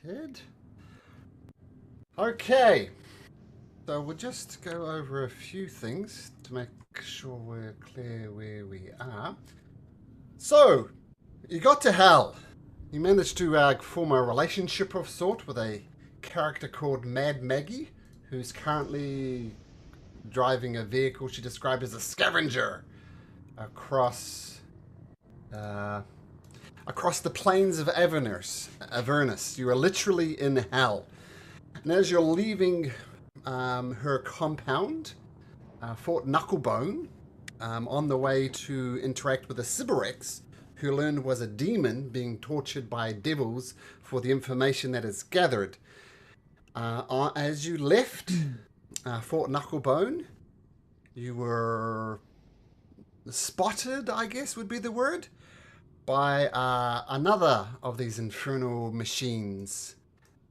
ahead. Okay. So we'll just go over a few things to make sure we're clear where we are. So, you got to hell. You managed to form a relationship of sort with a character called Mad Maggie, who's currently driving a vehicle she described as a scavenger across the plains of Avernus. You are literally in hell. And as you're leaving her compound, Fort Knucklebone, on the way to interact with a Sybarex, who learned was a demon being tortured by devils for the information that is gathered. As you left Fort Knucklebone, you were spotted, I guess would be the word, by another of these infernal machines,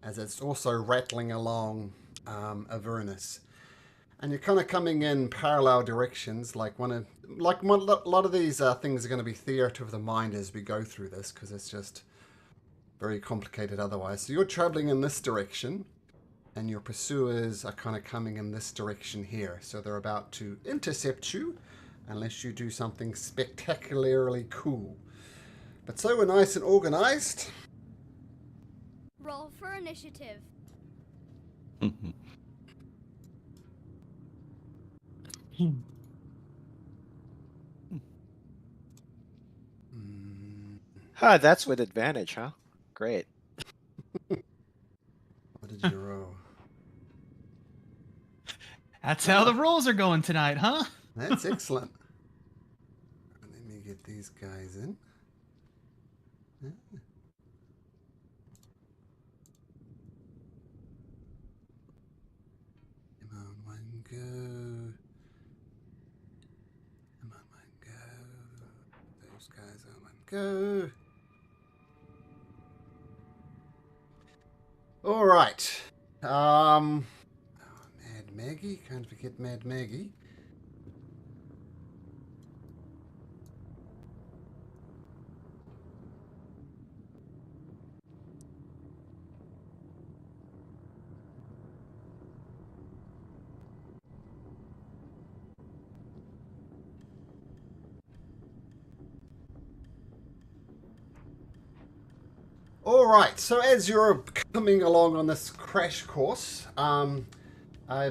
as it's also rattling along Avernus. And you're kind of coming in parallel directions, a lot of these things are going to be theatre of the mind as we go through this, because it's just very complicated otherwise. So you're traveling in this direction, and your pursuers are kind of coming in this direction here. So they're about to intercept you, unless you do something spectacularly cool. But so we're nice and organized. Roll for initiative. That's with advantage, huh? Great. What did you roll? That's how the rolls are going tonight, huh? That's excellent. Let me get these guys in. Come on, one go. Come on, one go. Those guys on one go. All right. Mad Maggie. Can't forget Mad Maggie. All right, so as you're coming along on this crash course, I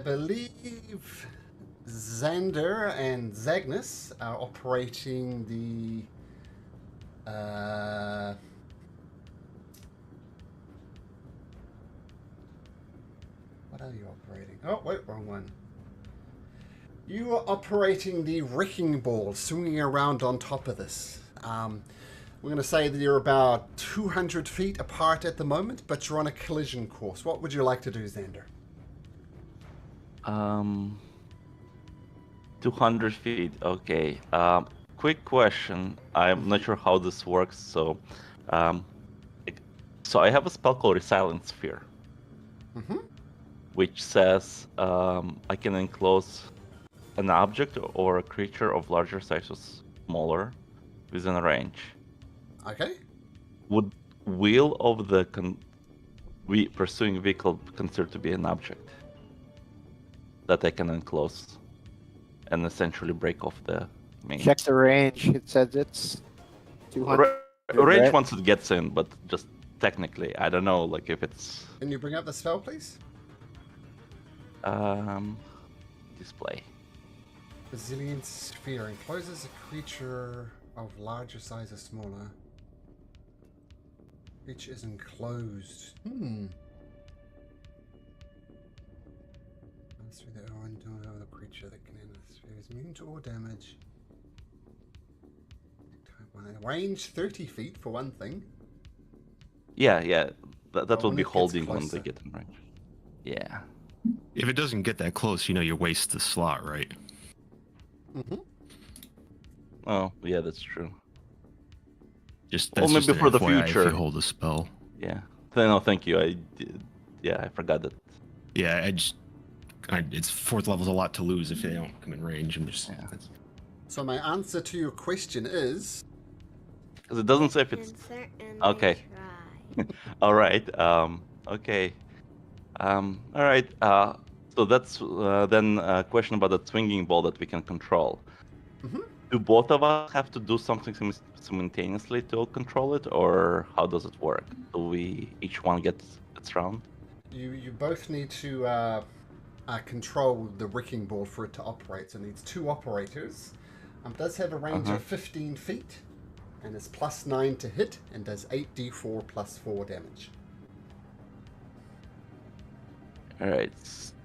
believe Xander and Zagnus are operating the... what are you operating? Oh, wait, wrong one. You are operating the wrecking ball, swinging around on top of this. We're going to say that you're about 200 feet apart at the moment, but you're on a collision course. What would you like to do, Xander? 200 feet. Okay. Quick question. I'm not sure how this works. So I have a spell called Silent Sphere, which says I can enclose an object or a creature of larger size or smaller within a range. Okay. Would wheel of the pursuing vehicle considered to be an object that I can enclose and essentially break off the main? Check the range. It says it's 200. Range right? once it gets in, but just technically, I don't know, like if it's... Can you bring up the spell, please? Display. Resilient Sphere encloses a creature of larger size or smaller. Creature is enclosed. Pass through the orange door of the creature that can enter the sphere is immune to all damage. Range 30 feet for one thing. Yeah. That will when be it gets holding when closer. they get in range. Yeah. If it doesn't get that close, you waste the slot, right? Oh, yeah, that's true. That's maybe just an for the FYI future. If you hold a spell. Yeah. No, thank you. I forgot that. Yeah, it's fourth level's a lot to lose if they don't come in range. So my answer to your question is... Because it doesn't say if it's... Okay. All right. Okay. All right. So that's then a question about the swinging ball that we can control. Mhm. Do both of us have to do something simultaneously to control it, or how does it work? Do we each one get its round? You both need to control the wrecking ball for it to operate. So it needs 2 operators. It does have a range Uh-huh. of 15 feet, and is +9 to hit, and does 8d4 +4 damage. All right.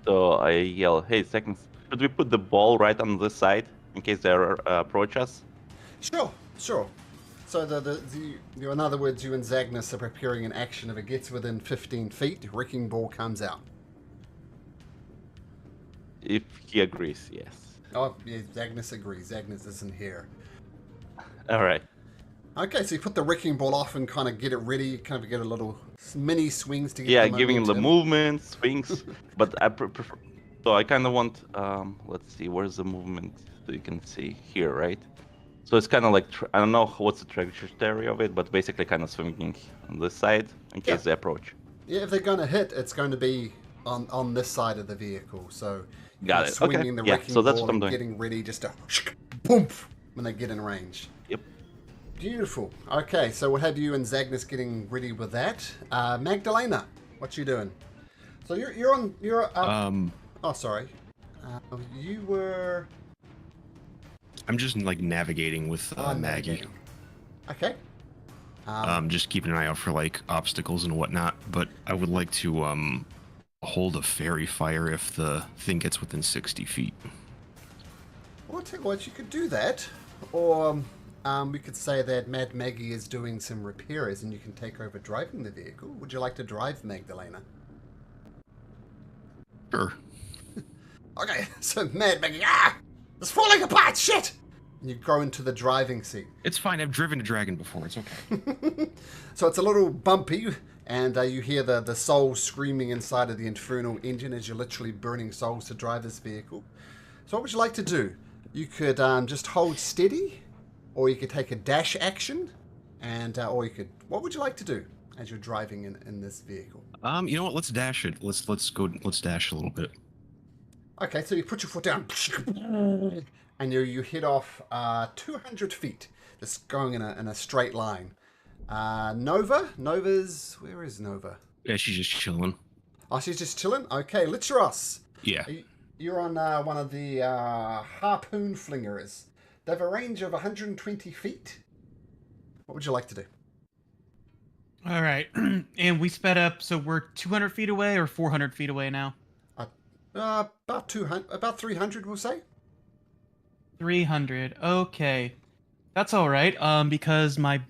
So I yell, "Hey, seconds! Should we put the ball right on this side in case they approach us?" Sure, sure. So in other words, you and Zagnus are preparing an action. If it gets within 15 feet, wrecking ball comes out. If he agrees, yes. Oh, yeah, Zagnus agrees. Zagnus isn't here. All right. Okay, so you put the wrecking ball off and kind of get it ready, kind of get a little mini swings to get Yeah, the giving him the momentum. movement, swings, but I prefer. So I kind of want. Let's see, where's the movement? So you can see here, right? So it's kind of like I don't know what's the trajectory of it, but basically kind of swinging on this side in case they approach. Yeah, if they're going to hit, it's going to be on this side of the vehicle. So Got you're it. swinging Okay. the Yeah, wrecking so that's ball what I'm and doing. getting ready just to boom when they get in range. Yep. Beautiful. Okay, so we'll have you and Zagnus getting ready with that. Magdalena, what you doing? So you're oh, sorry. You were I'm just like navigating with Maggie. navigating. Okay. Just keeping an eye out for like obstacles and whatnot. But I would like to hold a fairy fire if the thing gets within 60 feet. Well, I'll tell you what, you could do that, or we could say that Mad Maggie is doing some repairs and you can take over driving the vehicle. Would you like to drive, Magdalena? Sure. Okay, so Mad Maggie, it's falling apart, shit! And you go into the driving seat. It's fine. I've driven a dragon before. It's okay. So it's a little bumpy, and you hear the souls screaming inside of the infernal engine as you're literally burning souls to drive this vehicle. So what would you like to do? You could just hold steady, or you could take a dash action, and or you could. What would you like to do as you're driving in this vehicle? You know what? Let's dash it. Let's dash a little bit. Okay, so you put your foot down, and you hit off 200 feet, just going in a straight line. Nova's where is Nova? Yeah, she's just chilling. Oh, she's just chilling. Okay, Litteros. Yeah. You're on one of the harpoon flingers. They have a range of 120 feet. What would you like to do? All right. And we sped up, so we're 200 feet away or 400 feet away now? About 200, about 300, we'll say. 300. Okay. That's all right. Because my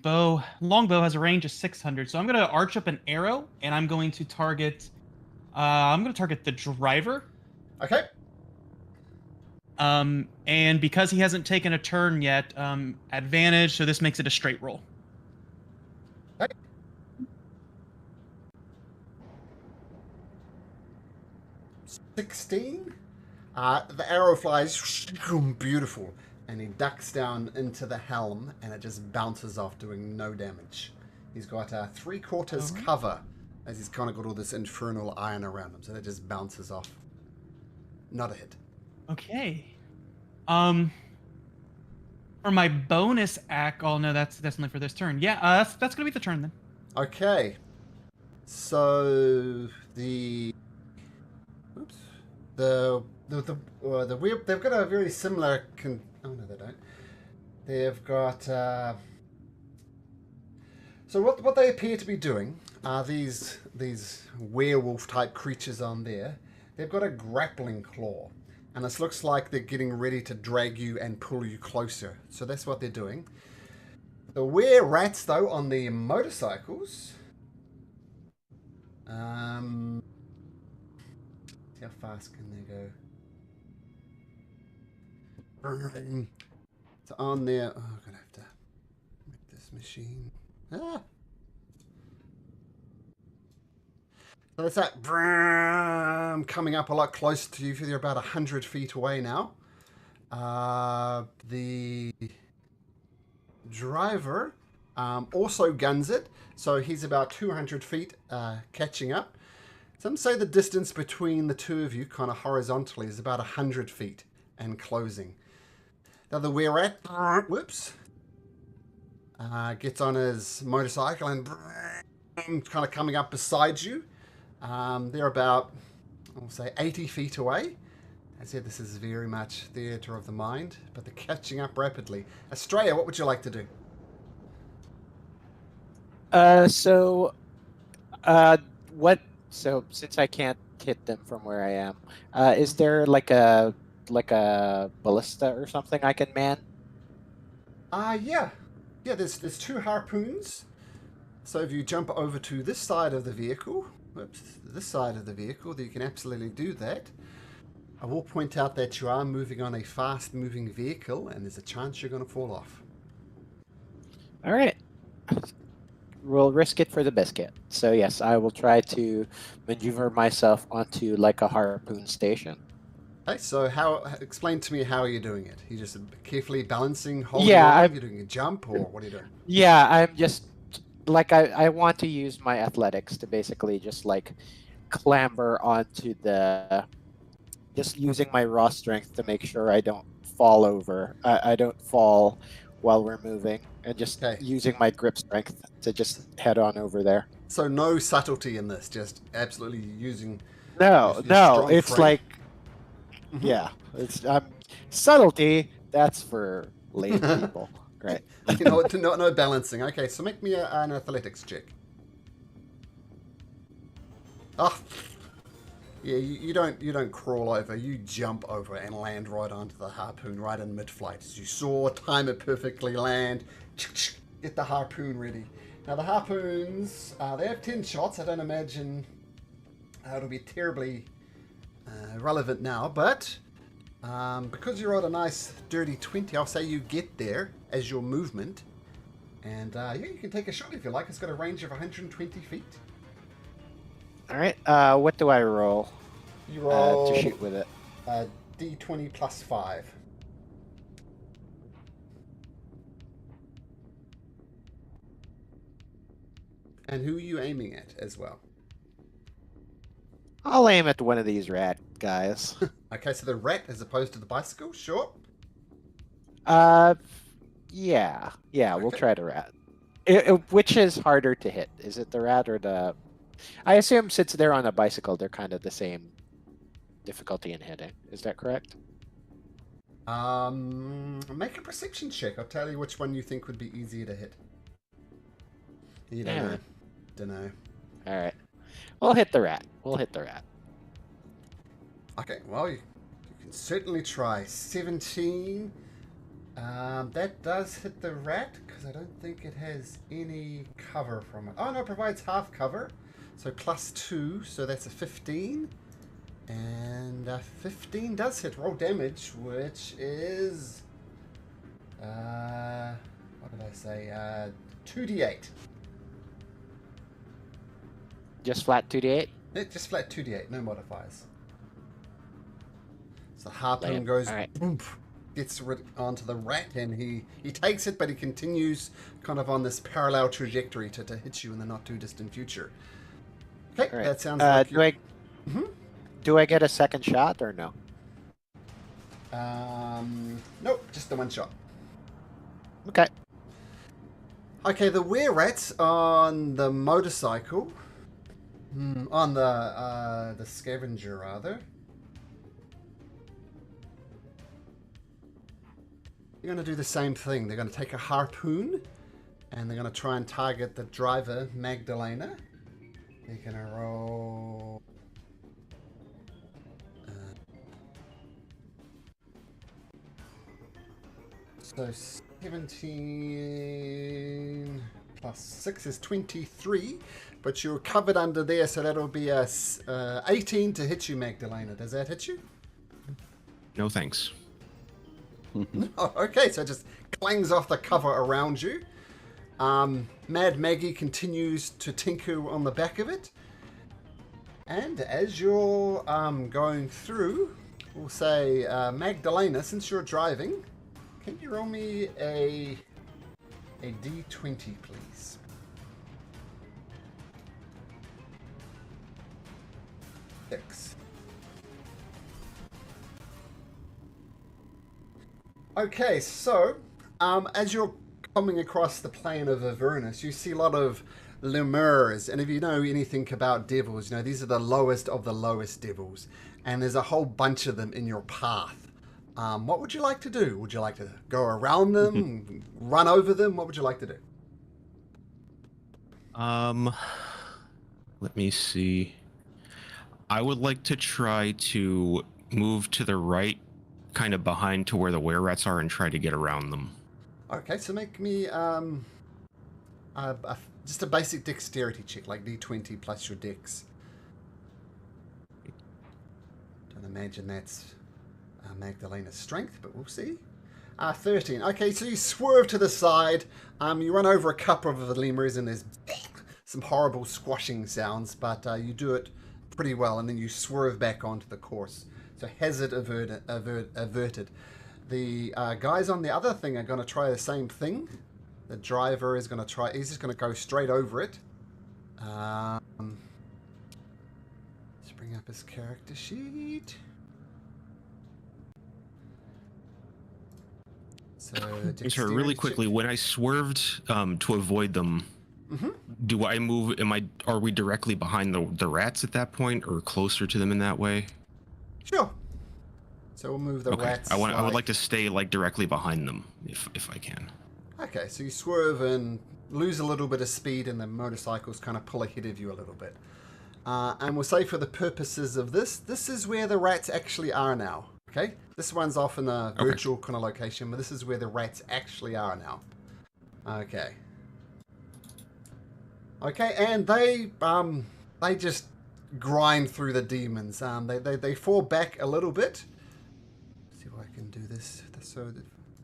longbow has a range of 600. So I'm going to arch up an arrow and I'm going to target the driver. Okay. And because he hasn't taken a turn yet, advantage, so this makes it a straight roll. Okay. $16. The arrow flies beautiful, and he ducks down into the helm, and it just bounces off, doing no damage. He's got 3/4 Alright. cover, as he's kind of got all this infernal iron around him, so that just bounces off. Not a hit. Okay. For my bonus act, oh no, that's only for this turn. Yeah, that's gonna be the turn then. Okay. So the weird, they've got a very similar. Oh no, they don't. They've got. So what they appear to be doing are these werewolf type creatures on there. They've got a grappling claw, and this looks like they're getting ready to drag you and pull you closer. So that's what they're doing. The were-rats, though, on the motorcycles. How fast can they go? So on there. Oh, I'm gonna have to make this machine. Ah. So it's that coming up a lot closer to you. They're about 100 feet away now. The driver also guns it, so he's about 200 feet catching up. Some say the distance between the two of you, kind of horizontally, is about 100 feet and closing. Now the were-rat, whoops, gets on his motorcycle and kind of coming up beside you. They're about, I'll say, 80 feet away. I said this is very much theatre of the mind, but they're catching up rapidly. Australia, what would you like to do? So since I can't hit them from where I am, is there like a ballista or something I can man? Yeah. There's two harpoons. So if you jump over to this side of the vehicle, then you can absolutely do that. I will point out that you are moving on a fast-moving vehicle, and there's a chance you're going to fall off. All right. We'll risk it for the biscuit. So yes, I will try to maneuver myself onto like a harpoon station. Okay, so explain to me how you're doing it. You just carefully balancing, holding Yeah, on, you're doing a jump, or what are you doing? Yeah, I'm just like I want to use my athletics to basically just like clamber onto just using my raw strength to make sure I don't fall over. I don't fall while we're moving, and just using my grip strength to just head on over there. So no subtlety in this, just absolutely using. No, it's frame. like, yeah, it's subtlety. That's for lazy people, right? You know, no balancing. Okay, so make me an athletics check. Oh, yeah, you don't crawl over. You jump over and land right onto the harpoon right in mid-flight. As you soar, time it perfectly, land, get the harpoon ready. Now the harpoons, they have 10 shots. I don't imagine it'll be terribly relevant now, but because you're on a nice dirty 20, I'll say you get there as your movement, and yeah, you can take a shot if you like. It's got a range of 120 feet. All right. What do I roll? You roll to shoot with it. D20 plus 5. And who are you aiming at as well? I'll aim at one of these rat guys. Okay, so the rat as opposed to the bicycle, sure. Yeah, we'll try the rat. Which is harder to hit? Is it the rat or the? I assume since they're on a bicycle, they're kind of the same difficulty in hitting. Is that correct? Make a perception check. I'll tell you which one you think would be easier to hit. You don't know. Don't know. All right. We'll hit the rat. Okay, well, you can certainly try. 17. That does hit the rat, because I don't think it has any cover from it. Oh, no, it provides half cover. So plus 2, so that's a 15. And 15 does hit. Roll damage, which is... what did I say? 2d8. Just flat 2d8? Just flat 2d8, no modifiers. So the harpoon All goes, boom, gets onto the rat, and he takes it, but he continues kind of on this parallel trajectory to hit you in the not too distant future. Okay, right. that sounds like do I get a second shot or no? Nope, just the one shot. Okay. Okay, the were-rats on the motorcycle, on the scavenger rather. They're going to do the same thing. They're going to take a harpoon, and they're going to try and target the driver, Magdalena. They're going to roll... So 17 plus 6 is 23, but you're covered under there, so that'll be a 18 to hit you, Magdalena. Does that hit you? No thanks. Oh, okay, so it just clangs off the cover around you. Mad Maggie continues to tinker on the back of it. And as you're going through, we'll say, Magdalena, since you're driving, can you roll me a D20, please? 6. Okay, so as you're coming across the plain of Avernus, you see a lot of lemurs, and if you know anything about devils, you know these are the lowest of the lowest devils, and there's a whole bunch of them in your path. What would you like to do? Would you like to go around them, run over them? What would you like to do? Let me see. I would like to try to move to the right, kind of behind to where the were-rats are, and try to get around them. Okay, so make me just a basic dexterity check, like d20 plus your dex. Don't imagine that's Magdalena's strength, but we'll see. 13. Okay, so you swerve to the side. You run over a couple of the lemurs, and there's some horrible squashing sounds, but you do it pretty well, and then you swerve back onto the course. So hazard averted. The guys on the other thing are going to try the same thing. The driver is going to try. He's just going to go straight over it. Let's bring up his character sheet. So, Sorry, really quickly, when I swerved to avoid them, do I move? Are we directly behind the rats at that point, or closer to them in that way? Sure. So we'll move the Okay. rats. I would like to stay directly behind them if I can. Okay, so you swerve and lose a little bit of speed, and the motorcycles kind of pull ahead of you a little bit. And we'll say for the purposes of this is where the rats actually are now. Okay, this one's off in a virtual kind of location, but this is where the rats actually are now. Okay. Okay, and they just grind through the demons. They fall back a little bit. Let's see if I can do this. So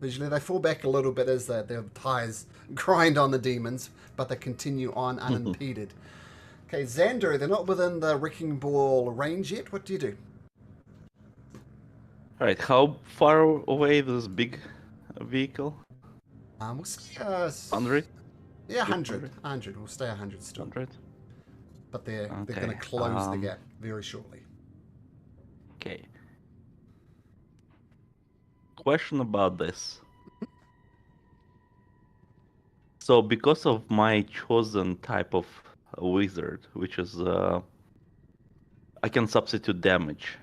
visually, they fall back a little bit as their tires grind on the demons, but they continue on unimpeded. Okay, Xander, they're not within the wrecking ball range yet. What do you do? Alright, how far away this big vehicle? We'll say, 100? yeah, 100. 100. We'll stay 100 still. 100? But they're going to Okay, close the gap very shortly. Okay. Question about this. So, because of my chosen type of wizard, which is I can substitute damage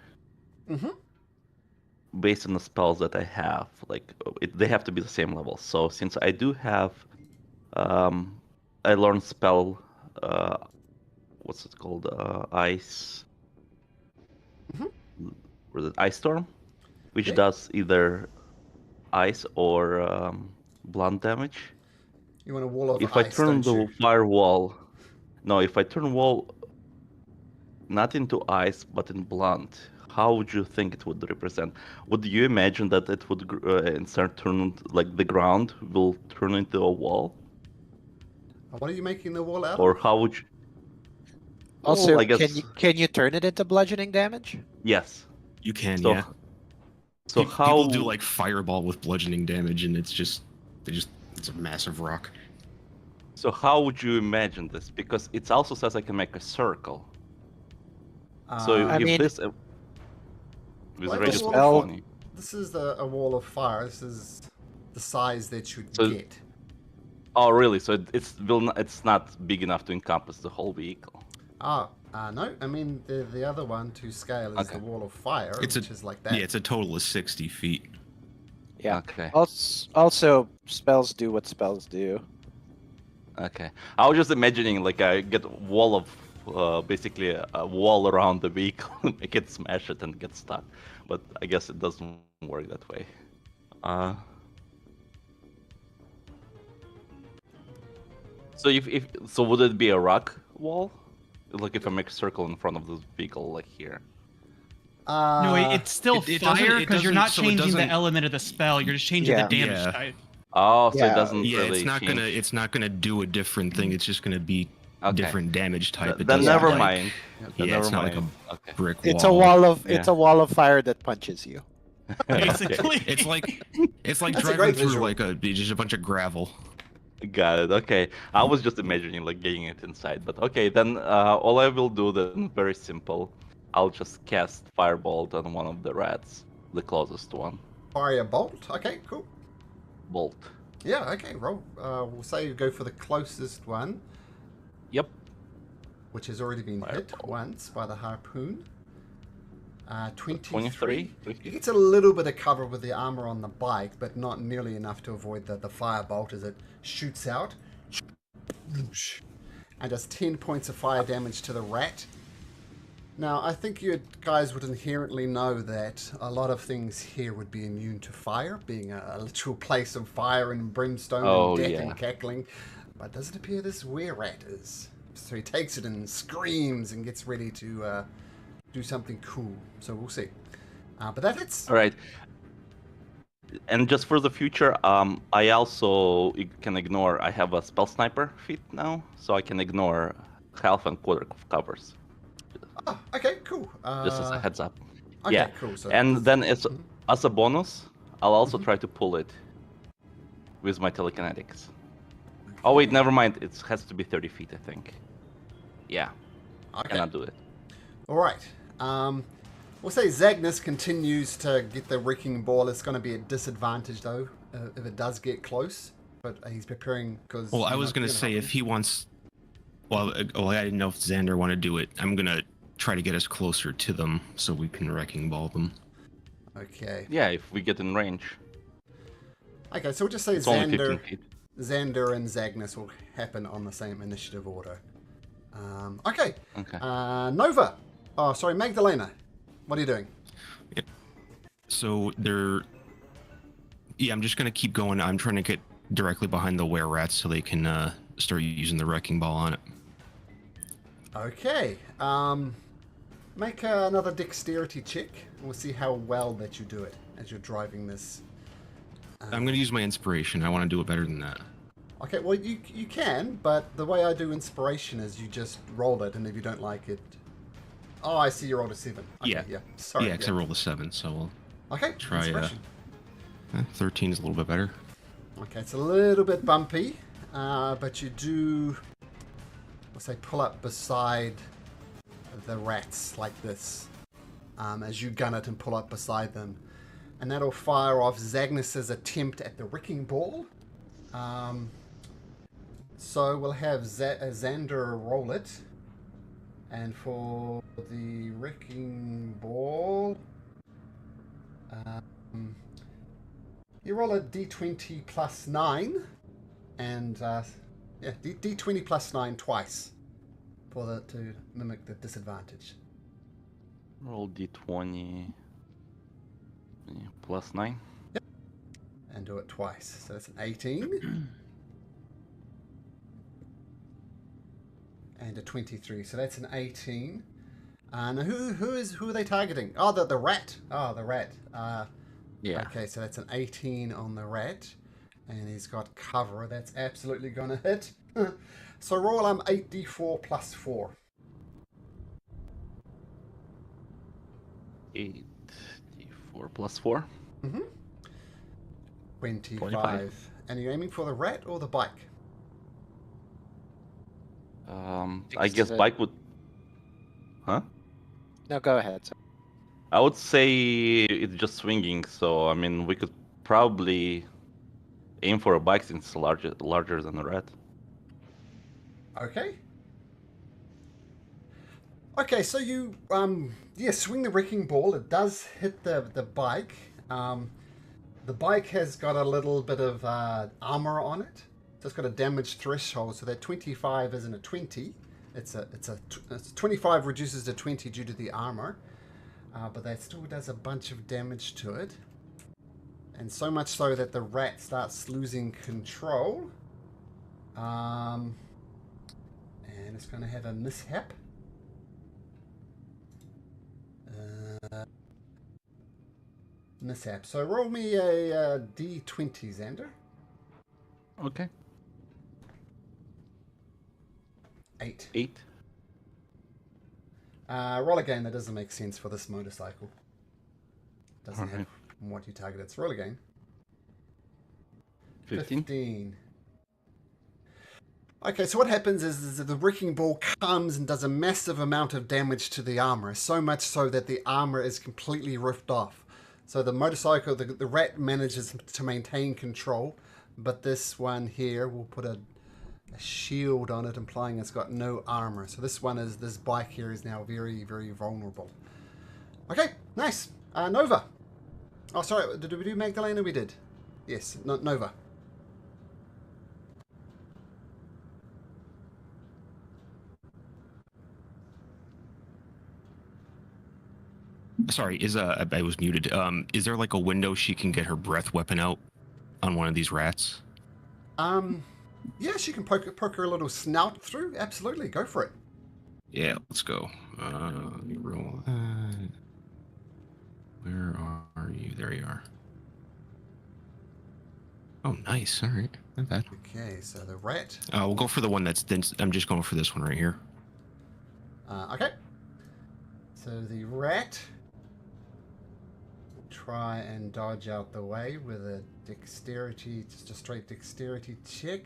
based on the spells that I have. Like they have to be the same level. So, since I do have, I learned spell. What's it called? Ice. Was it Ice Storm? Which does either ice or blunt damage. You want a wall of If ice, I turn don't the you? firewall, no, if I turn wall not into ice but in blunt, how would you think it would represent? Would you imagine that it would start turn like the ground will turn into a wall, What are you making the wall out or of? how would you? Also, Well, I guess can you turn it into bludgeoning damage? yes. You can, So, yeah. So how People do like fireball with bludgeoning damage, and it's a massive rock. So how would you imagine this? Because it also says I can make a circle. So I if mean, this with Like radius the of spell- 20. This is a wall of fire. This is the size that you'd So- get. Oh, really? So it's not big enough to encompass the whole vehicle. No. I mean, the other one to scale is Okay. the wall of fire, It's which is like that. Yeah, it's a total of 60 feet. yeah. Okay. Also, spells do what spells do. Okay. I was just imagining like I get a wall of basically a wall around the vehicle, make it smash it and get stuck. But I guess it doesn't work that way. So so would it be a rock wall? Like if I make a circle in front of this vehicle like here. No, it's still it doesn't- fire it because you're doesn't- not so it changing the doesn't- element of the spell. You're just changing Yeah. the damage Yeah. type. Oh, so Yeah. it doesn't Yeah, really it's not gonna do a different thing. It's just gonna be Okay. different damage type. It Then doesn't, never like, mind. Then Yeah, it's never not like mind. a Okay. brick wall. It's a wall of Yeah. it's a wall of fire that punches you. Basically. It's like That's a driving great through visual. like just a bunch of gravel. Got it. Okay. I was just imagining like getting it inside, but okay. Then all I will do then very simple. I'll just cast Firebolt on one of the rats, the closest one. Fire bolt. Okay, cool. Bolt. Yeah, okay, roll. We'll say you go for the closest one, Yep. which has already been hit Firebolt. once by the harpoon. 23. 23. He gets a little bit of cover with the armor on the bike, but not nearly enough to avoid the firebolt as it shoots out. And does 10 points of fire damage to the rat. Now, I think you guys would inherently know that a lot of things here would be immune to fire, being a literal place of fire and brimstone and death and cackling. But it doesn't appear this were-rat is. So he takes it and screams and gets ready to do something cool. So we'll see. But that hits. All right. And just for the future, I also can ignore. I have a spell sniper feat now, so I can ignore half and quarter of covers. Oh, okay, cool. Just as a heads up. Okay, Yeah. cool. So And then as a bonus, I'll also try to pull it with my telekinetics. Oh wait, never mind. It has to be 30 feet, I think. Yeah. okay. Cannot do it. All right. We'll say Zagnus continues to get the wrecking ball. It's going to be a disadvantage, though, if it does get close. But he's preparing because... Well, I was going to say if he wants... Well, I didn't know if Xander wanted to do it. I'm going to try to get us closer to them so we can wrecking ball them. Okay. Yeah, if we get in range. Okay, so we'll just say It's only 15 feet. Xander and Zagnus will happen on the same initiative order. Okay. Okay. Nova. Oh, sorry, Magdalena. What are you doing? So they're... Yeah, I'm just going to keep going. I'm trying to get directly behind the were-rats so they can start using the wrecking ball on it. Okay. Make another dexterity check, and we'll see how well that you do it as you're driving this. I'm going to use my inspiration. I want to do it better than that. Okay, well, you can, but the way I do inspiration is you just roll it, and if you don't like it... Oh, I see you rolled a 7. Okay, yeah. Sorry. Yeah, because I rolled a 7, so we'll Okay, try... inspiration. 13 is a little bit better. Okay, it's a little bit bumpy, but you do, let's say, pull up beside the rats like this as you gun it and pull up beside them. And that'll fire off Zagnus's attempt at the wrecking ball. So we'll have Xander roll it. And for the wrecking ball... you roll a d20 plus 9, and d20 plus 9 twice to mimic the disadvantage. Roll d20 plus 9. Yep. And do it twice. So that's an 18. And a 23. So that's an 18. And who are they targeting? Oh, the rat. Oh, the rat. Yeah. Okay, so that's an 18 on the rat. And he's got cover. That's absolutely going to hit. So roll 8d4 plus 4. 8d4 plus 4. Mm-hmm. 25. 25. And are you aiming for the rat or the bike? I guess bike would... Huh? No, go ahead. Sir. I would say it's just swinging, so I mean we could probably aim for a bike since it's larger than a rat. Okay. Okay, so you swing the wrecking ball. It does hit the bike. The bike has got a little bit of armor on it. So it's got a damage threshold, so that 25 isn't a 20. It's 25 reduces to 20 due to the armor. But that still does a bunch of damage to it. And so much so that the rat starts losing control. And it's going to have a mishap. Mishap. So roll me a d20, Xander. Okay. 8. 8. Roll again. That doesn't make sense for this motorcycle. Doesn't Alright. have what you target. It's roll again. 15. 15. Okay, so what happens is that the wrecking ball comes and does a massive amount of damage to the armor, so much so that the armor is completely ripped off. So the motorcycle, the rat manages to maintain control, but this one here will put a shield on it, implying it's got no armor. So this bike here is now very, very vulnerable. Okay, nice. Nova. Oh, sorry, did we do Magdalena? We did. Yes, Nova. Sorry, I was muted. Is there like a window she can get her breath weapon out on one of these rats? Yeah, she can poke her little snout through. Absolutely, go for it. Yeah, let's go. Let me roll. Where are you? There you are. Oh, nice. All right, not bad. Okay, so the rat. We'll go for the one that's. I'm just going for this one right here. Okay. So the rat will try and dodge out the way with a dexterity, just a straight dexterity check.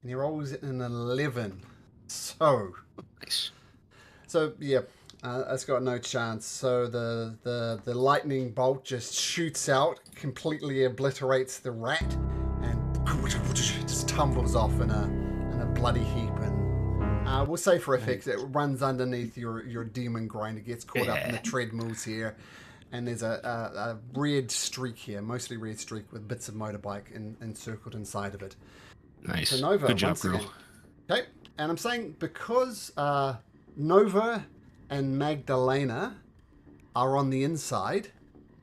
And he rolls an 11. So. Nice. So, yeah, it's got no chance. So the lightning bolt just shoots out, completely obliterates the rat, and just tumbles off in a bloody heap. And we'll say for effects, it runs underneath your demon grinder, gets caught up in the treadmills here. And there's a red streak here, mostly red streak with bits of motorbike encircled inside of it. Nice. So Nova, good job, girl. Okay, and I'm saying because Nova and Magdalena are on the inside,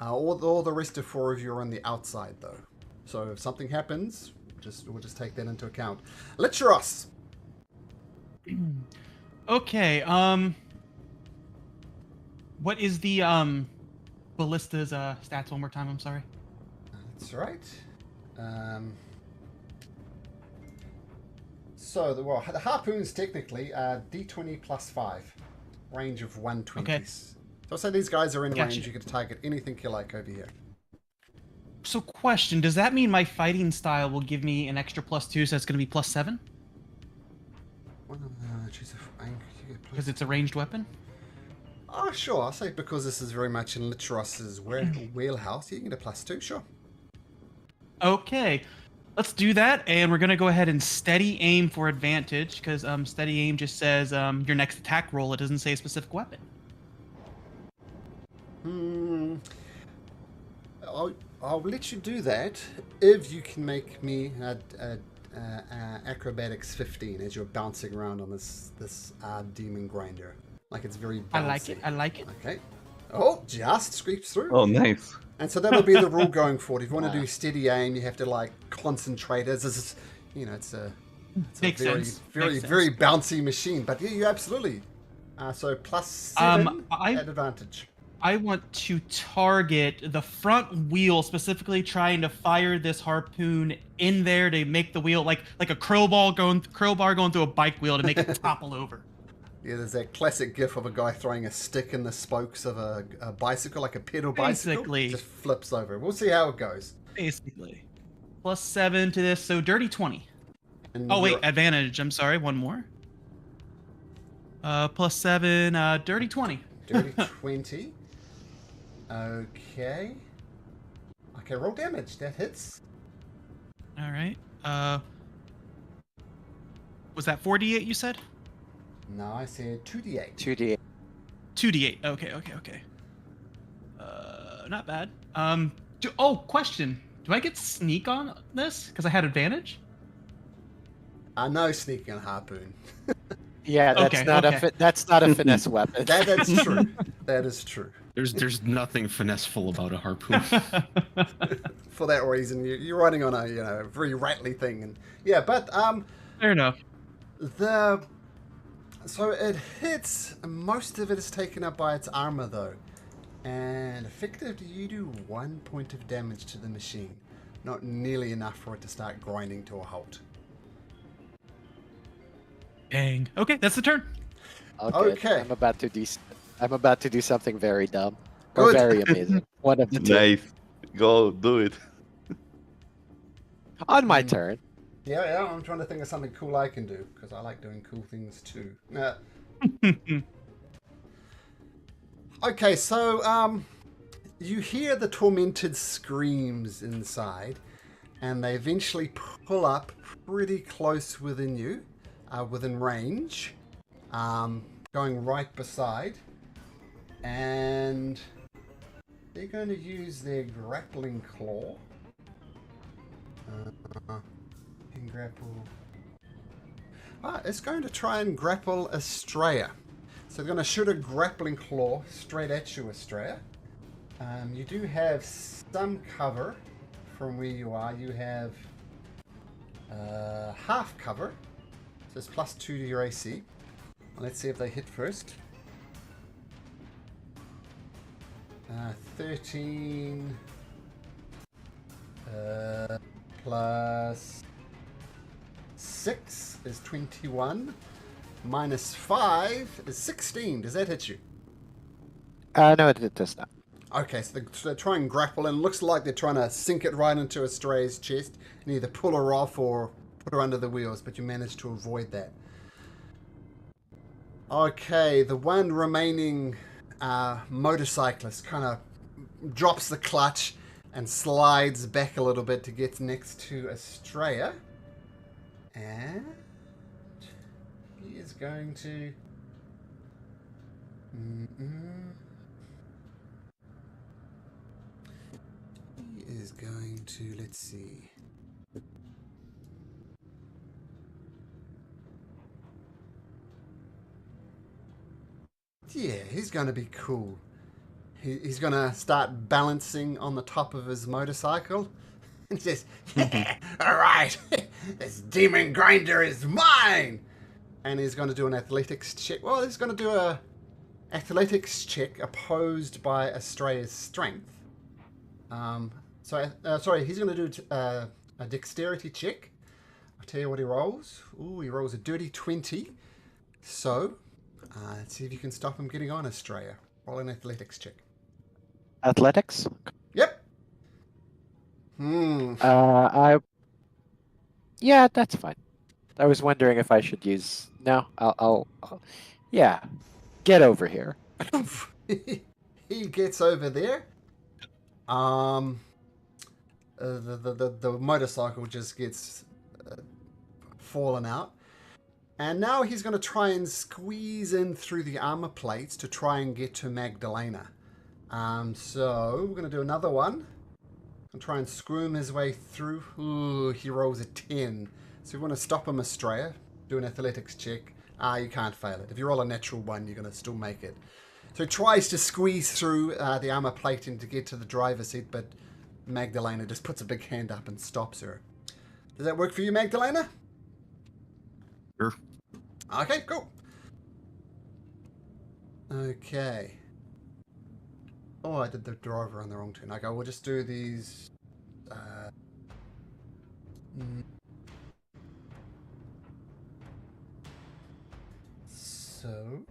all the rest of 4 of you are on the outside, though. So if something happens, we'll just take that into account. Litros. Okay. What is the ballista's stats one more time? I'm sorry. That's right. So the harpoon's technically D20 plus 5, range of 120s. Okay. So I'll say these guys are in Gotcha. range. You can target anything you like over here. So, question: does that mean my fighting style will give me an extra +2, so it's going to be +7? Because it's a ranged weapon. Oh, sure. I'll say because this is very much in Litros's wheelhouse, you can get a +2, sure. Okay, let's do that, and we're going to go ahead and steady aim for advantage, because steady aim just says your next attack roll. It doesn't say a specific weapon. I'll let you do that if you can make me acrobatics 15 as you're bouncing around on this demon grinder. Like it's very bouncy. I like it. Okay. Oh, just scrapes through. Oh, nice. And so that'll be the rule going forward. If you want to do steady aim, you have to like concentrate. It's a Makes very, sense. very, Makes very sense. bouncy machine. But yeah, you absolutely. So +7 at advantage. I want to target the front wheel, specifically trying to fire this harpoon in there to make the wheel like a crowbar going through a bike wheel to make it topple over. Yeah, there's that classic gif of a guy throwing a stick in the spokes of a bicycle, like a pedal bicycle. Basically. Just flips over. We'll see how it goes. Basically. +7 to this, so dirty 20. And Oh wait, you're- advantage. I'm sorry, one more. +7, dirty 20. Dirty 20. Okay. Okay, roll damage. That hits. All right. Was that 4d8 you said? No, I said 2d8. 2d8. 2d8. Okay. Not bad. Question. Do I get sneak on this because I had advantage? No sneaking on harpoon. Yeah, that's Okay, not okay. that's not a finesse weapon. That's true. That is true. There's nothing finesseful about a harpoon. For that reason, you're running on a very rattly thing, and yeah, but Fair enough. so it hits. Most of it is taken up by its armor, though, and effectively you do 1 point of damage to the machine. Not nearly enough for it to start grinding to a halt. Dang. Okay, that's the turn. Okay. I'm about to do something very dumb or Good. very amazing. One of the two. Nice. Go do it. On my turn, Yeah, I'm trying to think of something cool I can do, because I like doing cool things too. Okay, so, you hear the tormented screams inside, and they eventually pull up pretty close within you, within range, going right beside, and they're going to use their grappling claw. And grapple. It's going to try and grapple Estrella. So they're going to shoot a grappling claw straight at you, Estrella. You do have some cover from where you are. You have half cover. So it's +2 to your AC. Let's see if they hit first. 13 plus 6 is 21. Minus 5 is 16. Does that hit you? No, it does not. Okay, so they try and grapple, and it looks like they're trying to sink it right into Estrella's chest and either pull her off or put her under the wheels, but you managed to avoid that. Okay, the one remaining motorcyclist kind of drops the clutch and slides back a little bit to get next to Estrella. And he is going to... He is going to, let's see. Yeah, he's going to be cool. He's going to start balancing on the top of his motorcycle. And he says, yeah, all right, this demon grinder is mine. And he's going to do an athletics check. Well, he's going to do a athletics check opposed by Estrella's strength. Sorry, he's going to do a dexterity check. I'll tell you what he rolls. Ooh, he rolls a dirty 20. So, let's see if you can stop him getting on Estrella. Roll an athletics check. Athletics? Yep. Yeah, that's fine. I was wondering if I should use... No, I'll yeah. Get over here. He gets over there. The motorcycle just gets fallen out. And now he's going to try and squeeze in through the armor plates to try and get to Magdalena. So we're going to do another one. And try and screw him his way through. Ooh, he rolls a 10. So we want to stop him, Estrella. Do an athletics check. You can't fail it. If you roll a natural 1, you're going to still make it. So he tries to squeeze through the armor plating to get to the driver's seat, but Magdalena just puts a big hand up and stops her. Does that work for you, Magdalena? Sure. Okay, cool. Okay. Oh, I did the driver on the wrong turn. Okay, we'll just do these... So...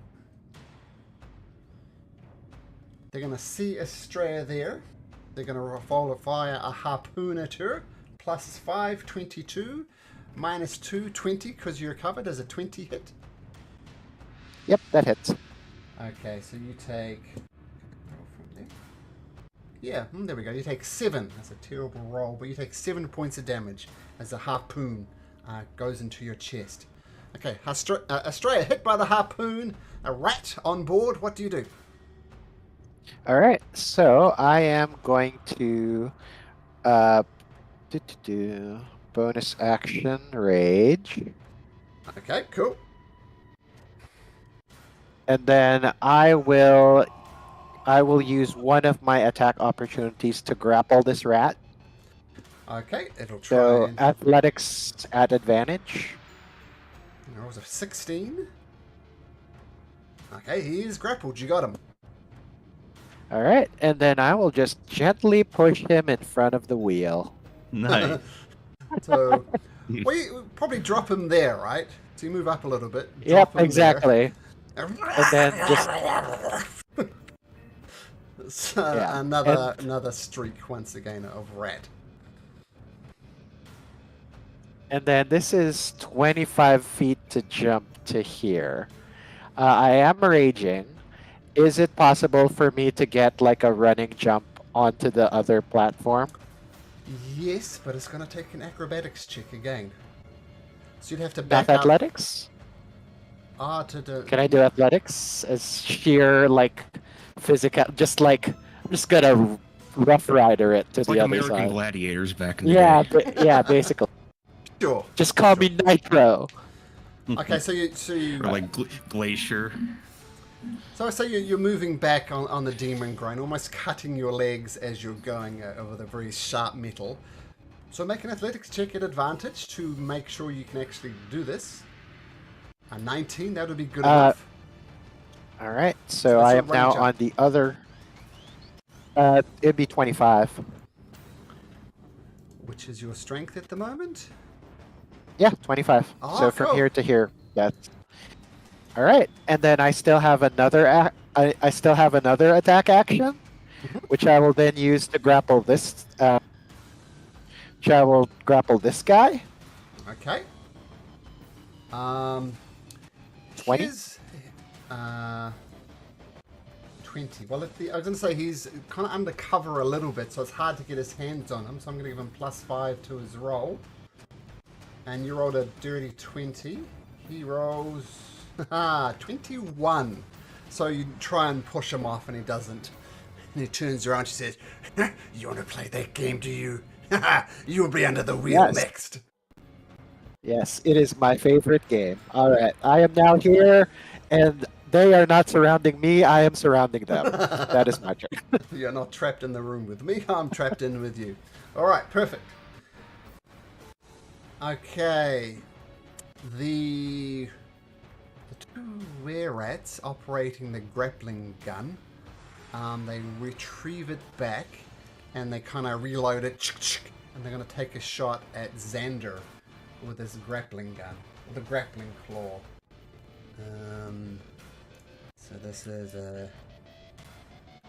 They're going to see Estrella there. They're going to fire a harpoon at her. Plus 5, 22. Minus 2, 20, because you're covered. Does a 20 hit? Yep, that hits. Okay, so you take... Yeah, there we go. You take 7. That's a terrible roll, but you take 7 points of damage as the harpoon goes into your chest. Okay, Estrella hit by the harpoon. A rat on board. What do you do? All right, so I am going to bonus action rage, Okay, cool. and then I will use one of my attack opportunities to grapple this rat. Okay, it'll try. So And... athletics at advantage. There was a 16. Okay, he is grappled. You got him. All right, and then I will just gently push him in front of the wheel. Nice. So we probably drop him there, right? So you move up a little bit. Yep, drop him exactly. there. And then just So Yeah, another streak once again of rat. And then this is 25 feet to jump to here. I am raging. Is it possible for me to get like a running jump onto the other platform? Yes, but it's going to take an acrobatics check again. So you'd have to Not back up. athletics? To Can I do athletics as sheer like physical? Just like I'm just gonna Rough Rider it to It's the like other American side. Gladiators back in the Yeah, day. yeah, basically. Sure. Just call me Nitro. Okay, so you Or like Glacier. So you're moving back on the demon grain, almost cutting your legs as you're going over the very sharp metal. So make an athletics check at advantage to make sure you can actually do this. A 19, that would be good enough. All right, So so that's I a am now range up. on the other. It'd be 25. Which is your strength at the moment? Yeah, 25. Oh, So from cool. here to here, that's all right. And then I still have another. I still have another attack action, which I will then use to grapple this. Which I will grapple this guy. Okay. 20? His, 20. Well, I was going to say he's kind of undercover a little bit, so it's hard to get his hands on him. So I'm going to give him +5 to his roll. And you rolled a dirty 20. He rolls 21. So you try and push him off, and he doesn't. And he turns around and says, "You want to play that game, do you? You'll be under the wheel Yes. next." Yes, it is my favorite game. All right, I am now here, and they are not surrounding me. I am surrounding them. That is my turn. You're not trapped in the room with me. I'm trapped in with you. All right, perfect. Okay. The two were-rats operating the grappling gun, they retrieve it back, and they kind of reload it, and they're going to take a shot at Xander with this grappling gun, with a grappling claw. So this is a...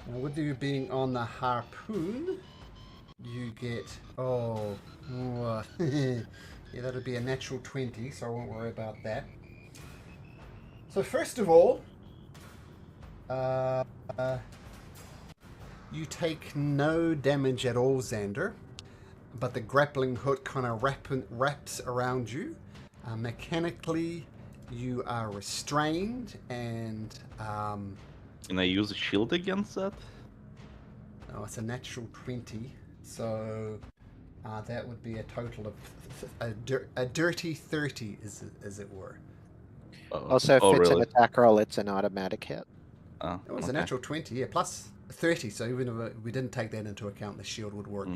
Now, with you being on the harpoon, you get... yeah, that'll be a natural 20, so I won't worry about that. So first of all, you take no damage at all, Xander, but the grappling hook kind of wraps around you. Mechanically, you are restrained, and Can I use a shield against that? oh, it's a natural 20, so that would be a total of a dirty 30, as it were. Also, if it's an attack roll, it's an automatic hit. It was a natural 20, yeah, plus 30, so even if we didn't take that into account, the shield would work.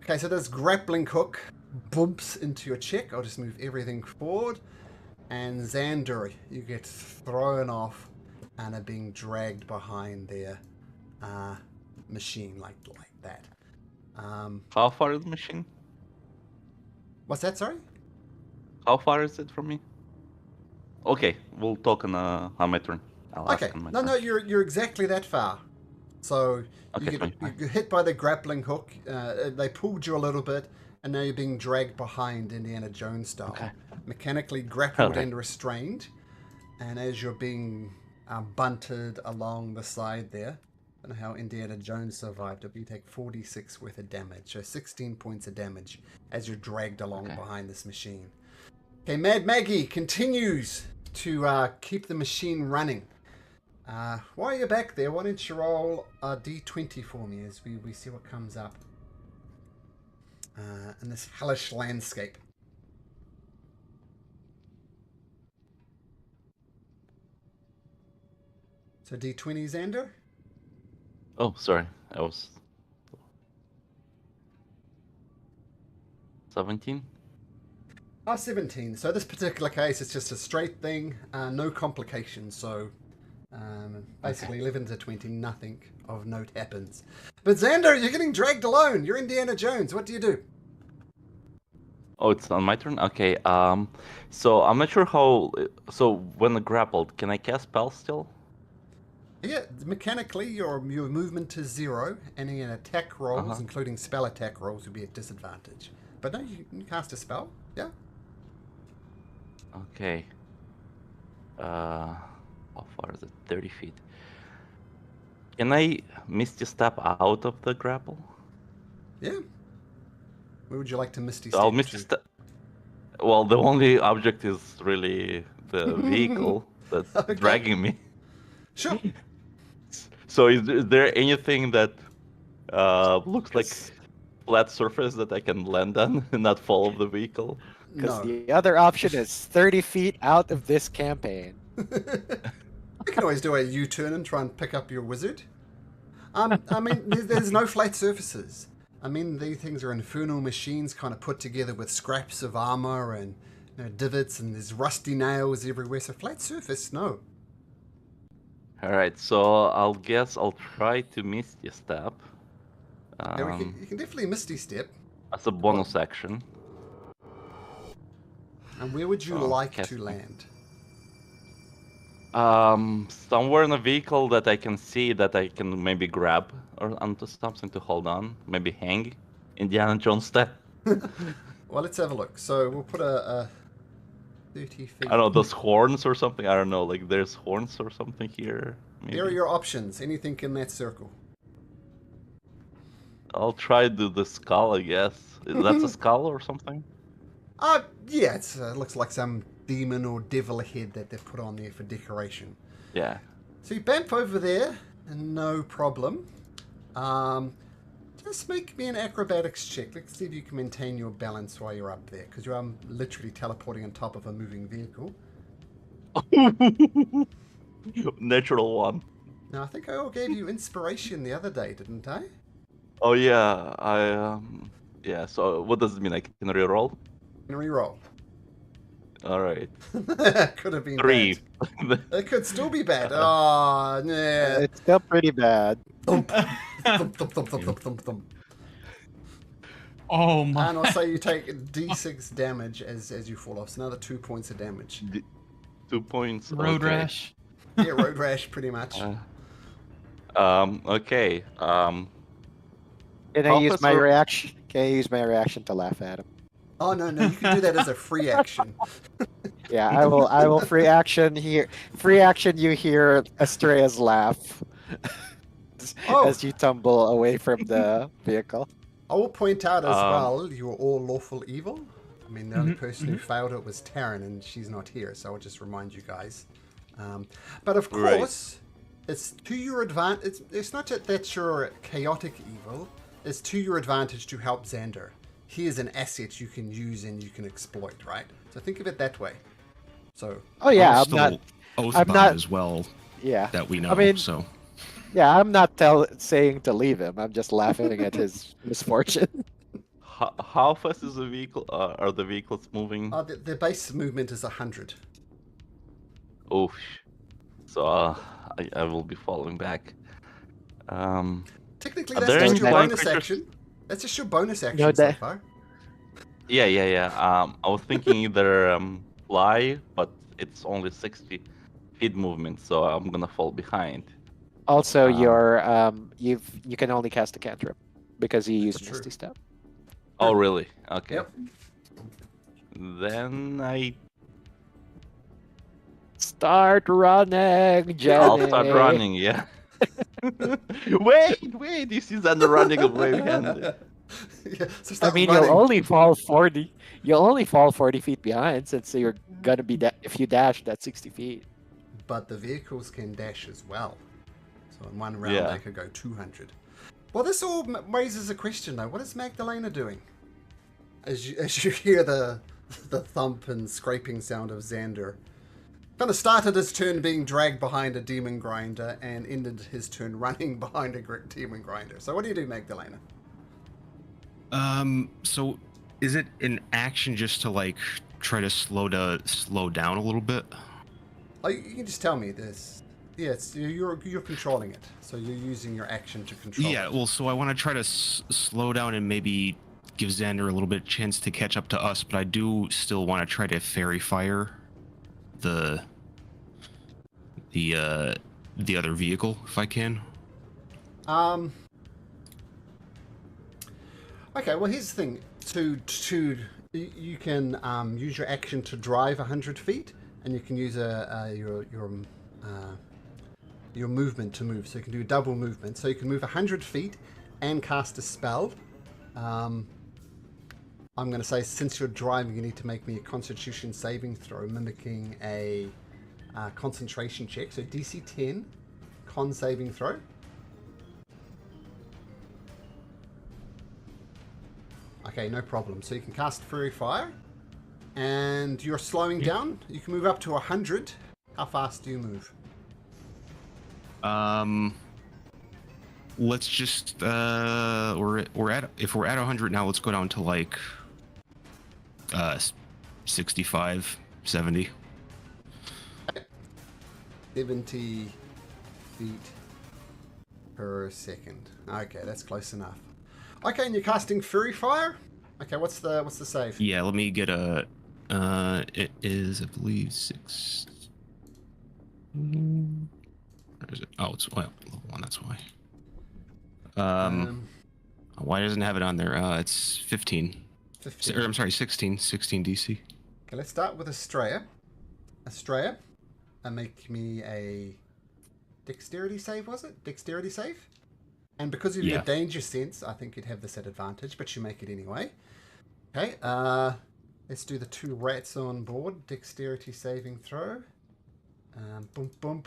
Okay, so this grappling hook bumps into your check. I'll just move everything forward. And Xander, you get thrown off and are being dragged behind their machine like that. How far is the machine? What's that, sorry? How far is it from me? Okay, we'll talk on my turn. I'll ask Okay, on my no, turn. you're exactly that far. So Okay, you fine. get hit by the grappling hook. They pulled you a little bit, and now you're being dragged behind Indiana Jones style. Okay. Mechanically grappled Okay. and restrained. And as you're being bunted along the side there, I don't know how Indiana Jones survived it, but you take 46 worth of damage. So 16 points of damage as you're dragged along behind this machine. Okay, Mad Maggie continues to keep the machine running. While you're back there, why don't you roll a d20 for me as we see what comes up in this hellish landscape. So d20, Xander? Oh, sorry. I was 17. 17. So this particular case, it's just a straight thing, no complications. So basically 11 to 20, nothing of note happens. But Xander, you're getting dragged alone. You're Indiana Jones. What do you do? Oh, it's on my turn? Okay, so I'm not sure how... So, when grappled, can I cast spells still? Yeah, mechanically, your movement is 0. Any attack rolls, including spell attack rolls, would be at disadvantage. But no, you can cast a spell Yeah. Okay. How far is it? 30 feet. Can I Misty Step out of the grapple? Yeah. Where would you like to Misty I'll Step Misty to? Step. Well, the only object is really the vehicle that's Okay. dragging me. Sure. So is there anything that looks like flat surface that I can land on and not fall off the vehicle? Because No. the other option is 30 feet out of this campaign. You can always do a U-turn and try and pick up your wizard. I mean, there's no flat surfaces. I mean, these things are infernal machines kind of put together with scraps of armor and divots, and there's rusty nails everywhere. So flat surface, no. All right, so I'll guess I'll try to Misty Step Yeah, you can definitely Misty Step. as a bonus action. And where would you Oh, like cast to me. land? Somewhere in a vehicle that I can see that I can maybe grab or onto something to hold on, maybe hang. Indiana Jones style. Well, let's have a look. So we'll put a 30 feet. I don't know, those horns or something. I don't know, like there's horns or something here. Maybe. Here are your options. Anything in that circle. I'll try to do the skull, I guess. That's a skull or something? Yeah, it looks like some demon or devil head that they've put on there for decoration. Yeah. So you bamf over there, and no problem. Just make me an acrobatics check. Let's see if you can maintain your balance while you're up there, because you're literally teleporting on top of a moving vehicle. Natural one. Now, I think I all gave you inspiration the other day, didn't I? Oh yeah, yeah, so what does it mean? I can reroll? Reroll. Alright. Could have been 3. bad. It could still be bad. Oh, nah. It's still pretty bad. Thump, thump, thump, thump, thump, thump, thump. Oh my. And also you take d6 damage as you fall off. So another 2 points of damage. 2 points. Road okay. rash. Yeah, road rash, pretty much. Okay. Can I use my Officer- reaction? Can I use my reaction to laugh at him? Oh no, you can do that as a free action. Yeah, I will. I will free action here. Free action. You hear Astrea's laugh Oh. as you tumble away from the vehicle. I will point out as well, you are all lawful evil. I mean, the only Mhm, person who failed it was Taryn, and she's not here, so I'll just remind you guys. But of Right. course, it's to your advantage. It's not that you're chaotic evil. It's to your advantage to help Xander. He is an asset you can use and you can exploit, right? So think of it that way. So, Oh yeah, I'm I'm still not. oathbound not- as well Yeah, that we know. I mean- so yeah, I'm not saying to leave him. I'm just laughing at his misfortune. How fast is the vehicle? Are the vehicles moving? their base movement is 100. Oh, so I will be falling back. Technically, Are that's there just any your flying bonus creatures? action. That's just your bonus action No, so that- far. Yeah. I was thinking either fly, but it's only 60 feet movement, so I'm gonna fall behind. Also, Um, you can only cast a cantrip because you use That's Misty true. Step. Oh, really? Okay. Yep. Then Start running, Jenny. I'll start running. Yeah. wait! You see Xander running away behind. Yeah, so I start mean, running. you'll only fall 40. You'll only fall 40 feet behind since you're gonna be if you dash that's 60 feet. But the vehicles can dash as well. So in one round Yeah. they could go 200. Well, this all raises a question though. What is Magdalena doing? As you hear the thump and scraping sound of Xander. Kind of started his turn being dragged behind a demon grinder and ended his turn running behind a demon grinder. So what do you do, Magdalena? So is it an action just to like try to slow down a little bit? Oh, you can just tell me this. Yeah, you're controlling it. So you're using your action to control Yeah, it. well, so I want to try to slow down and maybe give Xander a little bit chance to catch up to us, but I do still want to try to fairy fire the other vehicle if I can. Okay, well here's the thing. To You can use your action to drive 100 feet, and you can use your movement to move. So you can do double movement. So you can move 100 feet and cast a spell. I'm going to say, since you're driving, you need to make me a Constitution saving throw, mimicking a concentration check. So DC 10, con saving throw. Okay, no problem. So you can cast Fury Fire, and you're slowing down. You can move up to 100. How fast do you move? Let's just we're at if we're at 100 now, let's go down to like 65, 70. 70 feet per second. Okay, that's close enough. Okay, and you're casting Fury Fire? Okay, what's the save? Yeah, let me get a it is, I believe, 6. Where is it? Oh, it's level 1, that's why. Why doesn't it have it on there? It's 15. 15. Or, I'm sorry, 16 DC. Okay, let's start with Estrella. Estrella, and make me a dexterity save, was it? Dexterity save? And because of your danger sense, I think you'd have this at advantage, but you make it anyway. Okay, let's do the 2 rats on board. Dexterity saving throw. Boom, boom.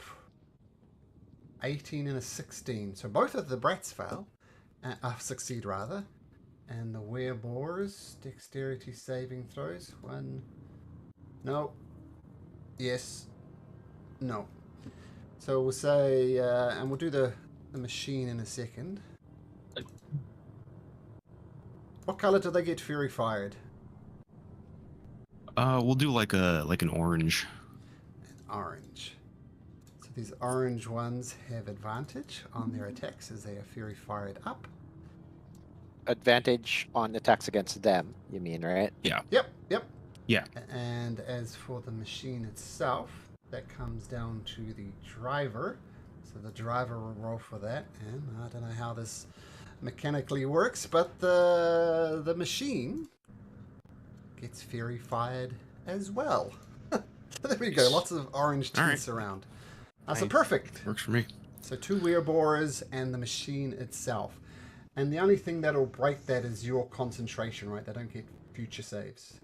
18 and a 16. So both of the brats fail. Succeed, rather. And the werebores, dexterity saving throws. 1. No. Yes. No. So we'll say, and we'll do the machine in a second. What color do they get Fury Fired? We'll do like an orange. An orange. So these orange ones have advantage on their attacks as they are Fury Fired up. Advantage on attacks against them, you mean, right? Yeah. Yep. Yeah. And as for the machine itself, that comes down to the driver. So the driver will roll for that, and I don't know how this mechanically works, but the machine gets Fury Fired as well. So there we go, lots of orange tints around. So perfect. Works for me. So 2 wereborers and the machine itself. And the only thing that'll break that is your concentration, right? They don't get future saves.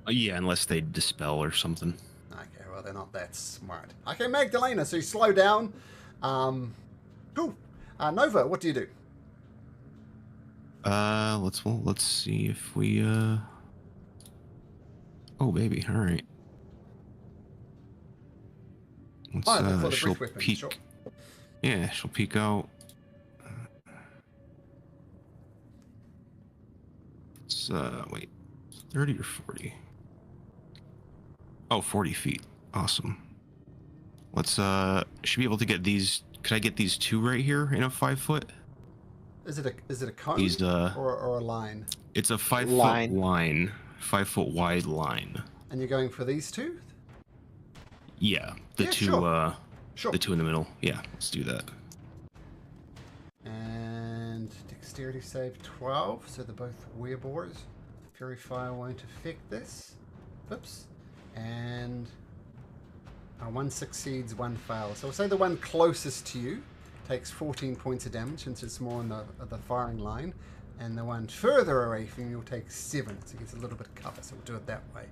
Yeah, unless they dispel or something. Okay, well, they're not that smart. Okay, Magdalena, so you slow down. Cool. Nova, what do you do? Let's see if we oh baby, all right. Let's she'll weapon, peek. sure. Yeah, she'll peek out. It's wait, 30 or 40? Oh, 40 feet. Awesome. Let's should be able to get these. Could I get these 2 right here in a 5 foot? Is it a cone These, or a line? It's a 5 foot line, 5 foot wide line. And you're going for these 2? Yeah, the Yeah, 2 sure. the 2 in the middle. Yeah, let's do that. And dexterity save 12, so they're both werebores. Fury Fire won't affect this. Oops. And 1 succeeds, 1 fails. So we'll say the one closest to you takes 14 points of damage since it's more on the firing line. And the one further away from you will take 7, so it gets a little bit of cover, so we'll do it that way.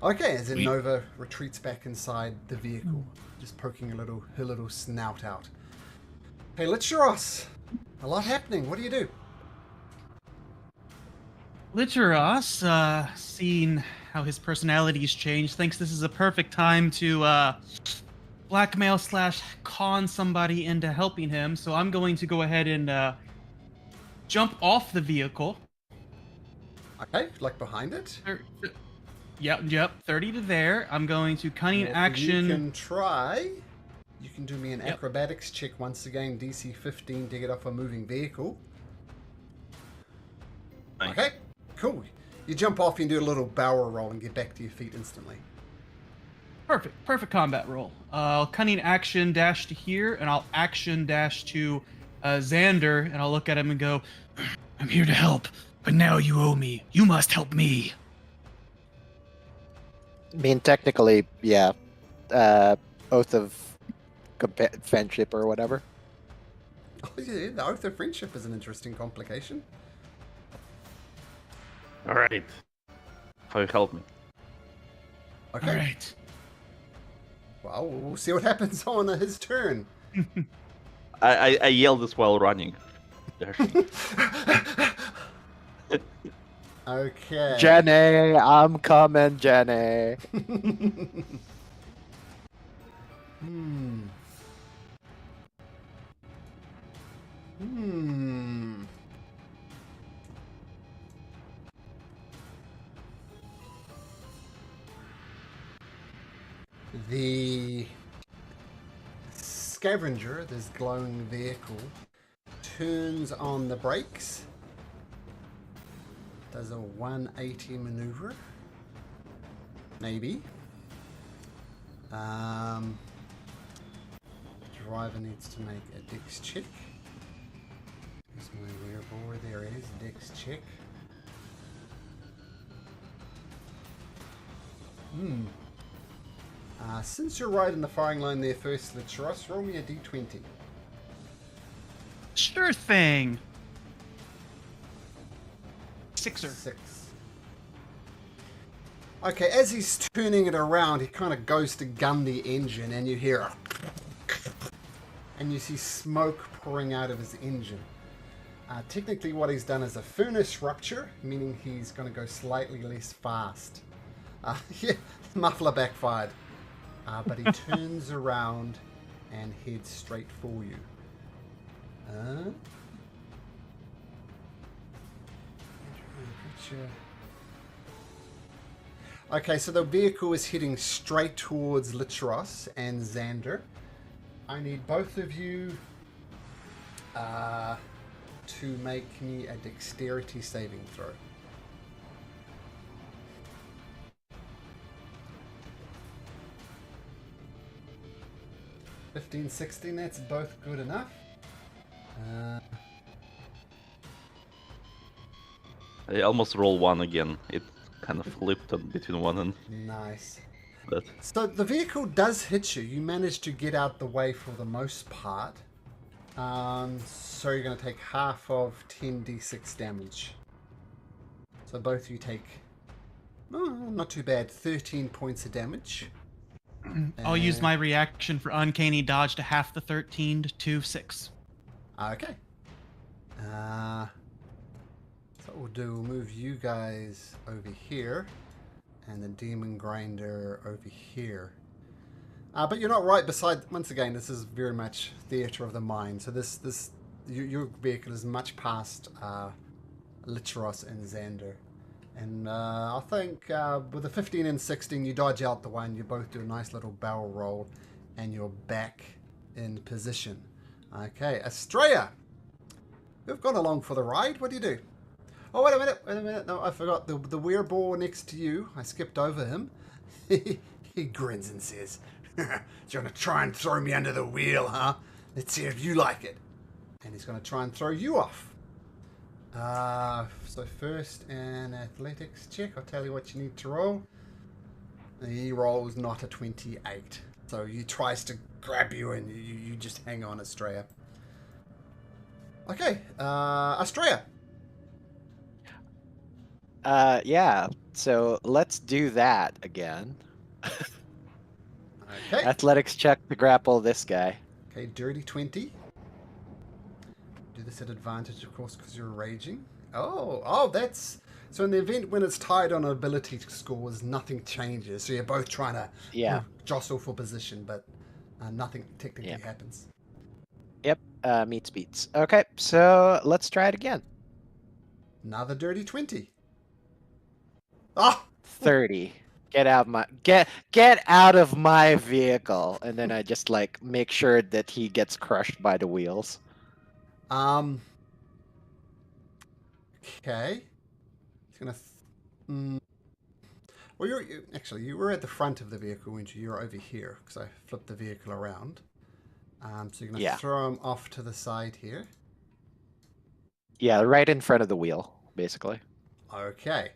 Okay, as in Nova retreats back inside the vehicle, just poking her little snout out. Hey, Litcheros, a lot happening. What do you do? Litcheros, seeing how his personality's changed, thinks this is a perfect time to blackmail / con somebody into helping him. So I'm going to go ahead and jump off the vehicle. Okay, like behind it? Yep, 30 to there. I'm going to cunning action. You can try. You can do me an acrobatics check once again, DC 15 to get off a moving vehicle. Nice. Okay, cool. You jump off and do a little barrel roll and get back to your feet instantly. Perfect combat roll. I'll cunning action dash to here, and I'll action dash to Xander, and I'll look at him and go, "I'm here to help, but now you owe me. You must help me." I mean, technically, yeah. Oath of friendship or whatever. Oh, yeah, the Oath of Friendship is an interesting complication. All right. How you help me? Okay. All right. Well, we'll see what happens on his turn. I yell this while running. Okay. Jenny, I'm coming, Jenny. Hmm. Hmm. The scavenger, this glowing vehicle, turns on the brakes, does a 180 maneuver, maybe. Driver needs to make a dex check. There's my rear board, there it is, dex check. Since you're right in the firing line there first, Ross, roll me a d20. Sure thing. Sixer. 6. Okay, as he's turning it around, he kind of goes to gun the engine, and you hear a and you see smoke pouring out of his engine. Technically, what he's done is a furnace rupture, meaning he's going to go slightly less fast. Yeah, muffler backfired. But he turns around and heads straight for you. Okay, so the vehicle is heading straight towards Litros and Xander. I need both of you to make me a dexterity saving throw. (15, 16), that's both good enough. I almost roll 1 again. It kind of flipped between 1 and Nice. that. So the vehicle does hit you. You manage to get out the way for the most part. So you're going to take half of 10d6 damage. So both of you take, not too bad, 13 points of damage. I'll use my reaction for uncanny dodge to half the 13 to 6. Okay. So what we'll do, we'll move you guys over here, and the demon grinder over here. But you're not right beside. Once again, this is very much theatre of the mind. So your vehicle is much past Litros and Xander, and I think with the 15 and 16, you dodge out the one. You both do a nice little barrel roll, and you're back in position. Okay, Estrella, you've gone along for the ride. What do you do? Oh, wait a minute. No, I forgot. The weirboar next to you, I skipped over him. He grins and says, "You're going to try and throw me under the wheel, huh? Let's see if you like it." And he's going to try and throw you off. So first, an athletics check. I'll tell you what you need to roll. He rolls not a 28. So he tries to grab you, and you just hang on, Estrella. Okay, Estrella. Yeah. So let's do that again. Okay. Athletics check to grapple this guy. Okay, dirty 20. Do this at advantage, of course, because you're raging. Oh, that's... So in the event when it's tied on ability scores, nothing changes. So you're both trying to jostle for position, but nothing technically happens. Yep, meets beats. Okay, so let's try it again. Another dirty 20. Ah! 30. Get out of my vehicle, and then I just like make sure that he gets crushed by the wheels. Okay. He's gonna. Well, you were at the front of the vehicle, weren't you? You're over here because I flipped the vehicle around. So you're gonna throw him off to the side here. Yeah, right in front of the wheel, basically. Okay.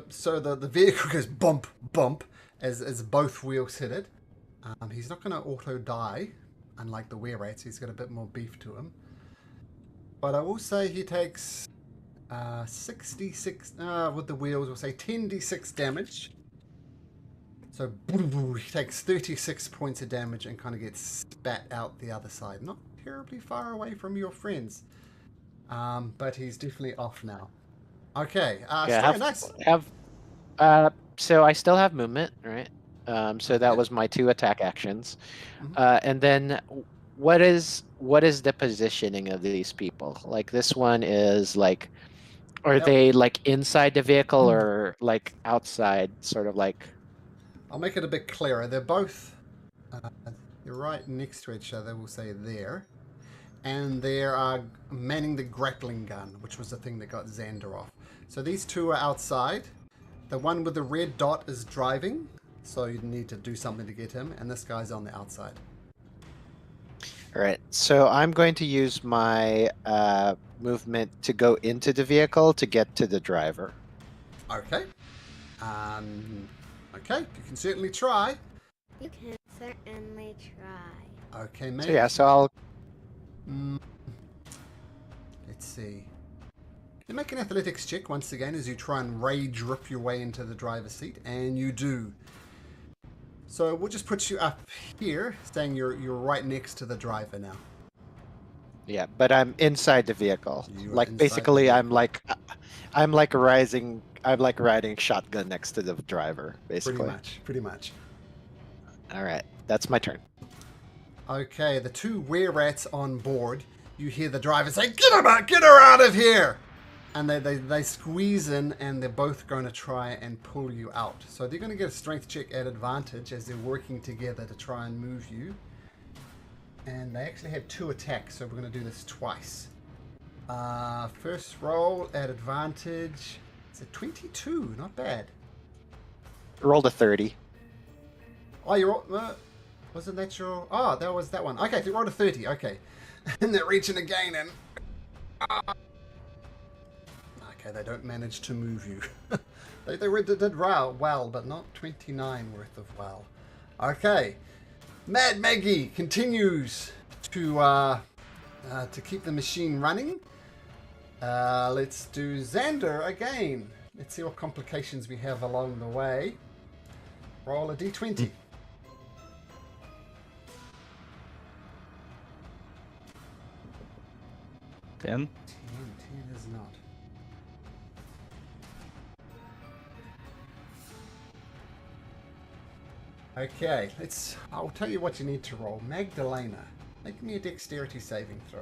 So the vehicle goes bump, bump, as both wheels hit it. He's not going to auto die, unlike the were-rats. He's got a bit more beef to him. But I will say he takes 66 with the wheels. We'll say 10d6 damage. So he takes 36 points of damage and kind of gets spat out the other side. Not terribly far away from your friends, but he's definitely off now. Okay, nice. So I still have movement, right? So that was my 2 attack actions. And then what is the positioning of these people? Like this one is like, are they like inside the vehicle or like outside, sort of like? I'll make it a bit clearer. They're both they're right next to each other, we'll say there. And they are manning the grappling gun, which was the thing that got Xander off. So these two are outside. The one with the red dot is driving, so you need to do something to get him, and this guy's on the outside. All right, so I'm going to use my movement to go into the vehicle to get to the driver. Okay. Okay, you can certainly try. You can certainly try. Okay, mate. So yeah, so I'll... Let's see. You make an athletics check once again as you try and rage rip your way into the driver's seat, and you do. So we'll just put you up here, saying you're right next to the driver now. Yeah, but I'm inside the vehicle. You are Like inside basically, the I'm like riding shotgun next to the driver, basically. Pretty much. All right, that's my turn. Okay, the two were-rats on board. You hear the driver say, "Get her out of here!" And they squeeze in, and they're both going to try and pull you out. So they're going to get a strength check at advantage as they're working together to try and move you. And they actually have 2 attacks, so we're going to do this twice. First roll at advantage. It's a 22, not bad. Rolled a 30. Oh, you rolled... wasn't that your... Oh, that was that one. Okay, so you rolled a 30, okay. And they're reaching again, and... Okay, they don't manage to move you. they did well, but not 29 worth of well. Okay. Mad Maggie continues to keep the machine running. Let's do Xander again. Let's see what complications we have along the way. Roll a d20. 10. 10 is not. Okay, I'll tell you what you need to roll. Magdalena, make me a dexterity saving throw.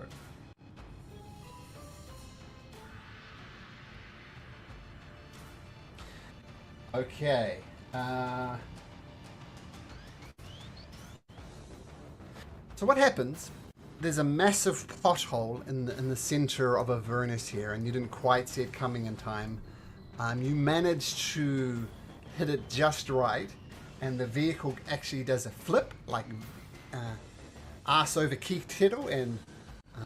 Okay. So what happens? There's a massive pothole in the center of Avernus here, and you didn't quite see it coming in time. You managed to hit it just right, and the vehicle actually does a flip, like ass over key tittle, and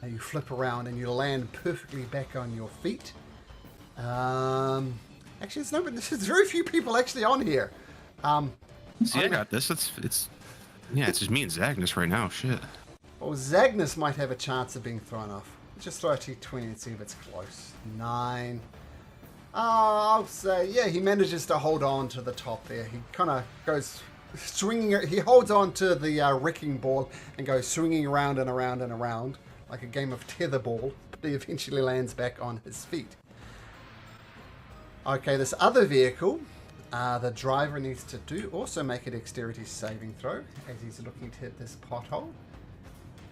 you flip around and you land perfectly back on your feet. Actually, there's very few people actually on here. See, I got this. It's just me and Zagnus right now. Shit. Well, Zagnus might have a chance of being thrown off. Let's just throw a T20 and see if it's close. 9. I'll say, yeah, he manages to hold on to the top there. He kind of goes swinging. He holds on to the wrecking ball and goes swinging around and around and around like a game of tetherball. But he eventually lands back on his feet. Okay, this other vehicle, the driver needs to also make a dexterity saving throw as he's looking to hit this pothole.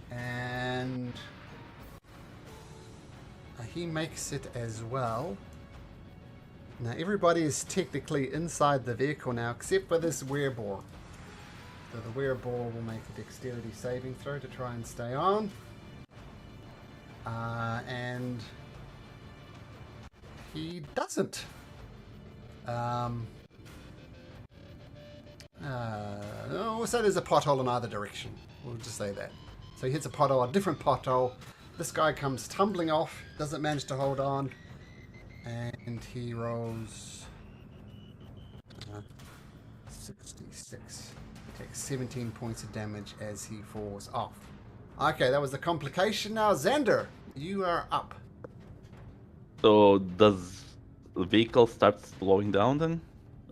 And he makes it as well. Now everybody is technically inside the vehicle now except for this wereball. So the wereball will make a dexterity saving throw to try and stay on. And he doesn't. So there's a pothole in either direction. We'll just say that. So he hits a pothole, a different pothole. This guy comes tumbling off, doesn't manage to hold on, and he rolls 6. 6d6. He takes 17 points of damage as he falls off. Okay, that was the complication. Now, Xander, you are up. So does the vehicle start slowing down then?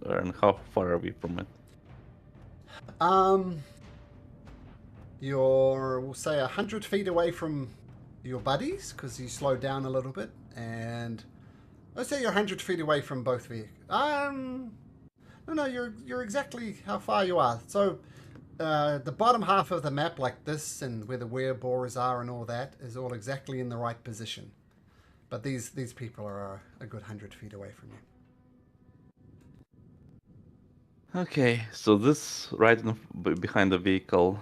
And how far are we from it? You're, we'll say, 100 feet away from your buddies, because you slowed down a little bit, and let's say you're 100 feet away from both vehicles. No, you're exactly how far you are. So, the bottom half of the map, like this, and where the werebores are and all that, is all exactly in the right position. But these people are a good 100 feet away from you. Okay, so this right behind the vehicle,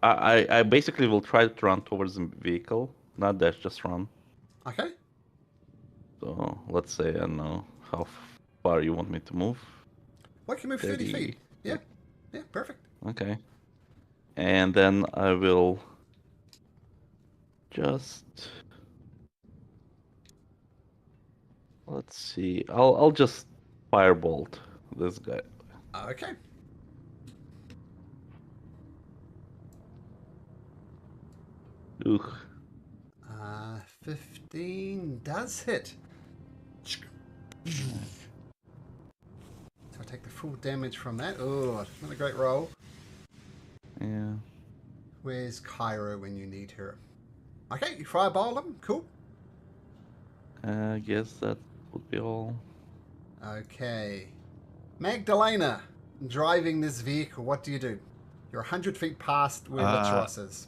I basically will try to run towards the vehicle, not dash, just run. Okay. So let's say, I don't know how far you want me to move. Well, I can move 30 feet. Yeah, perfect. Okay. And then I will just... Let's see, I'll just firebolt this guy. Okay. Ooh. 15 does hit. So I take the full damage from that. Oh, not a great roll. Yeah. Where's Cairo when you need her? Okay, you fireball them. Cool. I guess that would be all. Okay. Magdalena, driving this vehicle, what do you do? You're 100 feet past where Latros is.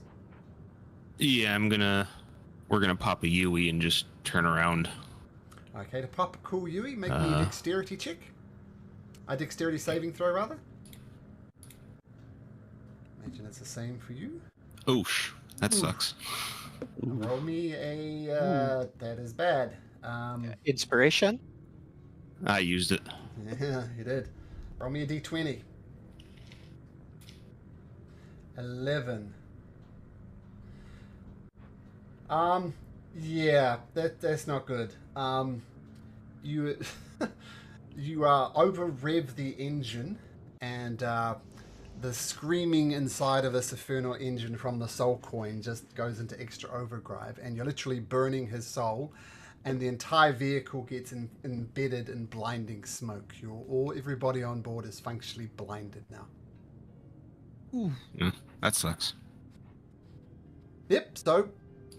Yeah, we're gonna pop a Yui and just turn around. Okay, to pop a cool Yui, make me a dexterity check. A dexterity saving throw, rather. Imagine it's the same for you. Oosh, that sucks. Roll me a... that is bad. Inspiration? I used it. Yeah, you did. Roll me a d20. 11. Yeah, that's not good. You you over rev the engine, and the screaming inside of this infernal engine from the soul coin just goes into extra overdrive, and you're literally burning his soul, and the entire vehicle gets embedded in blinding smoke. Everybody on board is functionally blinded now. Ooh. Yeah, that sucks. Yep, so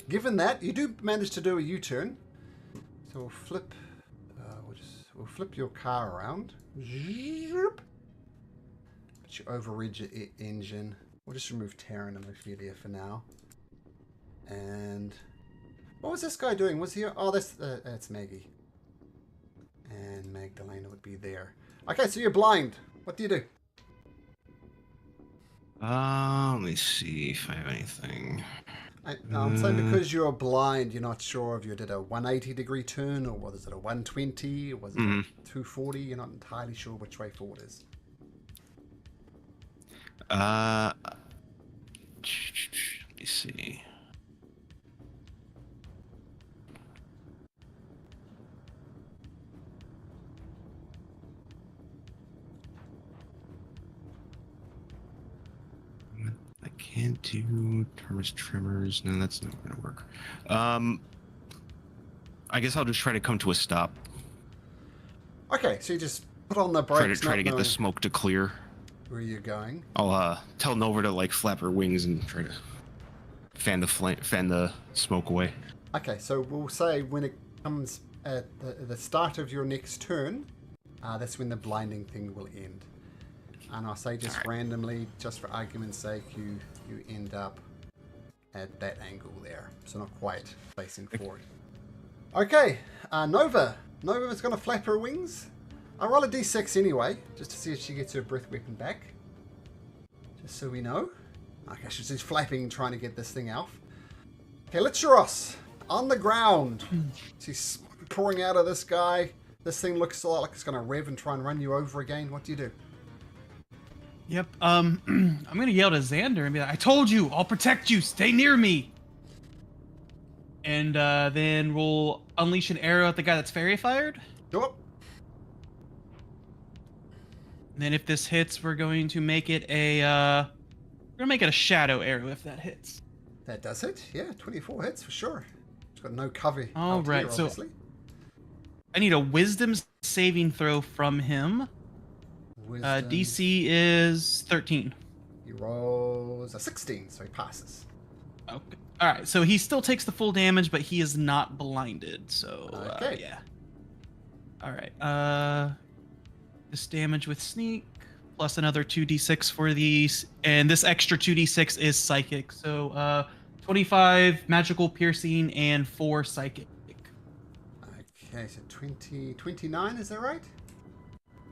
given that, you do manage to do a U-turn. So we'll flip we'll flip your car around. But you overrid your engine. We'll just remove Terran and Ophelia for now. And what was this guy doing? Was he... Oh, that's Maggie. And Magdalena would be there. Okay, so you're blind. What do you do? Let me see if I have anything. I'm saying because you're blind, you're not sure if you did a 180 degree turn, or was it a 120, or was it a 240? You're not entirely sure which way forward is. Let me see. I can't do tremors. No, that's not gonna work. I guess I'll just try to come to a stop. Okay, so you just put on the brakes. Try to get the smoke to clear. Where you're going? I'll tell Nova to like flap her wings and try to fan the smoke away. Okay, so we'll say when it comes at the start of your next turn, that's when the blinding thing will end. And I'll say just randomly, just for argument's sake, you end up at that angle there. So not quite facing forward. Okay, Nova. Nova's going to flap her wings. I'll roll a d6 anyway, just to see if she gets her breath weapon back. Just so we know. Okay, she's just flapping, trying to get this thing off. Okay, Latros, on the ground. She's pouring out of this guy. This thing looks a lot like it's going to rev and try and run you over again. What do you do? Yep. I'm gonna yell to Xander and be like, "I told you, I'll protect you. Stay near me." And then we'll unleash an arrow at the guy that's fairy fired. Go up. And then if this hits, we're going to make it a shadow arrow if that hits. That does it. Yeah, 24 hits for sure. It's got no cover. All out right, here, so obviously. I need a wisdom saving throw from him. Wisdom. DC is 13. He rolls a 16, so he passes. Okay. All right, so he still takes the full damage, but he is not blinded. So Okay. yeah. All right. This damage with sneak plus another 2d6 for these, and this extra 2d6 is psychic. So 25 magical piercing and 4 psychic. Okay, so 29, is that right?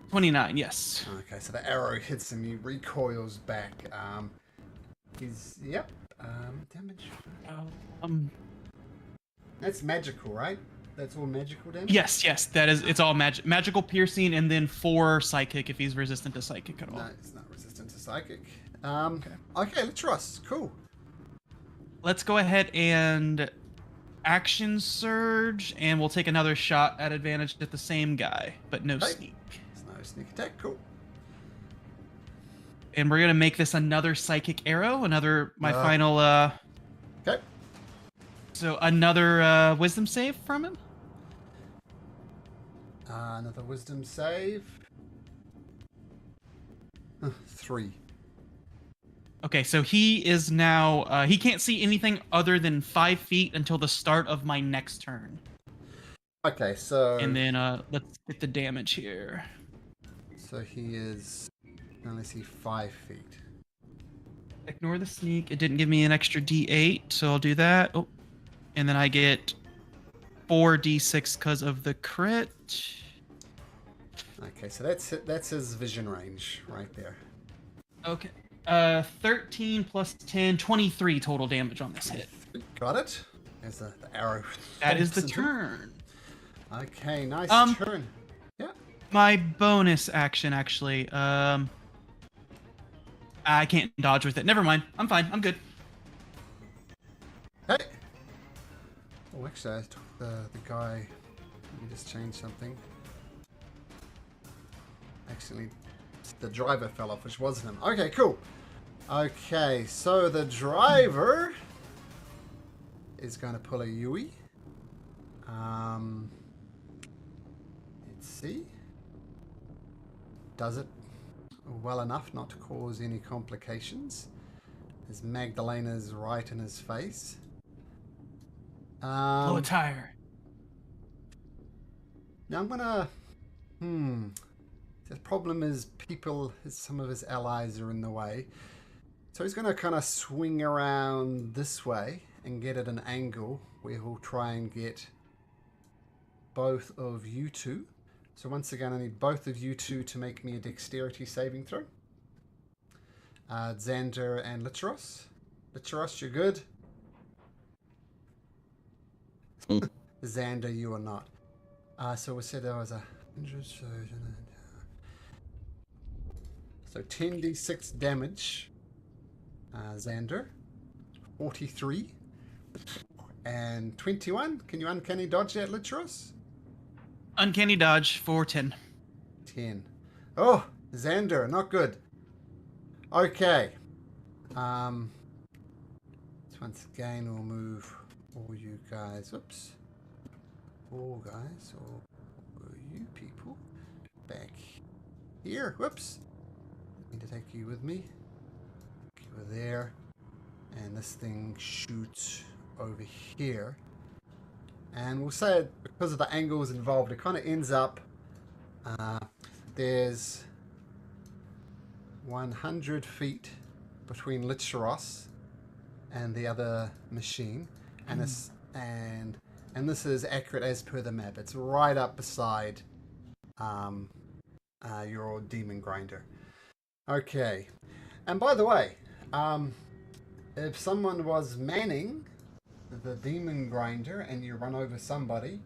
29, yes. Okay, so the arrow hits him, he recoils back. Yep, damage. That's magical, right? That's all magical damage? Yes, that is. It's all magical piercing, and then 4 psychic if he's resistant to psychic at all. No, it's not resistant to psychic. Okay, let's trust. Cool. Let's go ahead and action surge, and we'll take another shot at advantage at the same guy, but no sneak. There's no sneak attack. Cool. And we're gonna make this another psychic arrow. My final. Okay. So another wisdom save from him. Another wisdom save. 3. Okay, so he is now. He can't see anything other than 5 feet until the start of my next turn. Okay, so. And then let's get the damage here. So he is. Unless he's 5 feet. Ignore the sneak. It didn't give me an extra D8, so I'll do that. Oh, and then I get 4d6 because of the crit. Okay, so that's his vision range right there. Okay. 13 plus 10, 23 total damage on this hit. Got it. There's the arrow. That is the into him. turn. Okay, nice turn. Yeah. My bonus action, actually. I can't dodge with it. Never mind. I'm fine. I'm good. Hey. Oh, actually, I took the guy. Let me just change something. Actually, the driver fell off, which wasn't him. Okay, cool. Okay, so the driver is going to pull a Yui. Let's see. Does it well enough not to cause any complications, as Magdalena's right in his face. Blow a tire. Now I'm gonna. The problem is some of his allies are in the way, so he's gonna kind of swing around this way and get at an angle where he'll try and get both of you two. So once again, I need both of you two to make me a dexterity saving throw. Xander and Litteros. Litteros, you're good. Xander, you are not. So we said there was 100. So 10d6 damage. Xander. 43. And 21. Can you uncanny dodge that, Litteros? Uncanny dodge for 10. 10. Oh, Xander, not good. Okay. So once again, we'll move all you guys. Oops. All guys, all you people back here. Whoops. I need to take you with me. You were there. And this thing shoots over here. And we'll say it, because of the angles involved, it kind of ends up, there's 100 feet between Litteros and the other machine, and this this is accurate as per the map. It's right up beside your demon grinder. Okay, and by the way, if someone was manning the demon grinder and you run over somebody,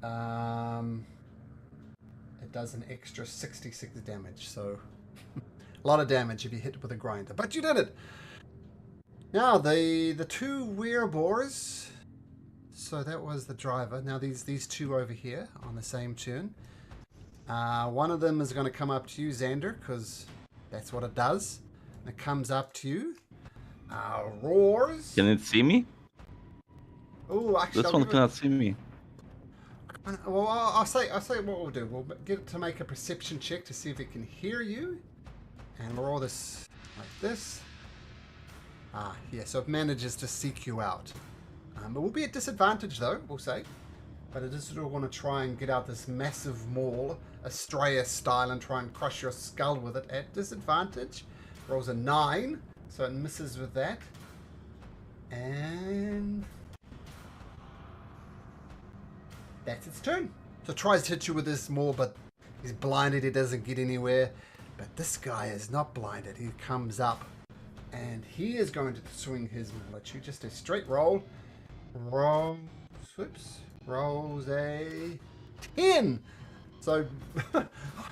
it does an extra 66 damage. So a lot of damage if you hit with a grinder, but you did it. Now the two werebores. So that was the driver. Now these two over here on the same turn. One of them is going to come up to you, Xander, because that's what it does. It comes up to you, roars. Can it see me? Oh, actually, This one cannot see me. Well, I'll say what we'll do. We'll get it to make a perception check to see if it can hear you, and we'll roll this like this. Yeah. So it manages to seek you out. It will be at disadvantage, though. We'll say, but it is still want to try and get out this massive maul, Australia style, and try and crush your skull with it at disadvantage. Rolls a 9, so it misses with that, and that's its turn. So it tries to hit you with this maul, but he's blinded. He doesn't get anywhere. But this guy is not blinded. He comes up, and he is going to swing his maul at you. Just a straight roll. Rolls a 10. So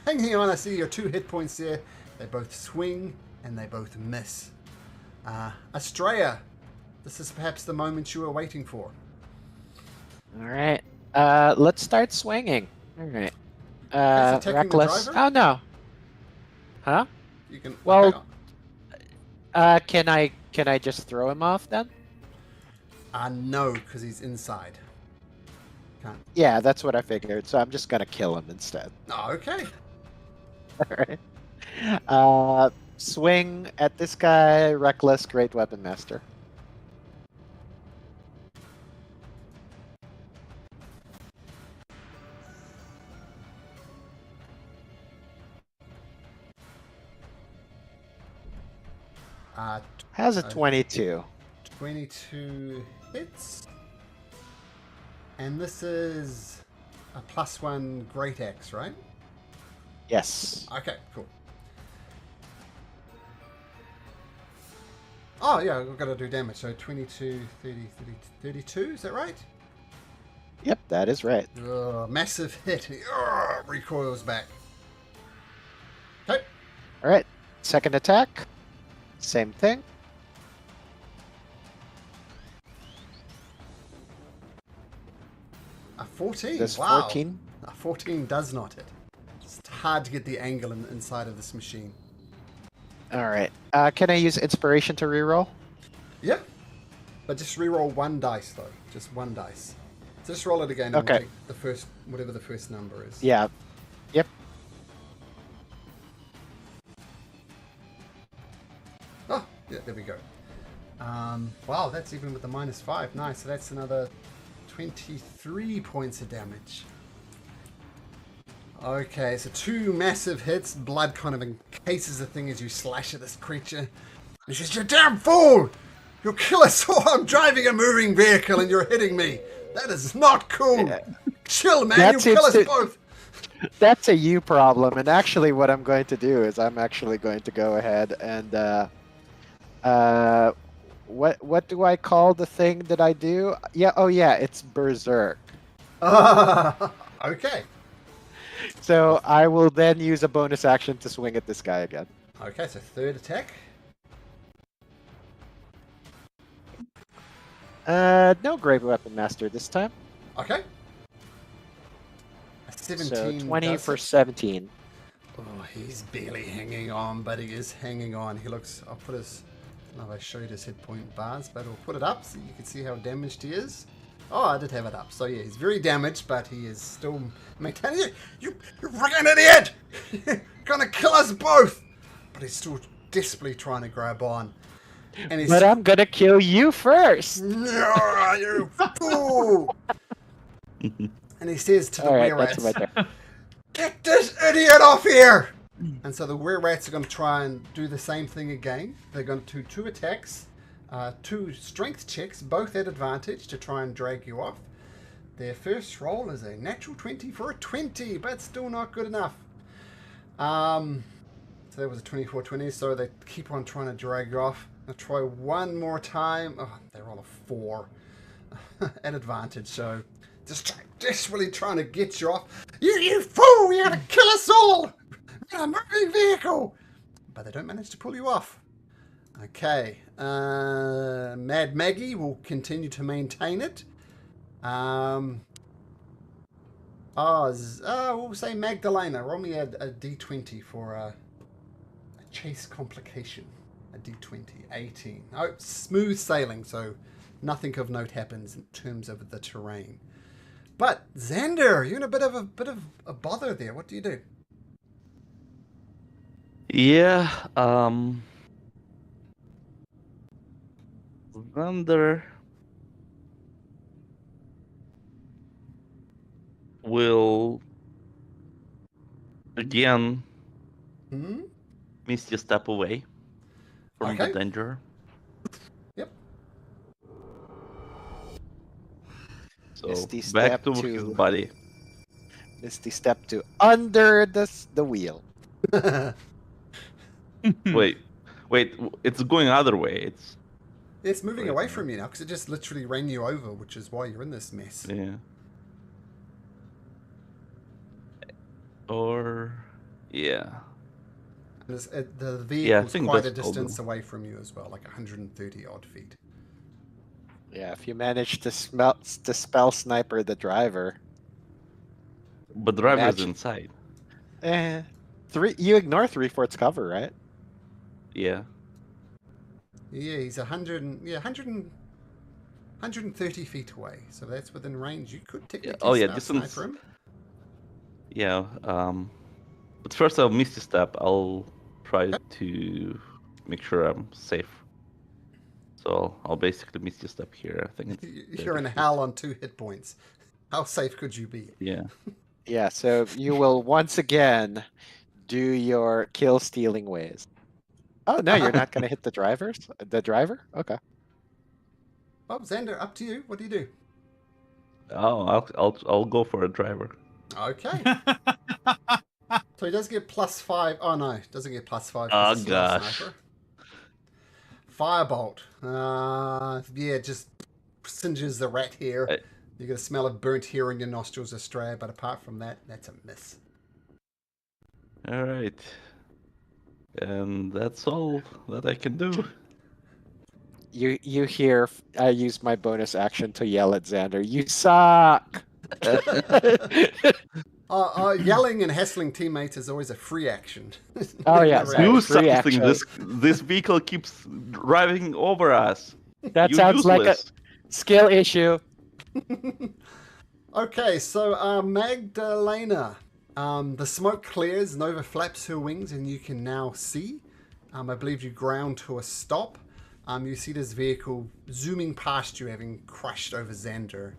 hanging on, I see your 2 hit points there. They both swing and they both miss. Australia, this is perhaps the moment you were waiting for. All right. Let's start swinging. All right. attacking the Reckless. driver? Oh no. Huh? You can. Well, can I just throw him off then? No, because he's inside. Can't. Yeah, that's what I figured. So I'm just gonna kill him instead. Oh, okay. All right. Swing at this guy. Reckless. Great weapon master. Has a 22. 22 hits. And this is a +1 Great Axe, right? Yes. Okay, cool. Oh, yeah, we've got to do damage. So 22, 30, 32, is that right? Yep, that is right. Massive hit. He recoils back. Okay. All right. Second attack. Same thing. A 14. This Wow. 14. A 14 does not hit. It's hard to get the angle inside of this machine. All right. Can I use inspiration to reroll? Yeah. But just reroll 1 dice, though. Just 1 dice. So just roll it again and Okay. we'll take the first, whatever the first number is. Yeah. Yep. Oh, yeah, there we go. Wow, that's even with the -5. Nice. So that's another 23 points of damage. Okay, so 2 massive hits. Blood kind of encases the thing as you slash at this creature. He says, "You damn fool! You'll kill us all! I'm driving a moving vehicle and you're hitting me! That is not cool! Yeah. Chill, man! That You kill us seems to- both!" That's a you problem. And actually, what I'm going to do is I'm actually going to go ahead and what do I call the thing that I do? Yeah. Oh yeah, it's berserk. Okay. So I will then use a bonus action to swing at this guy again. Okay, so third attack. No great weapon master this time. Okay. A 17. So 20 does for it. 17. Oh, he's barely hanging on, but he is hanging on. He looks. I'll put his. I don't know if I showed his hit point bars, but we'll put it up so you can see how damaged he is. Oh, I did have it up. So yeah, he's very damaged, but he is still maintaining it. You freaking idiot! You're gonna kill us both! But he's still desperately trying to grab on. And he's But I'm gonna kill you first. No, you fool! And he says to the All right, were-rats, that's my turn. "Get this idiot off here!" And so the were-rats are going to try and do the same thing again. They're going to do 2 attacks, 2 strength checks, both at advantage to try and drag you off. Their first roll is a natural 20 for a 20, but still not good enough. So that was a 24-20, so they keep on trying to drag you off. I'll try one more time. Oh, they roll a 4 at advantage, so just desperately trying to get you off. You fool! You're gonna kill us all! We're a moving vehicle! But they don't manage to pull you off. Okay. Mad Maggie will continue to maintain it. We'll say Magdalena. Roll me a d20 for a chase complication. A d20, 18. Oh, smooth sailing, so nothing of note happens in terms of the terrain. But Xander, you're in a bit of a bother there. What do you do? Yeah, Xander will again misty step away from the danger. Yep. So Misty back step to his body. Misty step to under the wheel. Wait, it's going other way. It's moving away from you now because it just literally ran you over, which is why you're in this mess. Yeah. Or yeah. The vehicle's quite a distance away from you as well, like 130 odd feet. Yeah, if you manage to spell sniper the driver. But the driver's inside. You ignore 3/4 cover, right? Yeah. Yeah, he's 130 feet away, so that's within range. You could technically distance. Sniper him. Yeah. But first I'll misty step. I'll try to make sure I'm safe. So I'll basically misty step here. I think you're in hell on 2 hit points. How safe could you be? Yeah. Yeah. So you will once again do your kill stealing ways. Oh no, you're not going to hit the driver. Okay. Well, Xander, up to you. What do you do? Oh, I'll go for a driver. Okay. So he does get +5. Oh no, doesn't get +5. Oh gosh. Sniper. Firebolt. Yeah, just singes the rat hair. You get a smell of burnt hair in your nostrils, Australia. But apart from that, that's a miss. All right. And that's all that I can do. You hear? I use my bonus action to yell at Xander. You suck. Yelling and hassling teammates is always a free action. Oh yeah, do something. This vehicle keeps driving over us. That sounds like a skill issue. Okay, so Magdalena, the smoke clears. Nova flaps her wings, and you can now see. I believe you ground to a stop. You see this vehicle zooming past you, having crashed over Xander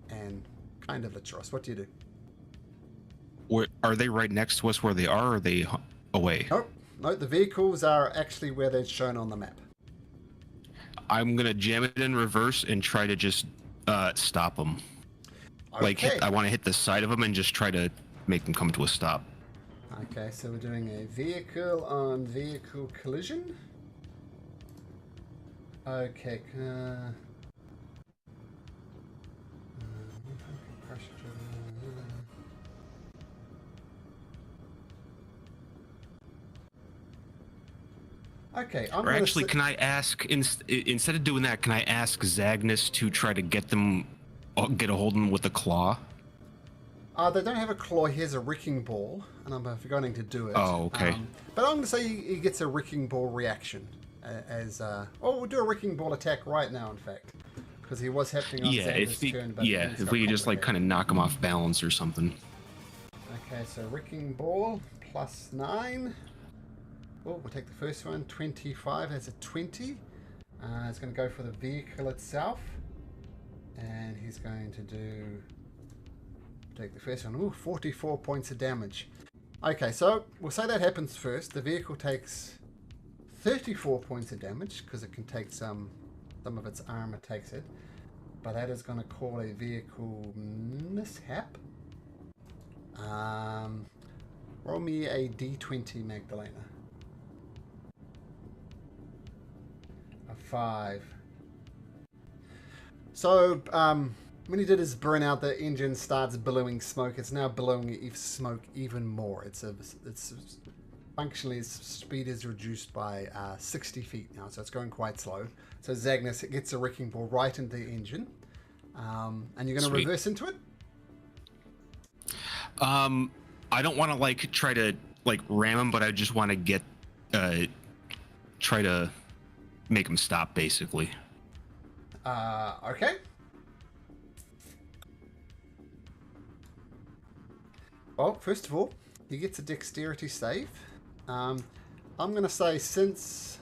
and kind of Litros. What do you do? Are they right next to us where they are, or are they away? No, the vehicles are actually where they're shown on the map. I'm going to jam it in reverse and try to just stop them. Okay. I want to hit the side of them and just try to make them come to a stop. Okay, so we're doing a vehicle on vehicle collision. Okay. Okay, or actually, can I ask, instead of doing that, can I ask Zagnus to try to get a hold of them with a claw? They don't have a claw. He has a wrecking ball, and I'm forgetting to do it. Oh, okay. But I'm going to say he gets a wrecking ball reaction. We'll do a wrecking ball attack right now, in fact. Because he was happening on Xander's turn. But if we could just kind of knock him off balance or something. Okay, so wrecking ball, +9. Oh, we'll take the first one, 25 has a 20. It's going to go for the vehicle itself. And he's going to take the first one. Ooh, 44 points of damage. Okay, so we'll say that happens first. The vehicle takes 34 points of damage because it can take some of its armor takes it. But that is going to call a vehicle mishap. Roll me a d20, Magdalena. A 5. So, when he did his burnout, the engine starts billowing smoke. It's now billowing smoke even more. It's functionally, its speed is reduced by 60 feet now, so it's going quite slow. So Zagnus gets a wrecking ball right into the engine. And you're going to reverse into it? I don't want to like try to like ram him, but I just want to get try to make him stop, basically. Okay. Well, first of all, he gets a dexterity save. I'm going to say since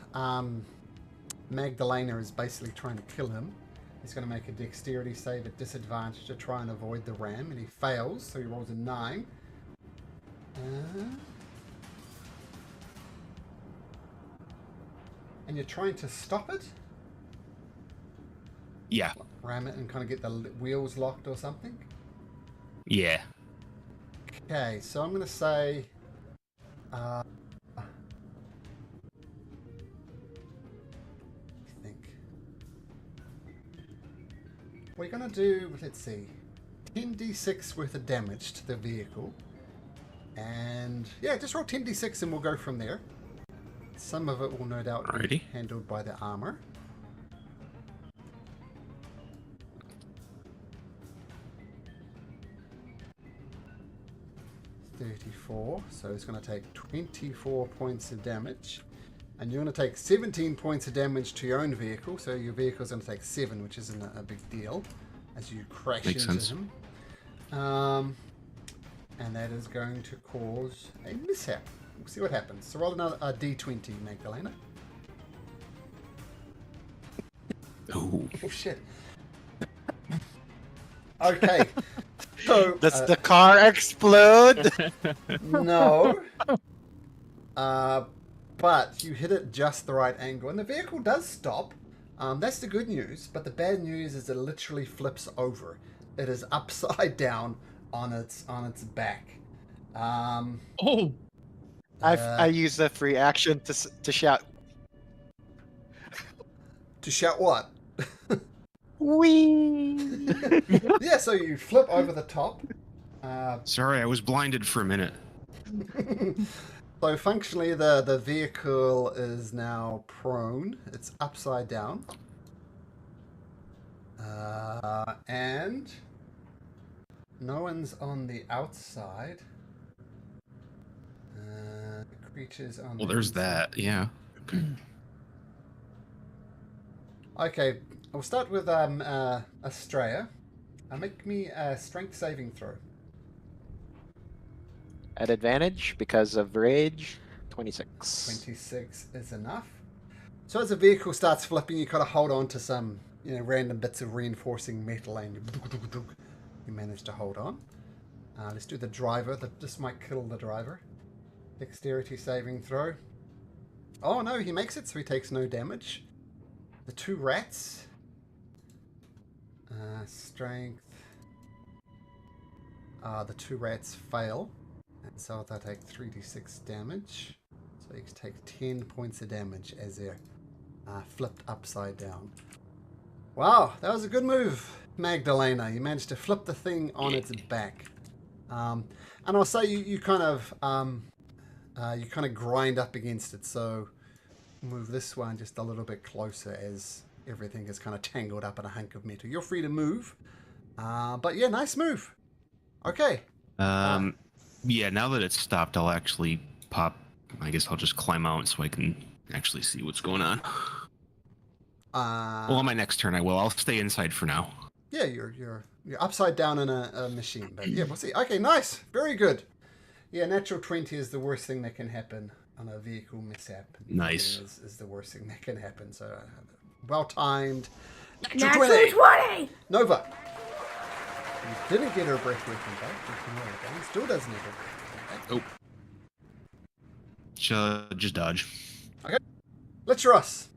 Magdalena is basically trying to kill him, he's going to make a dexterity save at disadvantage to try and avoid the ram, and he fails, so he rolls a 9. And you're trying to stop it? Yeah. Ram it and kind of get the wheels locked or something? Yeah. Okay, so I'm going to say... we're going to do, let's see, 10d6 worth of damage to the vehicle. And yeah, just roll 10d6 and we'll go from there. Some of it will no doubt be handled by the armor. $34, so it's going to take 24 points of damage. And you're going to take 17 points of damage to your own vehicle, so your vehicle's going to take 7, which isn't a big deal, as you crash into him. And that is going to cause a mishap. We'll see what happens. So roll another D20, Magdalena. Ooh. Oh, shit. Okay. So, Does the car explode? no. But you hit it just the right angle, and the vehicle does stop. That's the good news, but the bad news is it literally flips over. It is upside down on its back. Oh, I use the free action to shout. To shout what? Whee! Yeah, so you flip over the top. Sorry, I was blinded for a minute. So functionally, the vehicle is now prone. It's upside down. And no one's on the outside. Creatures on Well, the there's inside. that. Yeah. Okay, we'll start with Estrella. Make me a strength saving throw. At advantage because of rage. 26. 26 is enough. So as the vehicle starts flipping, you kind of hold on to some, random bits of reinforcing metal, and you manage to hold on. Let's do the driver. This might kill the driver. Dexterity saving throw. Oh no, he makes it, so he takes no damage. The 2 rats. Strength. The 2 rats fail. And so they'll take 3d6 damage. So you can take 10 points of damage as they're flipped upside down. Wow, that was a good move, Magdalena. You managed to flip the thing on its back. And I'll say you kind of grind up against it. So move this one just a little bit closer as everything is kind of tangled up in a hunk of metal. You're free to move. But yeah, nice move. Okay. Yeah, now that it's stopped, I'll actually pop. I guess I'll just climb out so I can actually see what's going on. Well, on my next turn, I will. I'll stay inside for now. Yeah, you're upside down in a machine, but yeah, we'll see. Okay, nice, very good. Yeah, natural 20 is the worst thing that can happen on a vehicle mishap. Nice. Is the worst thing that can happen. So well timed. Natural 20! Nova. You didn't get her breath weapon back. He still doesn't have her breath weapon back. Oh. Just dodge. Okay. Let's Russ.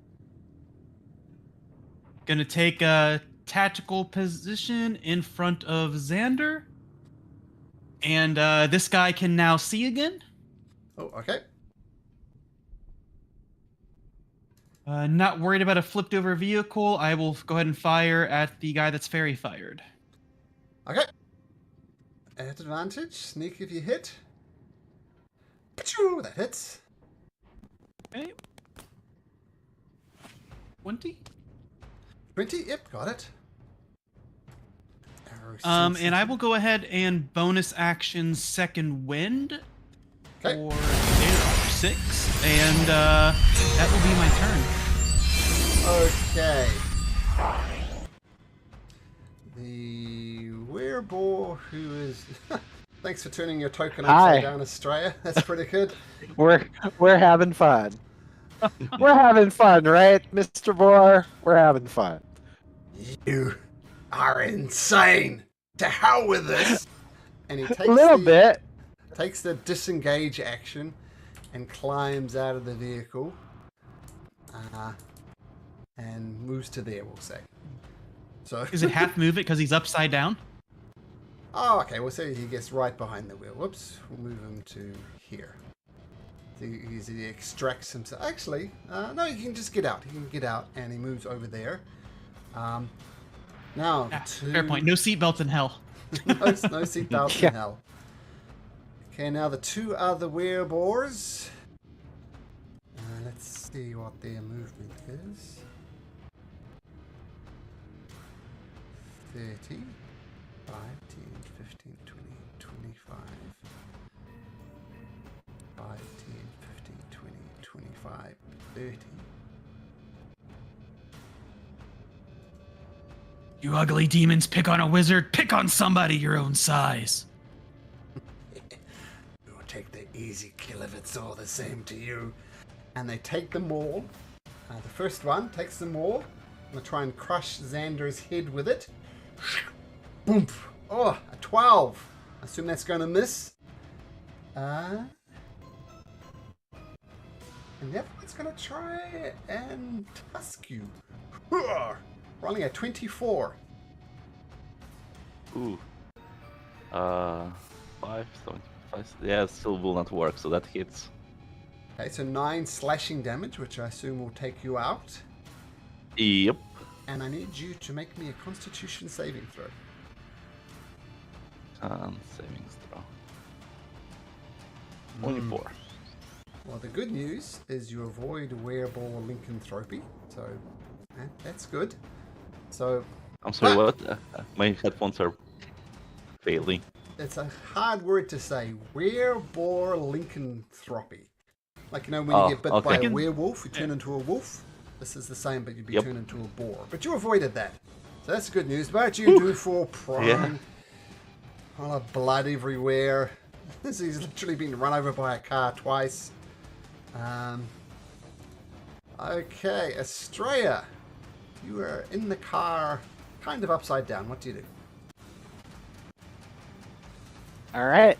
gonna take a tactical position in front of Xander. And this guy can now see again. Oh, okay. Not worried about a flipped over vehicle. I will go ahead and fire at the guy that's fairy fired. Okay. At advantage. Sneak if you hit. Pachoo! That hits. Okay. 20? 20? Yep, got it. Arrow And I will go ahead and bonus action second wind Okay. for 6, and that will be my turn. Okay. The werebore who is... Thanks for turning your token upside down, Australia. That's pretty good. We're having fun. We're having fun, right, Mr. Boar? We're having fun. You are insane. To hell with this. And he takes A little bit. takes the disengage action and climbs out of the vehicle. And moves to there, we'll say. So Is it half move it because he's upside down? Oh, okay. We'll say he gets right behind the wheel. Whoops. We'll move him to here. So he extracts himself. Actually, no, he can just get out. He can get out, and he moves over there. Now, Fair point. No seatbelts in hell. no seatbelts in hell. Okay, now the two other werebores. Let's see what their movement is. 30. 5, 10, 15, 20, 25. 5, 10, 15, 20, 25, 30. You ugly demons, pick on a wizard, pick on somebody your own size. We'll take the easy kill if it's all the same to you. And they take them all. The first one takes them all. I'm going to try and crush Xander's head with it. Boom! Oh, a 12. I assume that's going to miss. And the other one's going to try and tusk you. Rolling a 24. Ooh. 5, 7, 5. Yeah, it still will not work, so that hits. Okay, so 9 slashing damage, which I assume will take you out. Yep. And I need you to make me a Constitution saving throw. Savings throw. Only 4. Well, the good news is you avoid wearable lycanthropy, so that's good. So I'm sorry, what? My headphones are failing. it's a hard word to say. Werebore lycanthropy. Like, you know, when you get bit by a werewolf, you turn into a wolf. This is the same, but you'd be turned into a boar. But you avoided that. So that's good news. But you do fall prone. Yeah. A lot of blood everywhere. He's literally been run over by a car twice. Okay, Estrella. You are in the car, kind of upside down. What do you do? All right.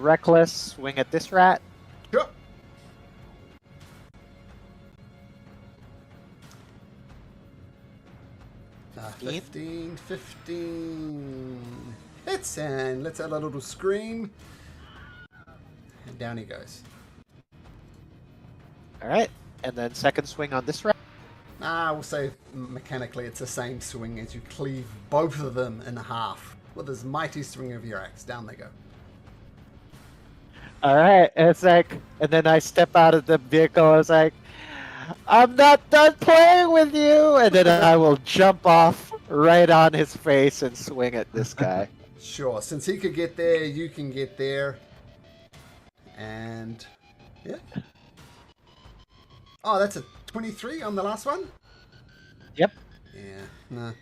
Reckless swing at this rat. Sure. Uh, 15. Hits, and let's add a little scream. And down he goes. All right. And then second swing on this rat. We'll say mechanically it's the same swing as you cleave both of them in half. With this mighty swing of your axe. Down they go. All right. And it's like, and then I step out of the vehicle. I was like, I'm not done playing with you. And then I will jump off right on his face and swing at this guy. Sure. Since he could get there, you can get there. And yeah. Oh, that's a 23 on the last one? Yep. Yeah. No.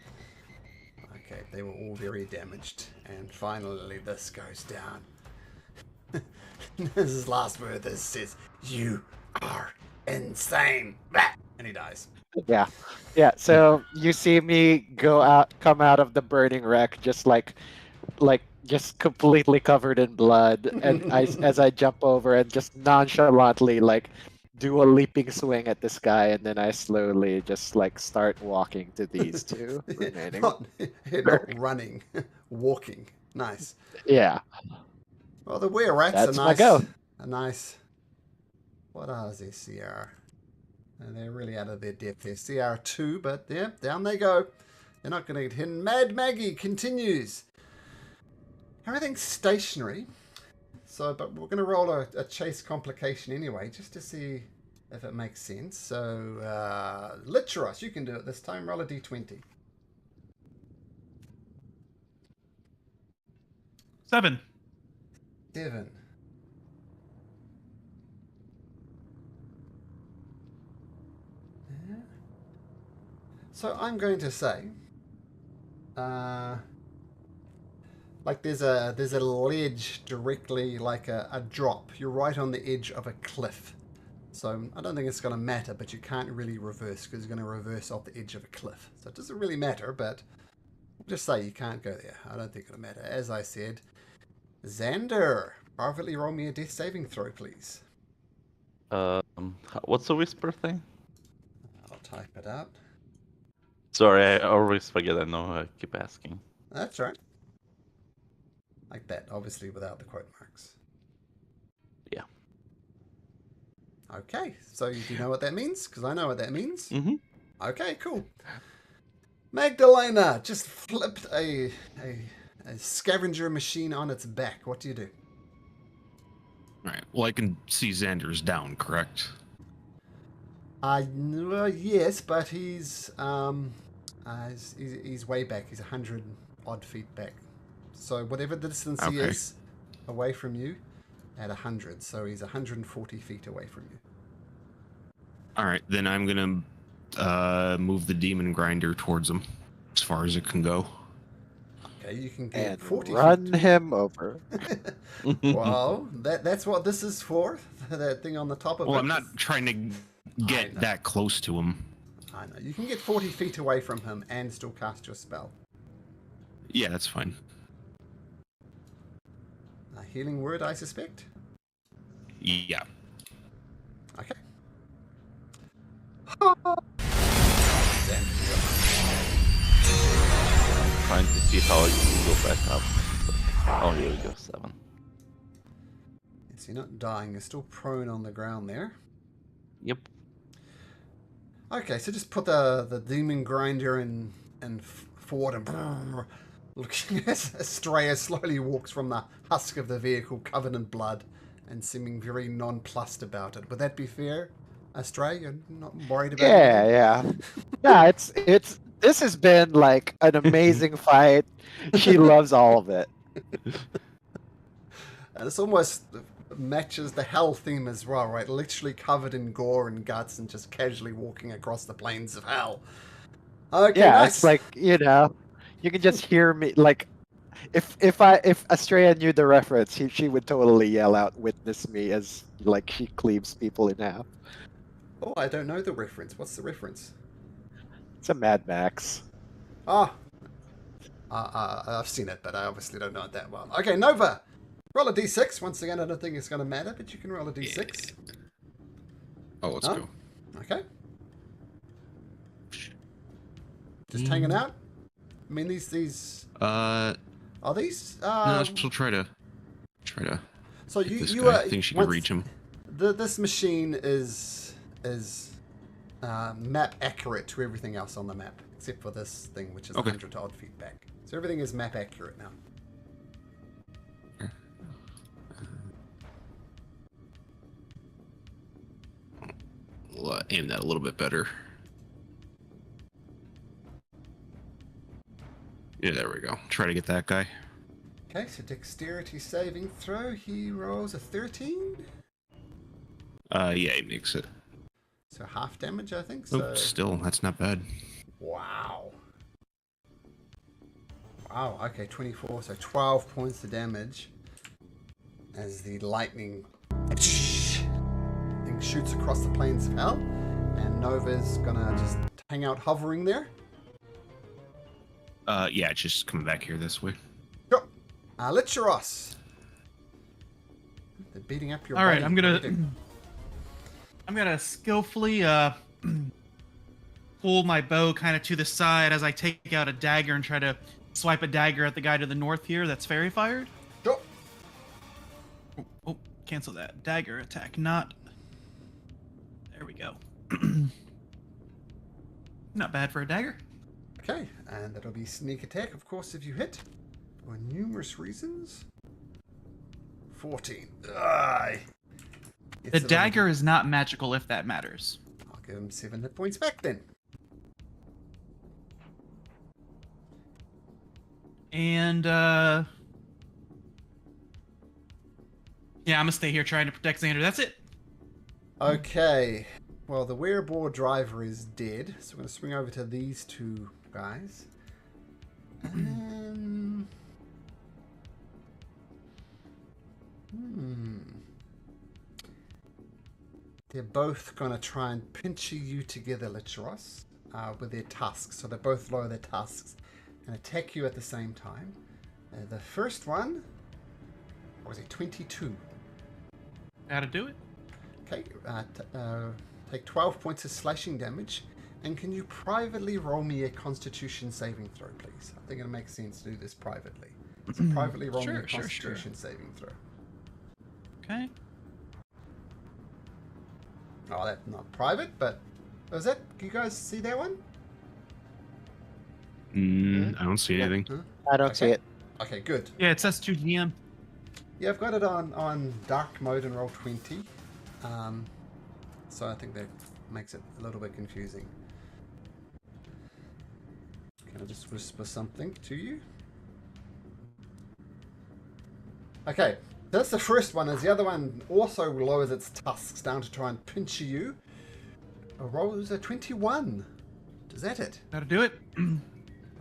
Okay, they were all very damaged. And finally, this goes down. This is his last word. This says, "You are insane." And he dies. Yeah. Yeah. So you see me come out of the burning wreck, just just completely covered in blood. And as I jump over and just nonchalantly, do a leaping swing at this guy, and then I slowly just start walking to these two remaining. not running, walking. Nice. Yeah. Well, the were rats That's are my nice. go. A nice. What are they, CR? They're really out of their depth. They're CR2, but yeah, down they go. They're not going to get hit. Mad Maggie continues. Everything's stationary. So, but we're going to roll a chase complication anyway, just to see if it makes sense. So, Litteros, you can do it this time. Roll a d20. 7. 7. Yeah. So I'm going to say, like there's a ledge directly, like a drop. You're right on the edge of a cliff. So I don't think it's going to matter, but you can't really reverse because you're going to reverse off the edge of a cliff. So it doesn't really matter, but just say you can't go there. I don't think it'll matter. As I said, Xander, privately roll me a death saving throw, please. What's the whisper thing? I'll type it out. Sorry, I always forget. I know I keep asking. That's right. Like that, obviously without the quote marks. Yeah. Okay, so do you know what that means? Because I know what that means. Mm-hmm. Okay, cool. Magdalena just flipped a scavenger machine on its back. What do you do? Alright, well, I can see Xander's down, correct? Well, yes, but he's way back. He's 100 odd feet back. So whatever the distance he Okay. is away from you, at 100. So he's 140 feet away from you. Alright, then I'm gonna move the demon grinder towards him as far as it can go. Okay, you can get And 40 run feet. him over. Well, that's what this is for. That thing on the top of it. Well, I'm not trying to I get know. that close to him. I know. You can get 40 feet away from him and still cast your spell. Yeah, that's fine. A healing word, I suspect. Yeah. Okay. Trying to see how I can go back up. Oh, here we go. 7. Yes, you're not dying. You're still prone on the ground there. Yep. Okay, so just put the demon grinder in forward and looking as Estrella slowly walks from the husk of the vehicle covered in blood and seeming very nonplussed about it. Would that be fair, Estrella? You're not worried about anything? Yeah. Yeah, it's this has been like an amazing fight. She loves all of it. And it's almost matches the hell theme as well, right? Literally covered in gore and guts and just casually walking across the plains of hell. Okay, Yeah, nice. it's like, you can just hear me like if Estrella knew the reference, she would totally yell out "Witness me" as like she cleaves people in half. Oh, I don't know the reference. What's the reference? It's a Mad Max. Ah. I've seen it, but I obviously don't know it that well. Okay, Nova. Roll a d6. Once again, I don't think it's going to matter, but you can roll a d6. Oh, let's Huh? go. Okay. Just hanging out? I mean, these... Are these... No, she'll try to. So Get this you guy. are... I think she can once- reach him. This machine is map accurate to everything else on the map, except for this thing, which is Okay. 100 odd feet back. So everything is map accurate now. We'll aim that a little bit better. Yeah, there we go. Try to get that guy. Okay, so dexterity saving throw. He rolls a 13. Yeah, he makes it. So half damage, I think. Oh, So still, that's not bad. wow. Wow. Okay, 24. So 12 points of damage as the lightning thing shoots across the plains of hell, and Nova's gonna just hang out hovering there. Yeah, it's just coming back here this way. Sure. Licheros. They're beating up your. All right, buddy. I'm What do you do? gonna skillfully pull my bow kind of to the side as I take out a dagger and try to swipe a dagger at the guy to the north here that's fairy fired. Sure. Oh, cancel that dagger attack. Not. There we go. Not bad for a dagger. Okay, and that'll be sneak attack, of course, if you hit. For numerous reasons. 14. Aye. The Gets it on dagger is not magical, if that matters. I'll give him 7 hit points back then. And Yeah, I'm gonna stay here trying to protect Xander. That's it. Okay. Well, the wearable driver is dead, so we're going to swing over to these two guys. They're both going to try and pinch you together, Licheros, with their tusks. So they both lower their tusks and attack you at the same time. The first one, what was it, 22? Gotta do it. Okay, take 12 points of slashing damage. And can you privately roll me a Constitution saving throw, please? I think it makes sense to do this privately. So privately roll me a Constitution saving throw. Okay. Oh, that's not private, but was that? Can you guys see that one? I don't see anything. Huh? I don't see it. Okay, good. Yeah, it says 2 GM. Yeah, I've got it on dark mode and roll 20. So I think that makes it a little bit confusing. Can I just whisper something to you? Okay, that's the first one. As the other one also lowers its tusks down to try and pinch you. A roll is a 21. Is that it? Gotta do it.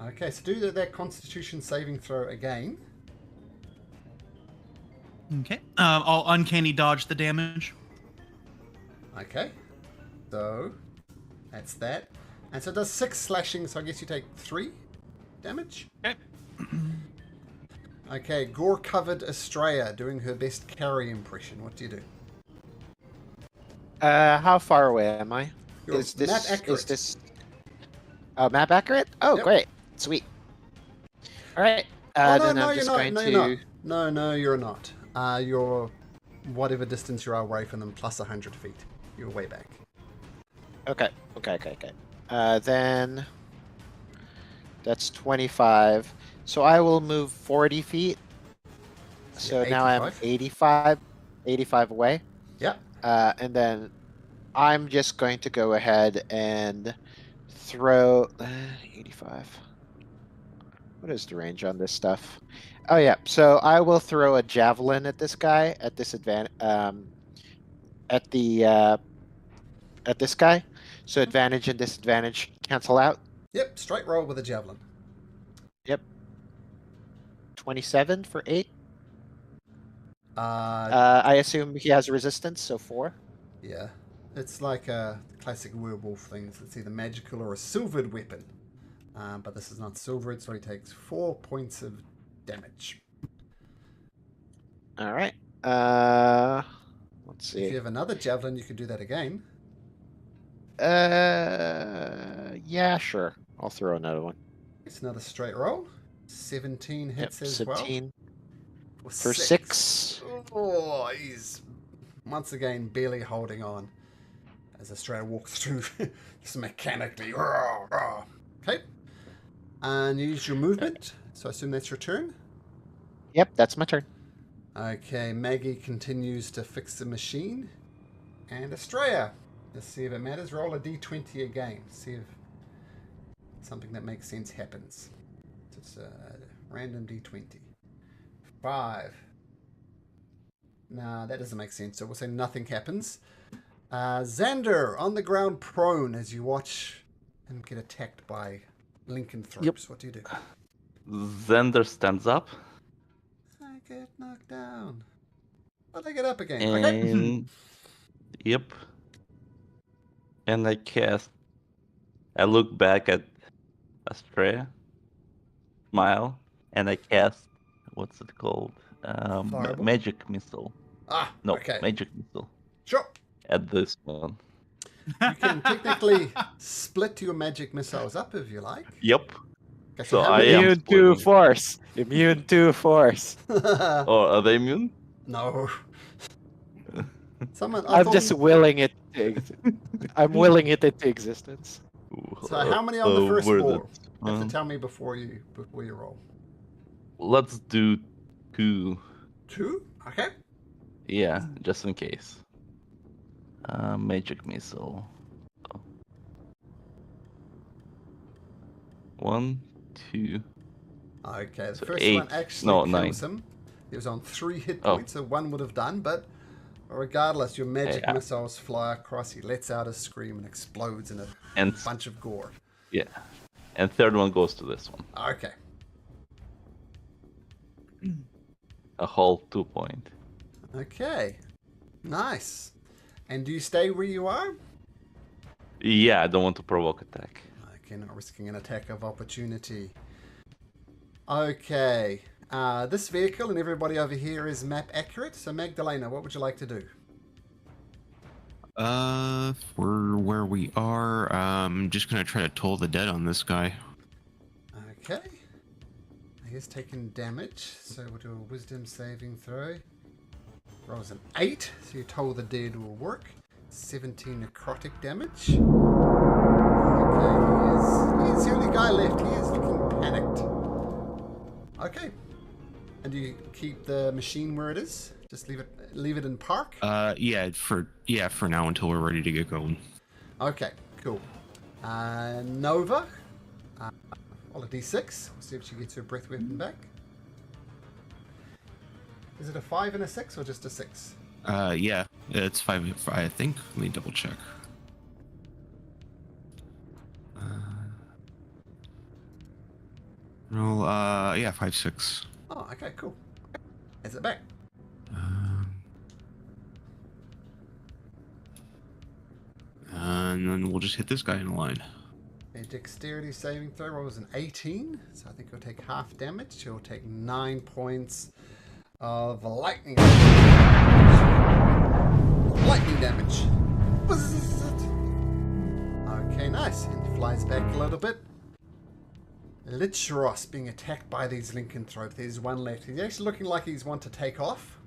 Okay, so do that Constitution saving throw again. Okay. I'll uncanny dodge the damage. Okay, so that's that. And so it does 6 slashing, so I guess you take 3 damage. Okay. Okay, gore-covered Estrella doing her best carry impression. What do you do? How far away am I? You're Is this map accurate. Is this? Oh, map accurate? Oh, Yep. great, sweet. All right. Oh, Then I'm you're just not. going No, to. you're not. No, you're not. You're whatever distance you are away from them plus 100 feet. You're way back. Okay. Then that's 25. So I will move 40 feet. So Yeah, now I'm 85. 85 away. Yep. And then I'm just going to go ahead and throw 85. What is the range on this stuff? Oh yeah, so I will throw a javelin at this guy at disadvantage. At this guy, so advantage and disadvantage cancel out. Yep, straight roll with a javelin. Yep. 27 for 8. I assume he has resistance, so 4. Yeah. It's like a classic werewolf thing. It's either magical or a silvered weapon. But this is not silvered, so he takes 4 points of damage. All right. Let's If you see. have another javelin, you could do that again. Yeah, sure. I'll throw another one. It's another straight roll. 17 hits Yep, as well. 17 For for 6. Oh, he's once again barely holding on as Australia walks through just mechanically. Okay. And you use your movement, so I assume that's your turn. Yep, that's my turn. Okay, Maggie continues to fix the machine. And Australia, let's see if it matters. Roll a d20 again. See if something that makes sense happens. So it's a random d20. 5. Nah, that doesn't make sense. So we'll say nothing happens. Xander on the ground prone as you watch him get attacked by Lincoln Thropes. What do you do? Xander stands up I get knocked down. But I get up again. and Okay. yep. And I look back at Astrea, smile, and I cast what's it called? Fireball? Magic missile. Ah, No, okay. magic missile Sure. at this one. You can technically split your magic missiles up if you like. Yep. Okay, So how I many- am Immune to splitting. force. Immune to force. Oh, are they immune? No. Someone. I'm just willing it. I'm willing it into existence. So how many on the first where floor? You have Um, to tell me before you roll. Let's do 2. 2? Okay. Yeah, just in case. Magic missile. 1, 2. Okay. The So first 8. one actually No, kills 9. him. He was on 3 hit Oh. points, so 1 would have done, but regardless, your magic Hey, missiles fly across. He lets out a scream and explodes in a And bunch of gore. yeah, and third one goes to this one. Okay. A whole 2 point. Okay. Nice. And do you stay where you are? Yeah, I don't want to provoke attack. Okay, not risking an attack of opportunity. Okay. This vehicle and everybody over here is map accurate. So Magdalena, what would you like to do? For where we are, I'm just gonna try to toll the dead on this guy. Okay. He is taking damage, so we'll do a wisdom saving throw. Rolls an 8, so you told the dead will work. 17 necrotic damage. Okay, he's the only guy left. He is looking panicked. Okay. And do you keep the machine where it is? Just leave it in park? Yeah, for now until we're ready to get going. Okay, cool. Nova. Roll a d6. We'll see if she gets her breath weapon back. Is it a 5 and a 6 or just a 6? Yeah, it's 5, I think. Let me double check. Roll, yeah, 5, 6. Oh, okay, cool. Is it back? And then we'll just hit this guy in the line. A dexterity saving throw rolls an 18, so I think he'll take half damage. He'll take 9 points of lightning damage. Okay, nice. And he flies back a little bit. Lichros being attacked by these lycanthropes. There's one left. He's actually looking like he's want to take off.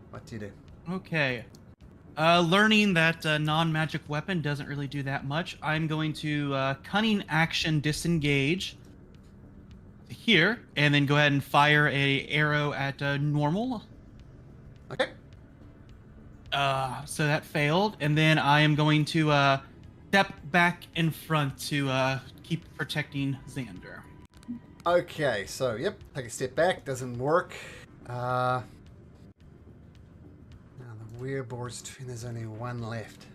What do you do? Okay. Learning that non-magic weapon doesn't really do that much, I'm going to cunning action disengage here, and then go ahead and fire a arrow at normal. Okay. So that failed, and then I am going to step back in front to keep protecting Xander. Okay, so yep, take a step back, doesn't work. Now the weird board's twin, there's only one left.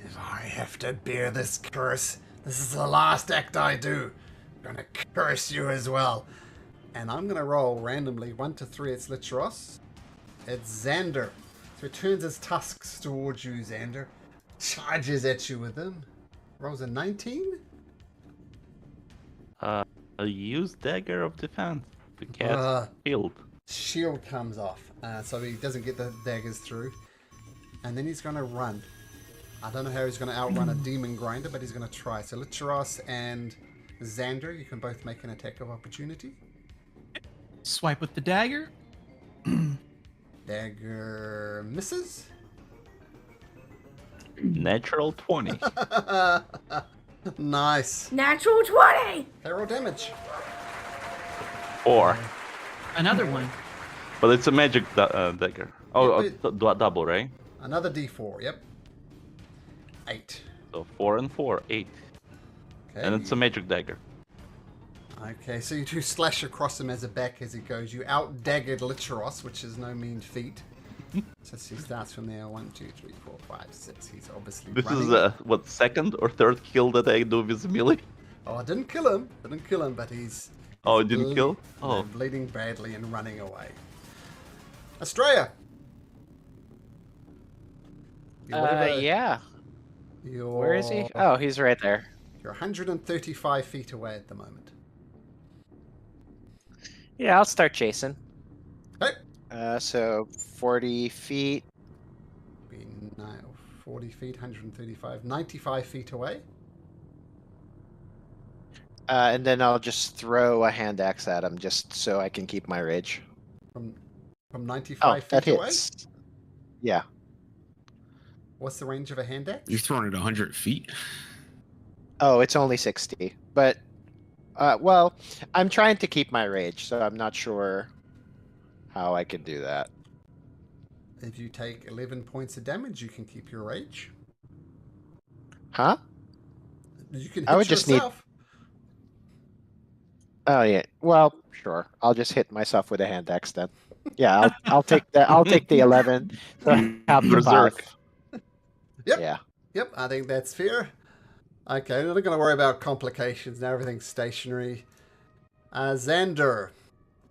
If I have to bear this curse, this is the last act I do. I'm gonna curse you as well. And I'm gonna roll randomly 1 to 3. It's Lichros. It's Xander. So it turns his tusks towards you, Xander. Charges at you with them. Rolls a 19. Use dagger of defense to cast shield. Shield comes off, so he doesn't get the daggers through. And then he's going to run. I don't know how he's going to outrun a demon grinder, but he's going to try. So Lichros and Xander, you can both make an attack of opportunity. Swipe with the dagger. Dagger misses. Natural 20. Nice. Natural 20! Okay, roll damage. 4. Another one. But it's a magic dagger. Oh, Yeah, double, right? Another d4, yep. 8. So 4 and 4, 8. Okay. And it's a magic dagger. Okay, so you do slash across him as a back as he goes. You out-daggered Lichros, which is no mean feat. So he starts from there. 1, 2, 3, 4, 5, 6. He's obviously This running. is what, second or third kill that I do with melee? Oh, I didn't kill him. But he's... Oh, it didn't kill? No, Oh. bleeding badly and running away. Australia! Yeah. Where is he? Oh, he's right there. You're 135 feet away at the moment. Yeah, I'll start chasing. Okay. So 40 feet. Be now 40 feet, 135, 95 feet away. And then I'll just throw a hand axe at him just so I can keep my rage. From Oh, 95 that feet away? hits. Yeah. What's the range of a hand axe? You're throwing it 100 feet. Oh, it's only 60. But, well, I'm trying to keep my rage, so I'm not sure how I can do that. If you take 11 points of damage, you can keep your rage. Huh? You can hit I would just need- yourself. Oh yeah. Well, sure. I'll just hit myself with a hand axe then. Yeah, I'll take that. I'll take the 11. So half the Berserk. path. Yep. Yeah. Yep, I think that's fair. Okay, we're not going to worry about complications now. Everything's stationary. Xander,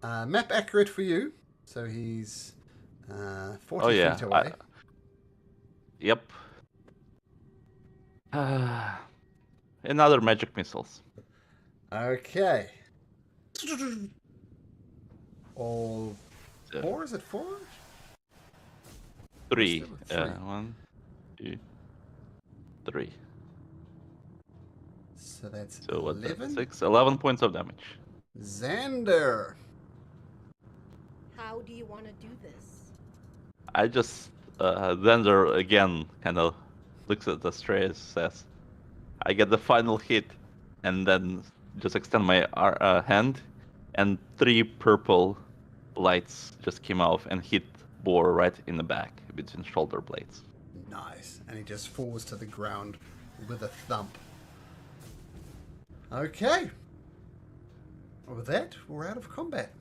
map accurate for you. So he's 40 Oh yeah. feet away. Yep. Another magic missiles. Okay. All So, four? Is it four? 3. Still a 3. 1, 2, 3. So that's So what's that? 11. 6, 11 points of damage. Xander. How do you want to do this? I just Xander again kind of looks at the stray and says, "I get the final hit," and then just extend my hand, and 3 purple lights just came off and hit Boar right in the back between shoulder blades. Nice. And he just falls to the ground with a thump. Okay. With that, we're out of combat.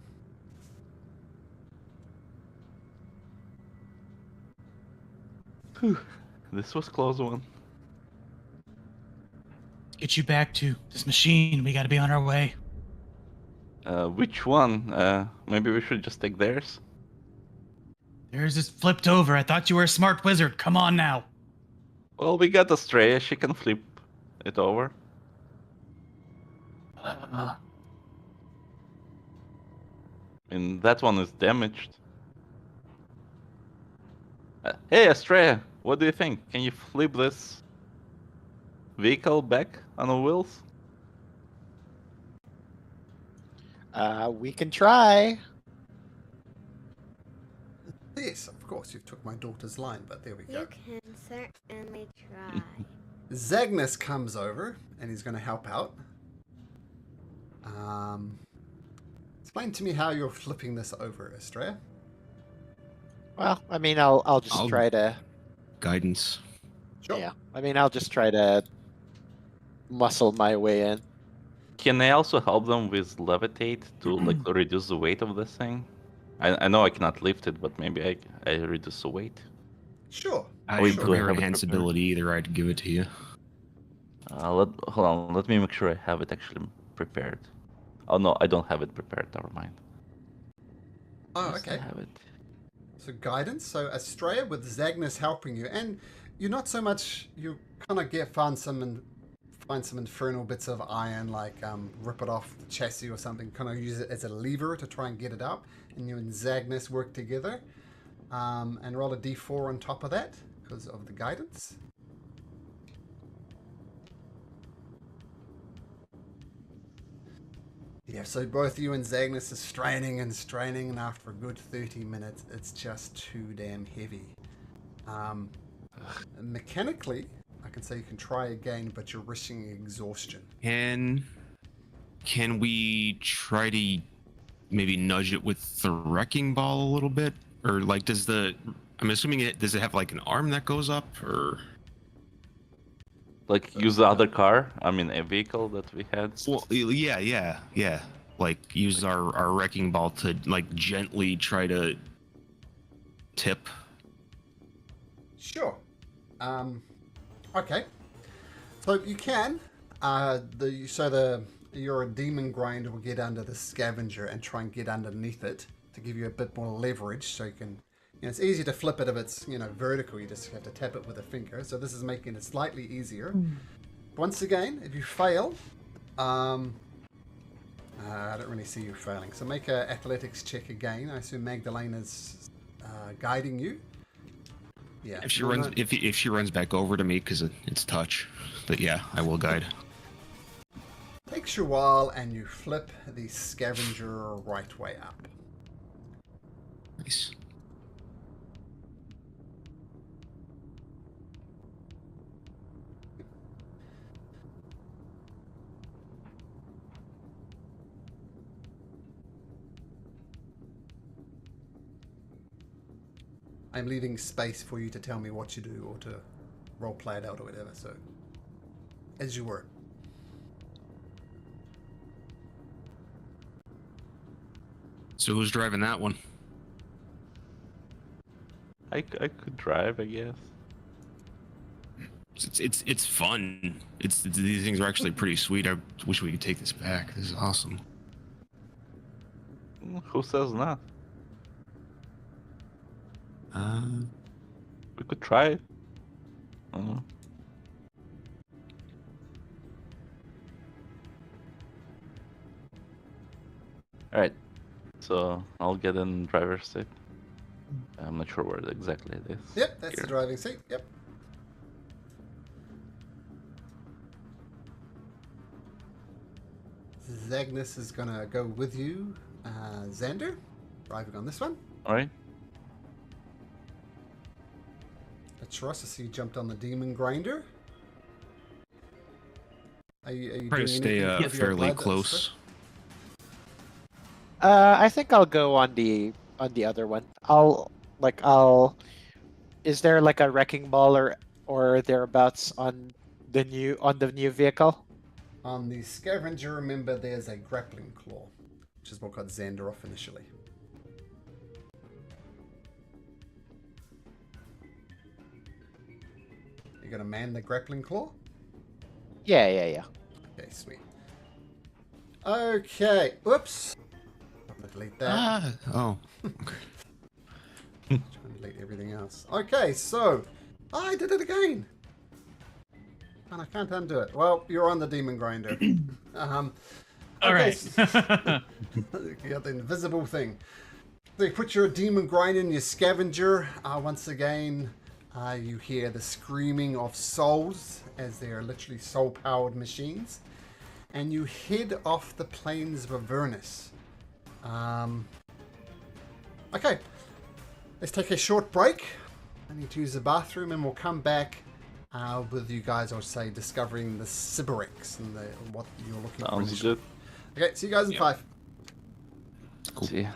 Whew. This was close one. Get you back to this machine. We gotta be on our way. Which one? Maybe we should just take theirs. There's this flipped over. I thought you were a smart wizard. Come on now. Well, we got Astrea. She can flip it over. And that one is damaged. Hey, Astrea, what do you think? Can you flip this vehicle back on the wheels? We can try. Yes, of course, you took my daughter's line, but there we go. You can certainly try. Zagnus comes over, and he's going to help out. Explain to me how you're flipping this over, Astrea. Well, I mean, I'll just I'll- try to. Guidance. Sure. Yeah. I mean, I'll just try to muscle my way in. Can I also help them with levitate to like reduce the weight of this thing? I know I cannot lift it, but maybe I reduce the weight. Sure. I We don't do have have it enhance prepared. ability either. I'd give it to you. Hold on, let me make sure I have it actually prepared. Oh no, I don't have it prepared. Never mind. Oh, Yes, I okay. have it. So guidance. So Astrea with Zagnus helping you, and you're not so much. You kind of find some infernal bits of iron, like rip it off the chassis or something. Kind of use it as a lever to try and get it up, and you and Zagnus work together, and roll a d4 on top of that because of the guidance. Yeah, so both you and Zagnus are straining, and after a good 30 minutes, it's just too damn heavy. Mechanically, I can say you can try again, but you're risking exhaustion. Can we try to maybe nudge it with the wrecking ball a little bit? Or like I'm assuming does it have like an arm that goes up or Like use the other car. I mean, a vehicle that we had. well yeah. Like use our wrecking ball to like gently try to tip. Sure. Okay. So you can. Your demon grind will get under the scavenger and try and get underneath it to give you a bit more leverage. So you can. It's easy to flip it if it's vertical. You just have to tap it with a finger. So this is making it slightly easier. Once again, if you fail, I don't really see you failing. So make an athletics check again. I assume Magdalena's guiding you. Yeah. If she runs back over to me because it's touch, but yeah, I will guide. Takes you a while, and you flip the scavenger right way up. Nice. I'm leaving space for you to tell me what you do or to role play it out or whatever. So, as you were. So who's driving that one? I could drive, I guess. It's fun. These things are actually pretty sweet. I wish we could take this back. This is awesome. Who says not? We could try it. I don't know. Alright, so I'll get in driver's seat. I'm not sure where exactly it is. Yep, that's the Here. driving seat. Yep. Zagnus is gonna go with you, Xander, driving on this one. Alright. Atros, I see you jumped on the demon grinder. Are you Try to doing stay anything with your fairly blood, close. I think I'll go on the other one. I'll. Is there like a wrecking ball or thereabouts on the new vehicle? On the scavenger, remember there's a grappling claw, which is what got Xander off initially. You gonna man the grappling claw? Yeah. Okay, sweet. Okay, whoops. I'm gonna delete that. Oh. Trying to delete everything else. Okay, so I did it again, and I can't undo it. Well, you're on the demon grinder. All okay, right. you got the invisible thing. So you put your demon grinder in your scavenger. Once again, you hear the screaming of souls as they are literally soul-powered machines, and you head off the plains of Avernus. Okay, let's take a short break. I need to use the bathroom, and we'll come back with you guys. I'll say discovering the Sybarix and what you're looking for. Sounds good. Okay, see you guys in 5. Cool. See ya.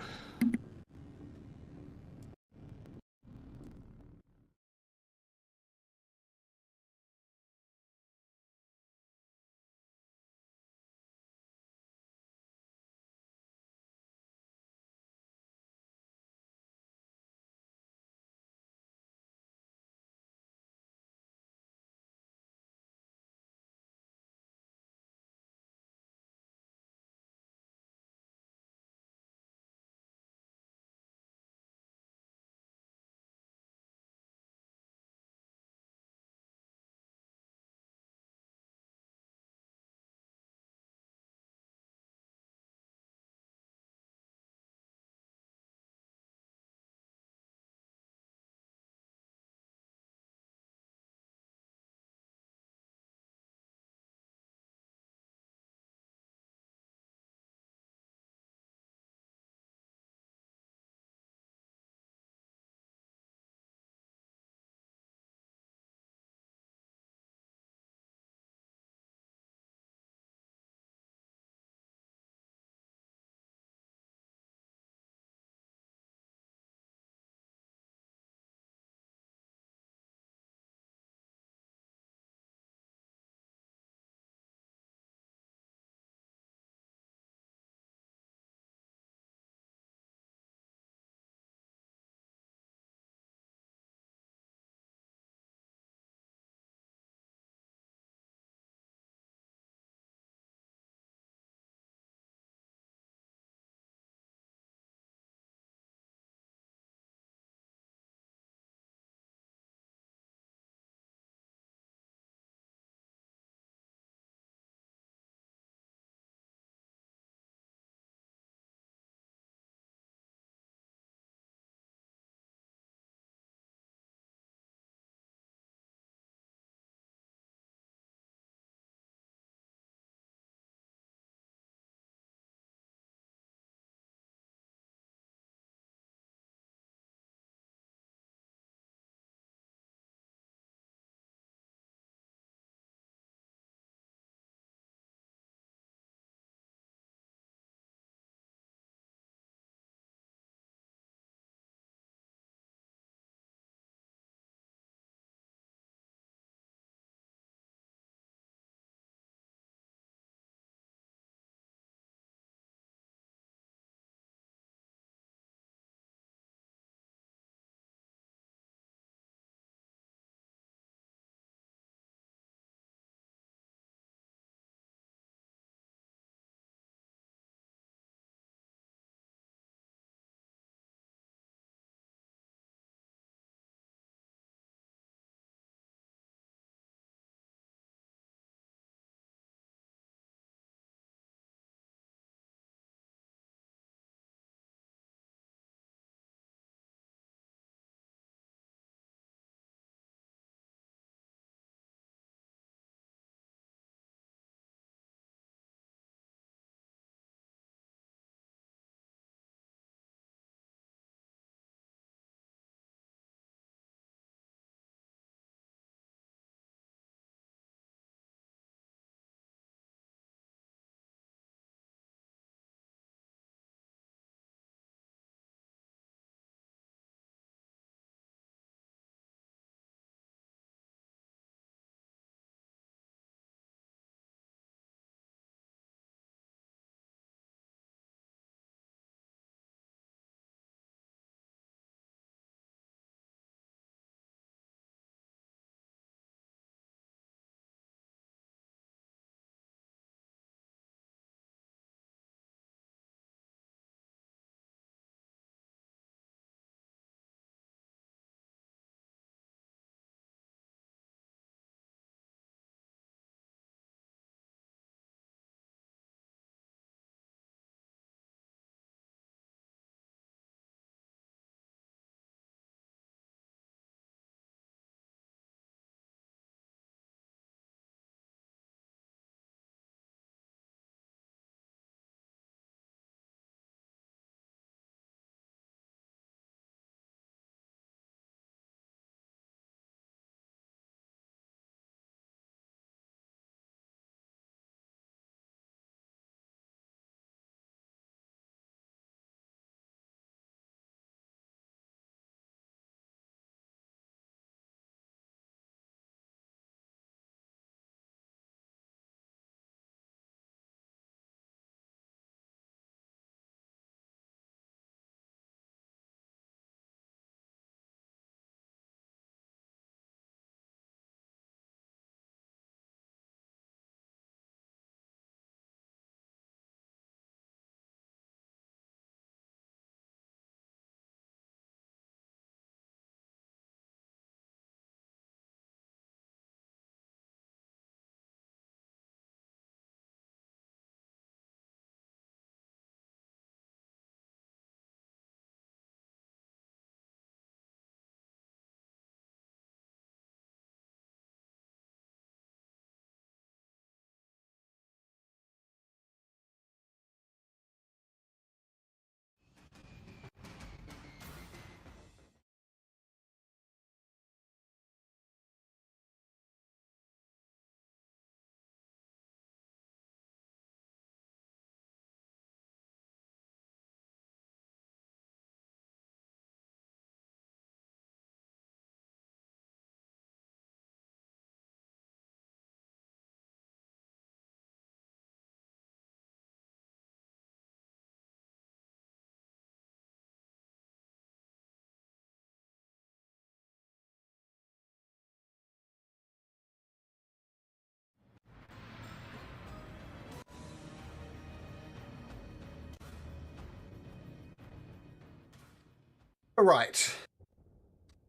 All right.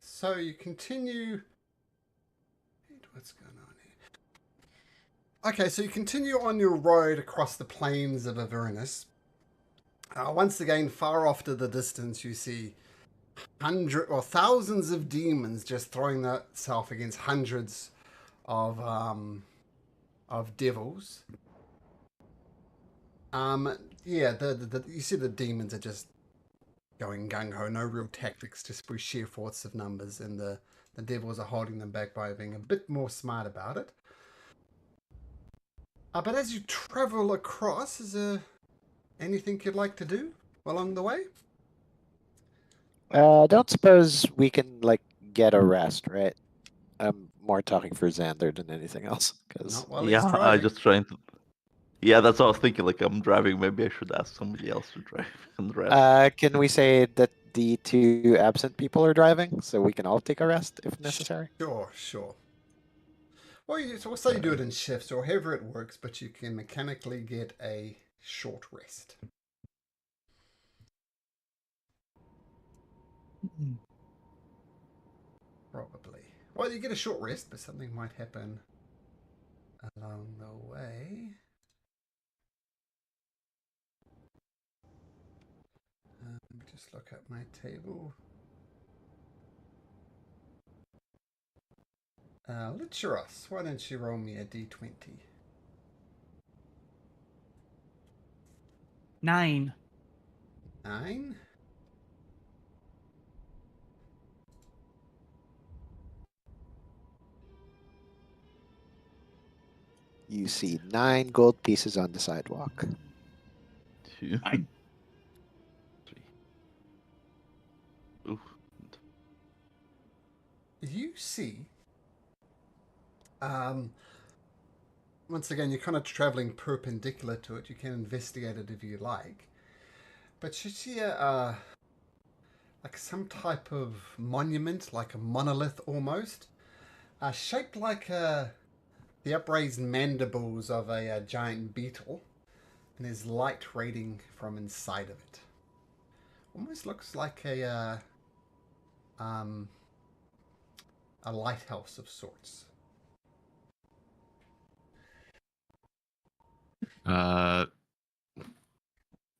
So you continue. What's going on here? Okay, so you continue on your road across the plains of Avernus. Once again, far off to the distance, you see thousands of demons just throwing themselves against hundreds of devils. Yeah, you see the demons are just going gung-ho, no real tactics, just through sheer force of numbers, and the devils are holding them back by being a bit more smart about it. But as you travel across, is there anything you'd like to do along the way? Don't suppose we can like get a rest, right? I'm more talking for Xander than anything else, because Not while Yeah, he's I'm trying. just trying to. Yeah, that's what I was thinking. Like, I'm driving. Maybe I should ask somebody else to drive and rest. can we say that the two absent people are driving, so we can all take a rest if necessary? Sure. Well, so we'll say you do it in shifts or however it works, but you can mechanically get a short rest. Probably. Well, you get a short rest, but something might happen along the way. Let me just look up my table. Litchuros, why don't you roll me a d20? 9. 9? You see 9 gold pieces on the sidewalk. 2, I- 3. Oof. You see, once again, you're kind of traveling perpendicular to it. You can investigate it if you like. But you see like some type of monument, like a monolith almost, shaped like the upraised mandibles of a giant beetle, and there's light radiating from inside of it. Almost looks like a lighthouse of sorts.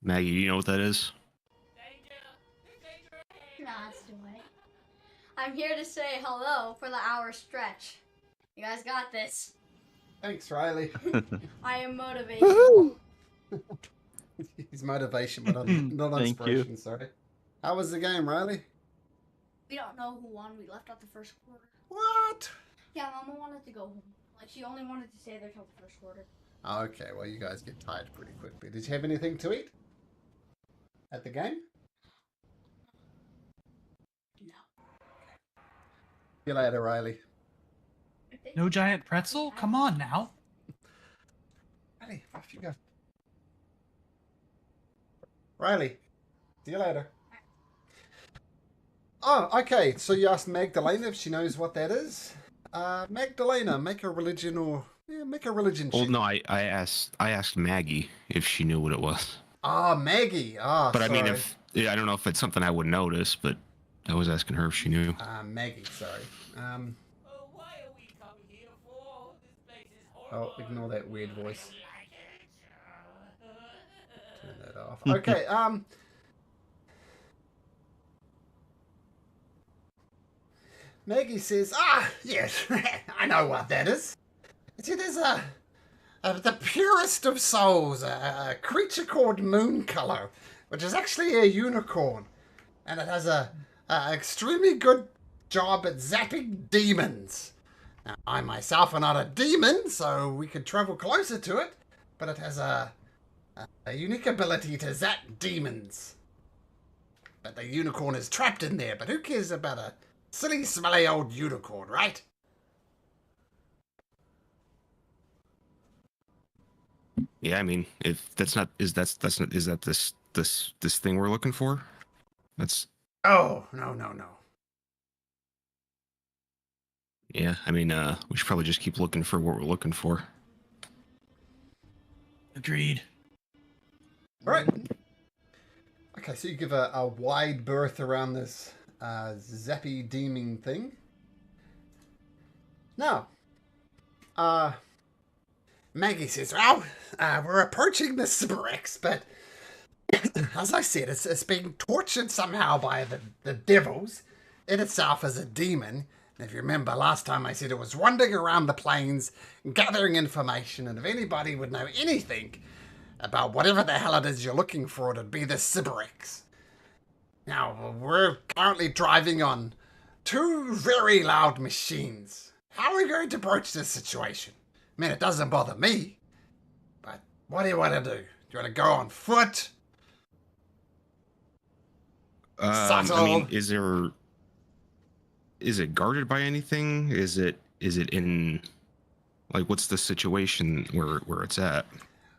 Maggie, you know what that is? Nah, it's too late. I'm here to say hello for the hour stretch. You guys got this. Thanks, Riley. I am motivational. He's motivation, but not Thank inspiration. Sorry. How was the game, Riley? We don't know who won. We left out the first quarter. What? Yeah, Mama wanted to go home. Like, she only wanted to stay there till the first quarter. Okay, well, you guys get tired pretty quickly. Did you have anything to eat at the game? No. See you later, Riley. No giant pretzel? Come on now. Riley, off you go. Riley, see you later. Oh, okay. So you asked Magdalena if she knows what that is. Magdalena, make a religion Well, check. no, I asked Maggie if she knew what it was. Ah, Maggie. Ah, But I mean, sorry. I don't know if it's something I would notice, but I was asking her if she knew. Maggie, sorry. What are we coming here for? This place is horrible. Oh, ignore that weird voice. Turn that off. Okay, Maggie says, yes, I know what that is. It is the purest of souls, a creature called Mooncolor, which is actually a unicorn. And it has a extremely good job at zapping demons. Now, I myself am not a demon, so we could travel closer to it, but it has a unique ability to zap demons. But the unicorn is trapped in there, but who cares about a silly, smelly old unicorn, right? Yeah, I mean, if that's not is that this thing we're looking for? That's Oh, no. yeah. I mean, we should probably just keep looking for what we're looking for. Agreed. All right. Okay, so you give a wide berth around this zappy deeming thing. Now, Maggie says, well, we're approaching the Sybarex, but as I said, it's being tortured somehow by the devils. It itself is a demon. And if you remember last time I said it was wandering around the plains, gathering information, and if anybody would know anything about whatever the hell it is you're looking for, it'd be the Sybarex. Now, we're currently driving on 2 very loud machines. How are we going to approach this situation? I mean, it doesn't bother me, but what do you want to do? Do you want to go on foot? Subtle? I mean, is it guarded by anything? Is it in, like, what's the situation where it's at?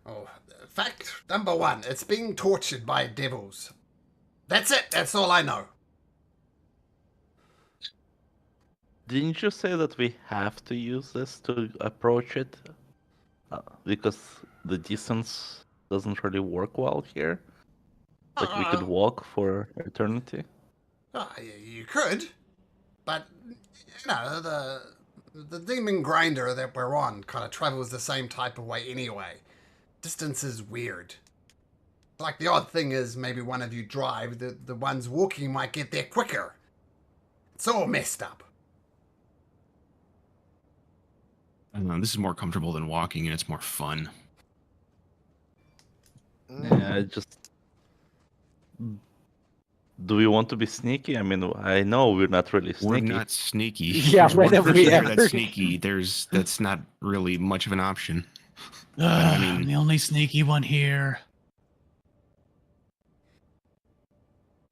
Oh, fact number 1, it's being tortured by devils. That's it. That's all I know. Didn't you say that we have to use this to approach it? Because the distance doesn't really work well here. Like we could walk for eternity. You could, but you know the demon grinder that we're on kind of travels the same type of way anyway. Distance is weird. Like the odd thing is maybe one of you drive, the ones walking might get there quicker. It's all messed up. I don't know, this is more comfortable than walking, and it's more fun. Yeah, just. Do we want to be sneaky? I mean, I know we're not really sneaky. We're not sneaky. Yeah, when have we ever? That's sneaky. That's not really much of an option. I'm the only sneaky one here.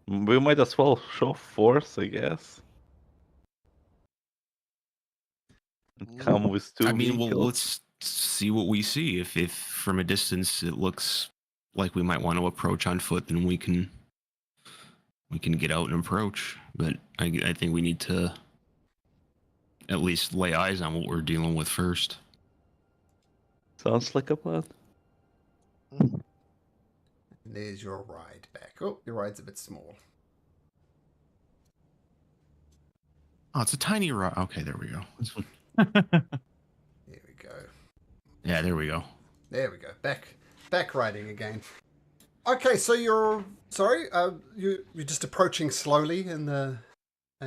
We might as well show force, I guess. And come with 2 I mean, well, vehicles. let's see what we see. If from a distance it looks like we might want to approach on foot, then we can get out and approach. But I think we need to at least lay eyes on what we're dealing with first. Sounds like a plan. There's your ride back. Oh, your ride's a bit small. Oh, it's a tiny ride. Okay, there we go. There we go. Yeah, there we go. There we go. Back riding again. Okay, so you're just approaching slowly in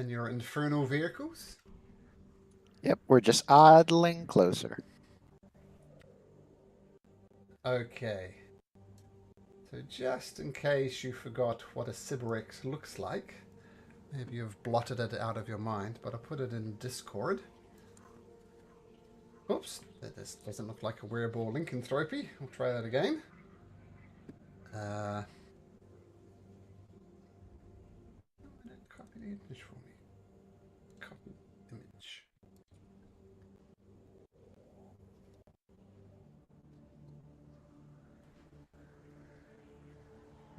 your infernal vehicles. Yep, we're just idling closer. Okay. So just in case you forgot what a Sybarex looks like, maybe you've blotted it out of your mind, but I put it in Discord. Oops, this doesn't look like a wearable lycanthropy. We'll try that again. Copy the image for me. Copy image.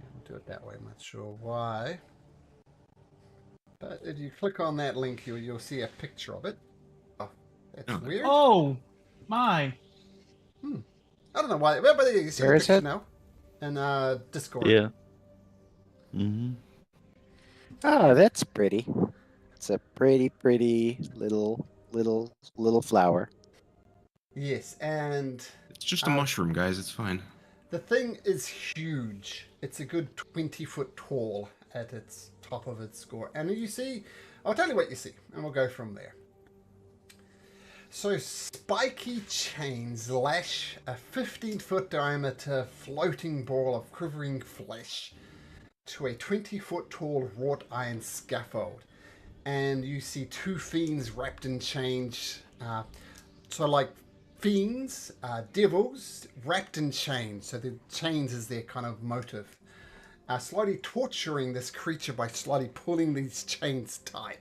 I'll do it that way. I'm not sure why. But if you click on that link, you'll see a picture of it. Oh, that's weird. Oh, my. I don't know why. But you see Where a is picture it? now. In Discord. Yeah. Mm-hmm. Oh, that's pretty. It's a pretty little flower. Yes, and It's just a mushroom, guys. It's fine. the thing is huge. It's a good 20 foot tall at its top of its score. And you see, I'll tell you what you see, and we'll go from there. So spiky chains lash a 15-foot diameter floating ball of quivering flesh to a 20-foot tall wrought iron scaffold. And you see 2 fiends wrapped in chains. So like fiends, devils wrapped in chains. So the chains is their kind of motive. Slowly torturing this creature by slowly pulling these chains tight.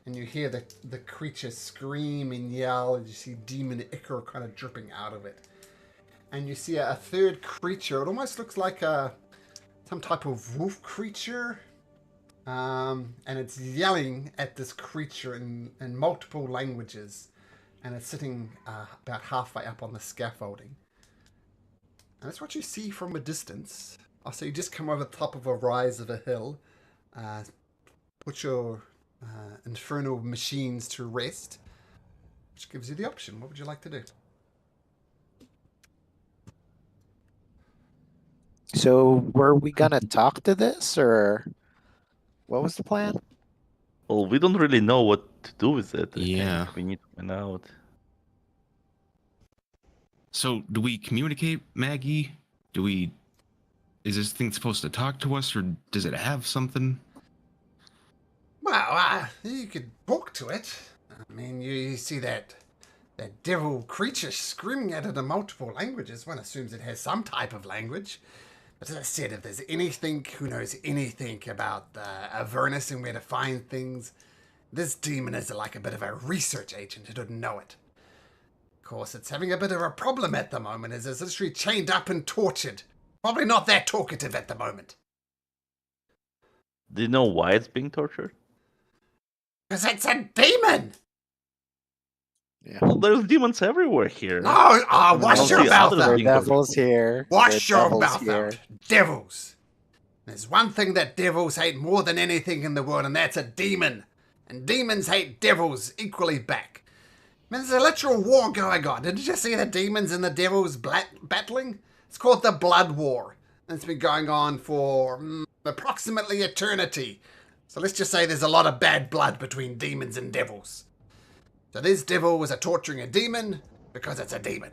And you hear the creature scream and yell, and you see demon ichor kind of dripping out of it. And you see a third creature. It almost looks like some type of wolf creature. And it's yelling at this creature in multiple languages. And it's sitting about halfway up on the scaffolding. And that's what you see from a distance. So you just come over the top of a rise of a hill. put your infernal machines to rest, which gives you the option. What would you like to do? So were we gonna talk to this, or what was the plan? Well, we don't really know what to do with it. I Yeah. think we need to find out. So, do we communicate, Maggie? Do we? Is this thing supposed to talk to us, or does it have something? Well, you could talk to it. I mean, you see that devil creature screaming at it in multiple languages. One assumes it has some type of language. But as I said, if there's anything who knows anything about Avernus and where to find things, this demon is like a bit of a research agent who didn't know it. Of course, it's having a bit of a problem at the moment, as it's literally chained up and tortured. Probably not that talkative at the moment. Do you know why it's being tortured? Because it's a demon! Yeah. Well, there's demons everywhere here. No, Well, wash your the mouth others out. There are being tortured. devils here. Wash There are your devils mouth here. out. Devils. There's one thing that devils hate more than anything in the world, and that's a demon. And demons hate devils equally back. I mean, there's a literal war going on. Did you just see the demons and the devils battling? It's called the Blood War. And it's been going on for approximately eternity. So let's just say there's a lot of bad blood between demons and devils. So this devil was torturing a demon because it's a demon.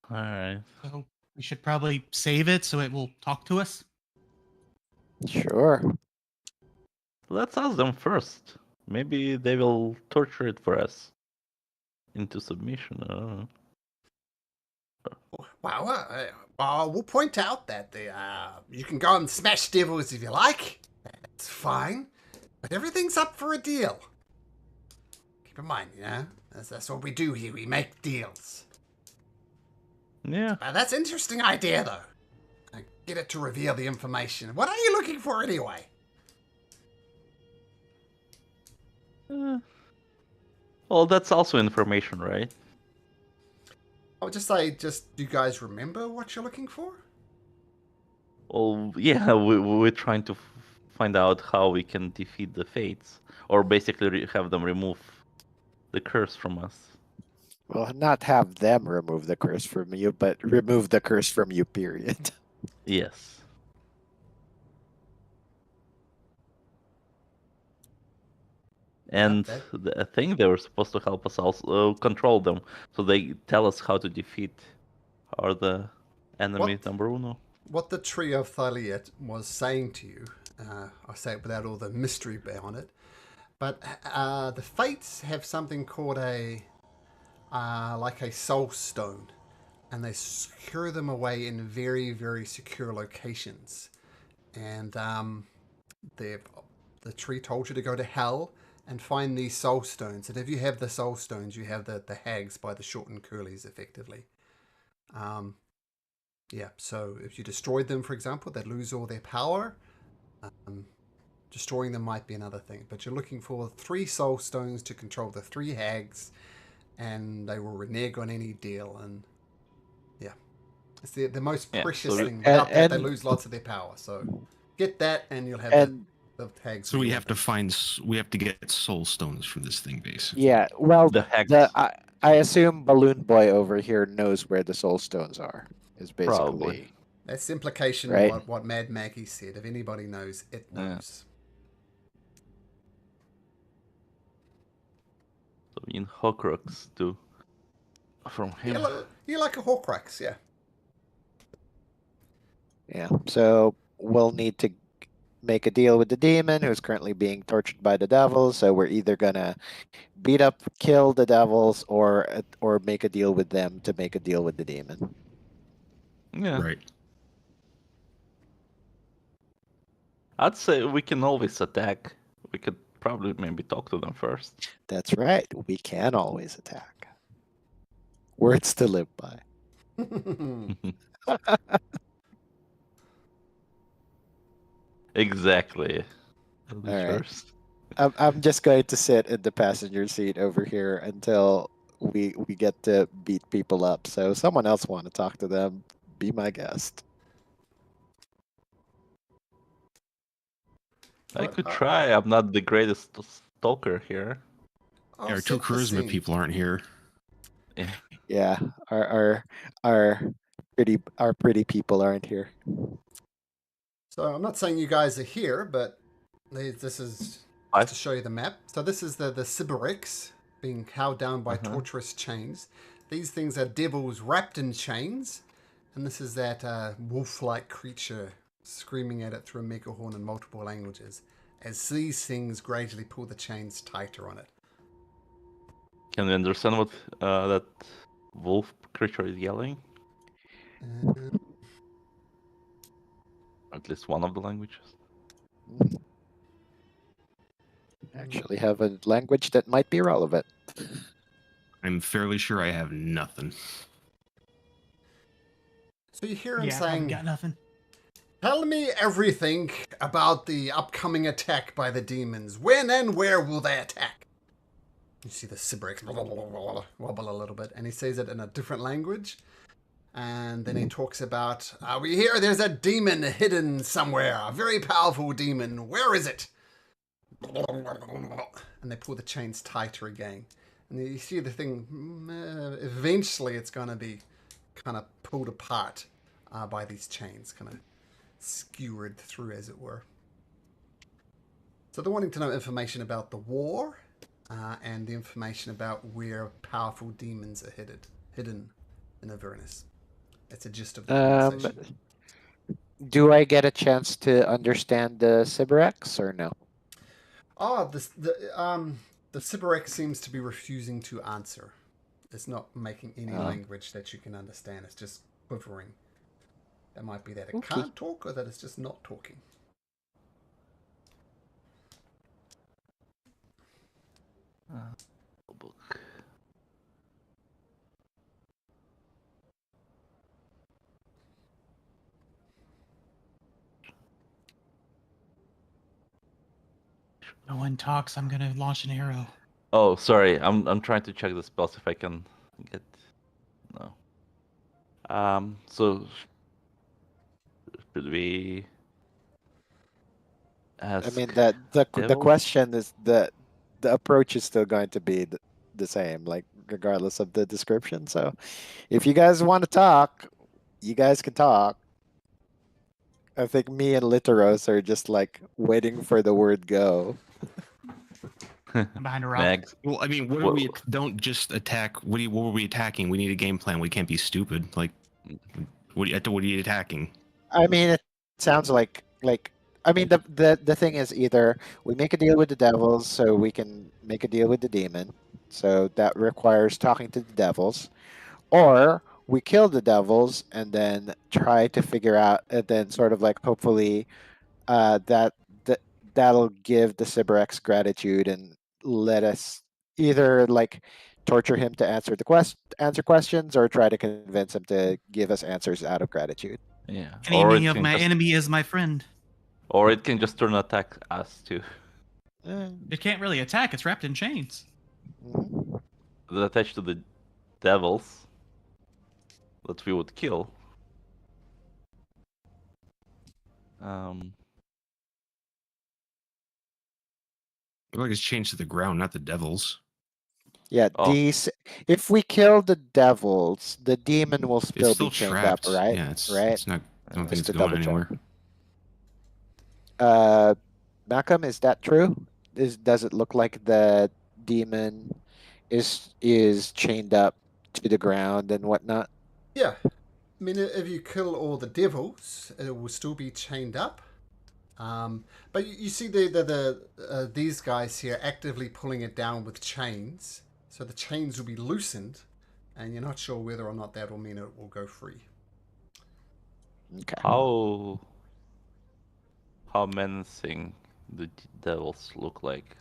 Alright. So we should probably save it so it will talk to us. Sure. Let's ask them first. Maybe they will torture it for us into submission. I don't know. Well, we'll point out that you can go and smash devils if you like. That's fine. But everything's up for a deal. Keep in mind, that's what we do here. We make deals. Yeah. That's an interesting idea, though. Get it to reveal the information. What are you looking for anyway? Well, that's also information, right? I would just say, do you guys remember what you're looking for? Well, yeah, we're trying to find out how we can defeat the fates, or basically have them remove the curse from us. Well, not have them remove the curse from you, but remove the curse from you, period. Yes. And I think they were supposed to help us also control them, so they tell us how to defeat the enemy number uno. What the Tree of Thaliet was saying to you, I say it without all the mystery behind it, but the Fates have something called like a soul stone, and they secure them away in very, very secure locations. And the tree told you to go to hell and find these soul stones. And if you have the soul stones, you have the hags by the shortened curlies, effectively. Yeah, so if you destroyed them, for example, they'd lose all their power. Destroying them might be another thing. But you're looking for 3 soul stones to control the 3 hags, and they will renege on any deal. And yeah, it's the most precious thing. Without that, they lose lots of their power. So get that, and you'll have the hags. So we have to get soul stones from this thing, basically. Yeah, well, The hags. I assume Balloon Boy over here knows where the soul stones are. Is basically Probably. That's implication right? of what Mad Maggie said. If anybody knows, it knows. So in Horcrux too. From him. You like a Horcrux, yeah. Yeah, so we'll need to make a deal with the demon who's currently being tortured by the devils. So we're either gonna beat up, kill the devils, or make a deal with them to make a deal with the demon. Yeah. Right. I'd say we can always attack. We could probably maybe talk to them first. That's right. We can always attack. Words to live by. Exactly. All right. First. I'm just going to sit in the passenger seat over here until we get to beat people up. So someone else want to talk to them, be my guest. I But, could try. I'm not the greatest stalker here. I'll Our two set the charisma scene. people aren't here. Yeah, our pretty people aren't here. So I'm not saying you guys are here, but this is just to show you the map. So this is the Sybarix being held down by torturous chains. These things are devils wrapped in chains. And this is that wolf-like creature screaming at it through a megahorn in multiple languages as these things gradually pull the chains tighter on it. Can we understand what that wolf creature is yelling? At least one of the languages. Actually, have a language that might be relevant. I'm fairly sure I have nothing. So you hear him Yeah, probably saying, got nothing. "Tell me everything about the upcoming attack by the demons. When and where will they attack?" You see the Sybarix wobble a little bit, and he says it in a different language. And then he talks about, "We hear there's a demon hidden somewhere, a very powerful demon. Where is it?" And they pull the chains tighter again. And you see the thing, eventually it's going to be kind of pulled apart by these chains, kind of skewered through, as it were. So they're wanting to know information about the war and the information about where powerful demons are hidden in Avernus. That's a gist of the conversation. Do I get a chance to understand the Sybarex or no? The Sybarix seems to be refusing to answer. It's not making any language that you can understand. It's just quivering. It might be that it can't talk or that it's just not talking. Book. No one talks. I'm gonna launch an arrow. Oh, sorry. I'm trying to check the spells if I can get. No. So should we? Ask I mean that the devils? question is the approach is still going to be the same, like regardless of the description. So, if you guys want to talk, you guys can talk. I think me and Literos are just like waiting for the word go. I'm behind a rock. Mags. Well, I mean, what are we? Don't just attack. What were we attacking? We need a game plan. We can't be stupid. Like, what are you attacking? I mean, it sounds like I mean the thing is either we make a deal with the devils so we can make a deal with the demon, so that requires talking to the devils, or we kill the devils and then try to figure out and then sort of like hopefully that that'll give the Sybarex gratitude and let us either like torture him to answer questions or try to convince him to give us answers out of gratitude. Yeah. Enemy of my enemy is my friend. Or it can just turn attack us too. It can't really attack. It's wrapped in chains. Mhm. That attached to the devils that we would kill. Like it's changed to the ground, not the devils. Yeah, Oh. if we kill the devils, the demon will It's still still be chained trapped. up, right? Yeah, it's right. not. I don't think Just it's to going double check. anywhere. Malcolm, is that true? Does it look like the demon is chained up to the ground and whatnot? Yeah. I mean, if you kill all the devils, it will still be chained up. But you see these guys here actively pulling it down with chains. So the chains will be loosened, and you're not sure whether or not that will mean it will go free. Okay. How menacing do the devils look like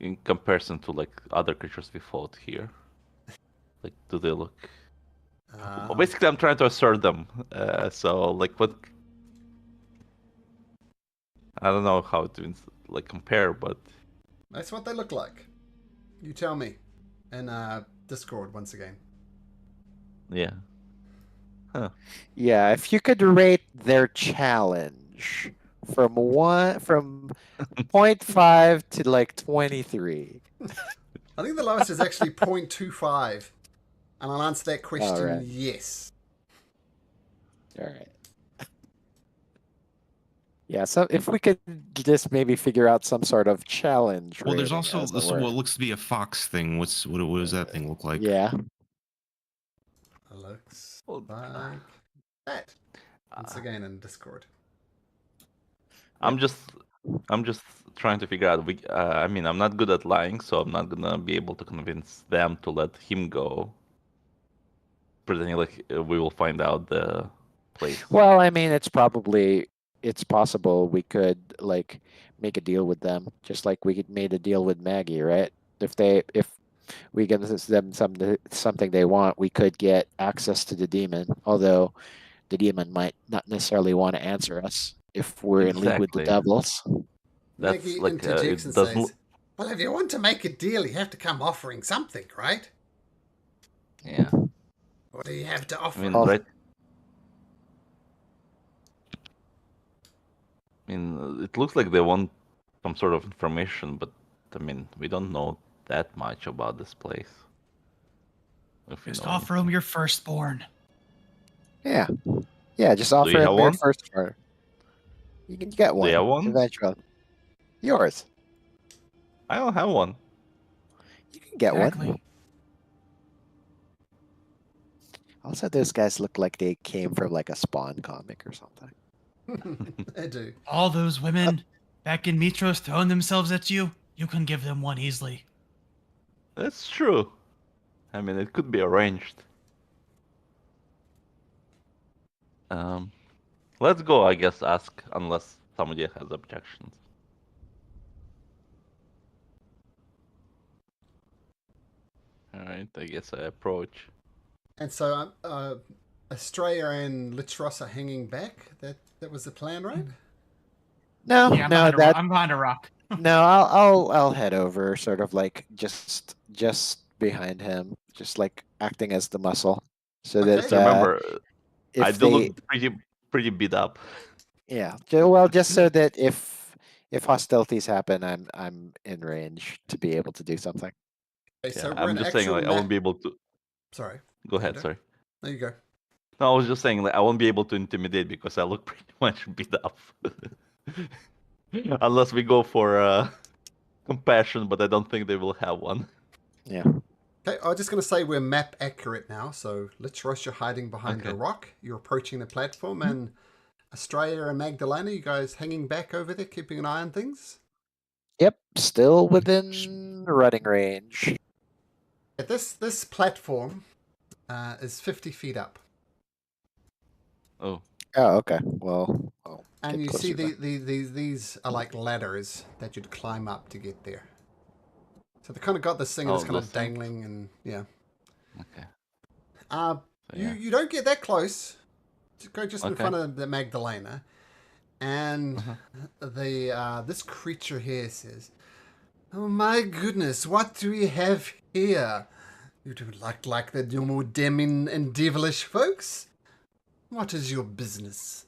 in comparison to like other creatures we fought here? Like, do they look? Well, basically, I'm trying to assert them. So, like, what? I don't know how to like compare, but That's what they look like. You tell me. In Discord once again. yeah. Huh. Yeah, if you could rate their challenge from 0.5 to like 23. I think the lowest is actually 0.25. And I'll answer that question right. yes. All right. Yeah, so if we could just maybe figure out some sort of challenge. Well, there's rating, also as it this were. what looks to be a fox thing. What does that thing look like? Yeah. It looks Well, like that. Once again in Discord. I'm just trying to figure out. I mean, I'm not good at lying, so I'm not gonna be able to convince them to let him go. Pretending like we will find out the place. Well, I mean, it's possible we could like make a deal with them, just like we made a deal with Maggie, right? If we give them something they want, we could get access to the demon. Although the demon might not necessarily want to answer us if we're in league with the Exactly. devils. That's Maggie like interjects it and doesn't. says, well, if you want to make a deal, you have to come offering something, right? Yeah. What do you have to I offer? mean, Oh. right. I mean, it looks like they want some sort of information, but I mean, we don't know that much about this place. If you Just know offer anything. him your firstborn. Yeah, just Do offer you have him your one? first part. You can get Do you have one one? eventually. Yours. I don't have one. You can get one. Exactly. Also, those guys look like they came from like a Spawn comic or something. I do. All those women back in Mitros throwing themselves at you, you can give them one easily. That's true. I mean, it could be arranged. Um, let's go. I guess ask unless somebody has objections. All right. I guess I approach. And so Australia and Litros are hanging back. That was the plan, right? No, Yeah, I'm behind a rock. no. I'll head over, sort of like just behind him, just like acting as the muscle, so Okay. Just that remember, I if do they, look pretty beat up. yeah, well, just so that if hostilities happen, I'm in range to be able to do something. Okay, so Yeah, we're I'm an just saying actual like I map. won't be able to. Sorry. Go ahead. Leander. Sorry. There you go. No, I was just saying like I won't be able to intimidate because I look pretty much beat up. Unless we go for compassion, but I don't think they will have one. Yeah. Okay, I'm just going to say we're map accurate now. So Litros, you're hiding behind a Okay. rock. You're approaching the platform, and Australia and Magdalena, you guys hanging back over there, keeping an eye on things. Yep. Still within running range. At this platform is 50 feet up, Oh, Oh, okay. Well, I'll and get you see closer then. these are like ladders that you'd climb up to get there. So they kind of got this thing that's kind those of things? dangling, and yeah. okay. You yeah. you don't get that close. Just go just in Okay. front of the Magdalena, and Uh-huh. the this creature here says, "Oh my goodness, what do we have here? You do like the more demon and devilish folks? What is your business?"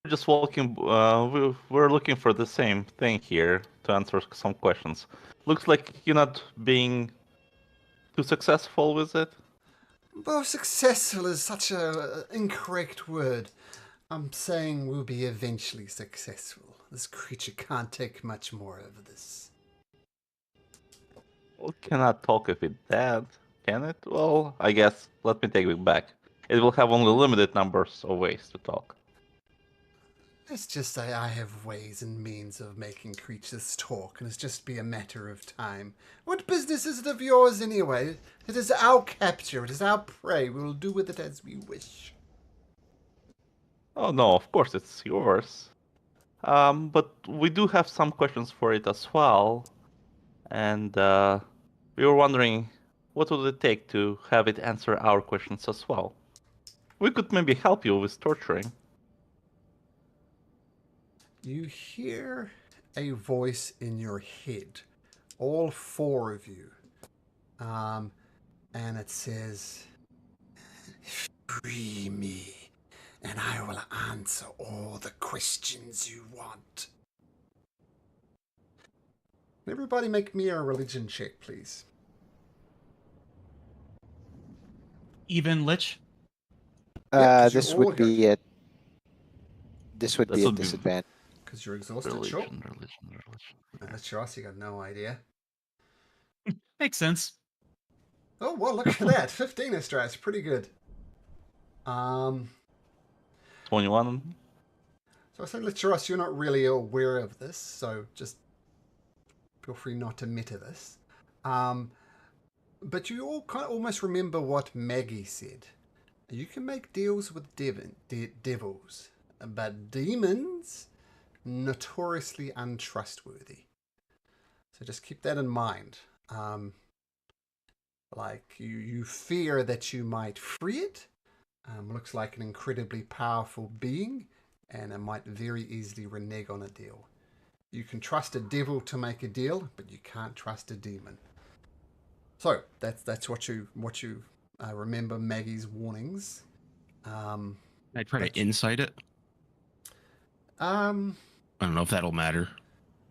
We're just walking. We're looking for the same thing here to answer some questions. Looks like you're not being too successful with it. Well, successful is such a incorrect word. I'm saying we'll be eventually successful. This creature can't take much more of this. Well, cannot talk if it's dead, can it? Well, I guess let me take it back. It will have only limited numbers of ways to talk. Let's just say I have ways and means of making creatures talk, and it's just be a matter of time. What business is it of yours anyway? It is our capture, it is our prey. We will do with it as we wish. Oh no, of course it's yours. But we do have some questions for it as well, and we were wondering what would it take to have it answer our questions as well. We could maybe help you with torturing. You hear a voice in your head, all four of you, and it says, "Free me, and I will answer all the questions you want. Everybody make me a religion check, please. Even Lich. Yeah, 'cause you're This all would be it. This would This be a would be disadvantage. Because you're exhausted, sure. Religion. That's yours, you got no idea. Makes sense. Oh, well, look at that. 15 is Strat. Pretty good. 21. So I said, Licheros, you're not really aware of this, so just feel free not to meta this. But you all kind of almost remember what Maggie said. You can make deals with devils, but demons, notoriously untrustworthy. So just keep that in mind. Like, you fear that you might free it. Looks like an incredibly powerful being, and it might very easily renege on a deal. You can trust a devil to make a deal, but you can't trust a demon. So that's what you remember Maggie's warnings. I try to insight it. I don't know if that'll matter.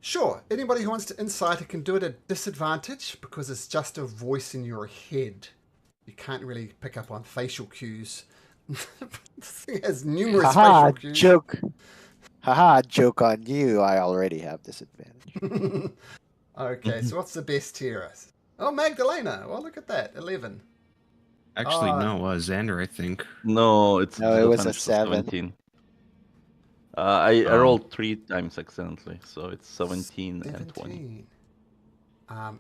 Sure. Anybody who wants to insight it can do it at disadvantage because it's just a voice in your head. You can't really pick up on facial cues. This thing has numerous Haha, facial cues. joke. Haha, joke on you. I already have disadvantage. Okay, so what's the best tier? Oh, Magdalena. Well, look at that. 11. Actually, no, Xander, I think. No, it's No, it was a disadvantage for 7. 17. I rolled 3 times accidentally, so it's 17 and 20.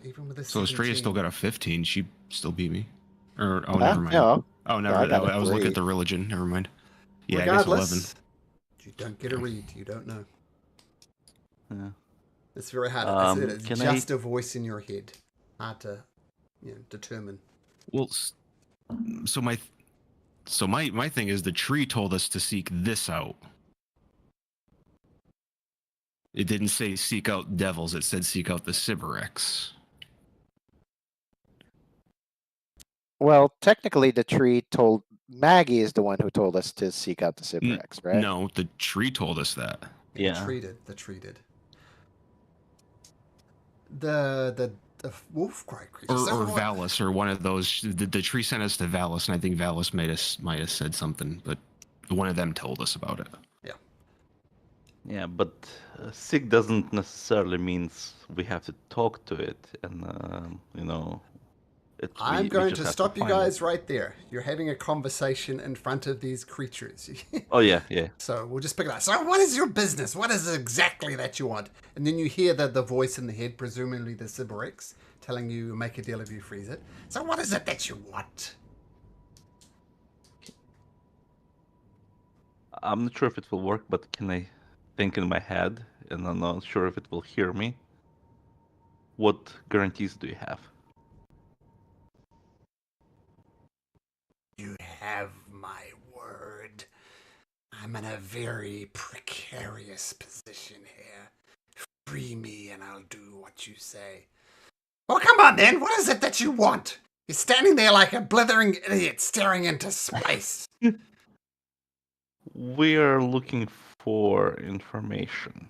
Even with a So Estrella 17. still got a 15. She still beat me. Or Huh? never mind. No. Oh, No, never. I got a I was looking 3. at the religion. Never mind. Yeah, I guess 11. Regardless, you don't get a read. You don't know. Yeah. It's very hard. I said it's can just a voice in your head. Hard to determine. Well, so my thing is the tree told us to seek this out. It didn't say seek out devils. It said seek out the Sybarex. Well, technically, the tree told Maggie is the one who told us to seek out the Sybarex, right? No, the tree told us that. Yeah. The treated. The wolf cry creature. Or Valis, or one of those. The tree sent us to Valis, and I think Valis might have said something, but one of them told us about it. Yeah, but sick doesn't necessarily means we have to talk to it, and I'm going to stop you find guys it. right there. You're having a conversation in front of these creatures. Oh yeah. So we'll just pick it up. So what is your business? What is it exactly that you want? And then you hear the voice in the head, presumably the Sybarex, telling you make a deal if you freeze it. So what is it that you want? I'm not sure if it will work, but can I think in my head, and I'm not sure if it will hear me? What guarantees do you have? You have my word. I'm in a very precarious position here. Free me and I'll do what you say. Well, come on then. What is it that you want? You're standing there like a blithering idiot staring into space. We're looking for information.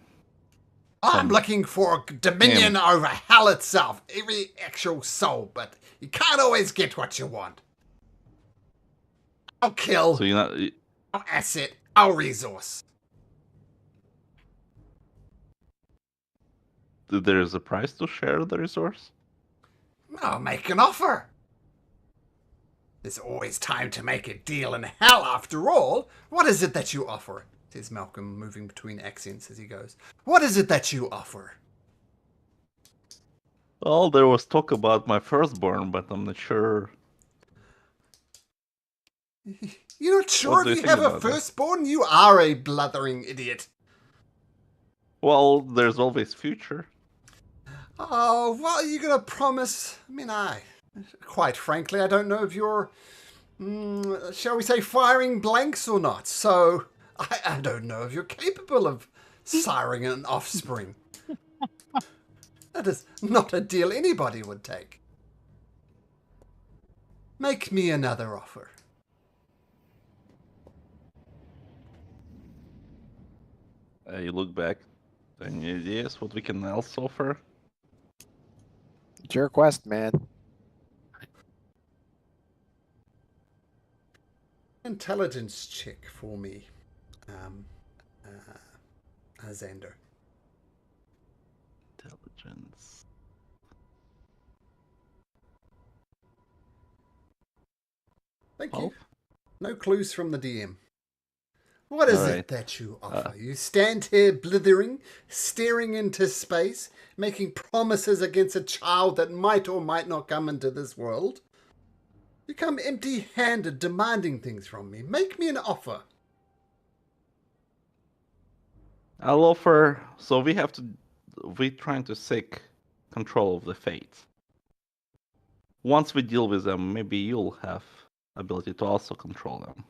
I'm looking for dominion over hell itself, every actual soul, but you can't always get what you want. I'll kill, So you're not. I'll asset, I'll resource. There's a price to share the resource? I'll make an offer. There's always time to make a deal in hell after all. What is it that you offer? Says Malcolm, moving between accents as he goes. What is it that you offer? Well, there was talk about my firstborn, but I'm not sure. You're not sure What do if you you think have a about that? firstborn? You are a blithering idiot. Well, there's always future. Oh, well, you're going to promise... quite frankly, I don't know if you're, shall we say, firing blanks or not. So, I don't know if you're capable of siring an offspring. That is not a deal anybody would take. Make me another offer. You look back. Any ideas what we can else offer? It's your quest, man. Intelligence check for me, Xander. Intelligence. Thank Oh. you. No clues from the DM. What is Alright. it that you offer? You stand here blithering, staring into space, making promises against a child that might or might not come into this world. You come empty-handed, demanding things from me. Make me an offer. I'll offer. So we're trying to seek control of the fates. Once we deal with them, maybe you'll have ability to also control them.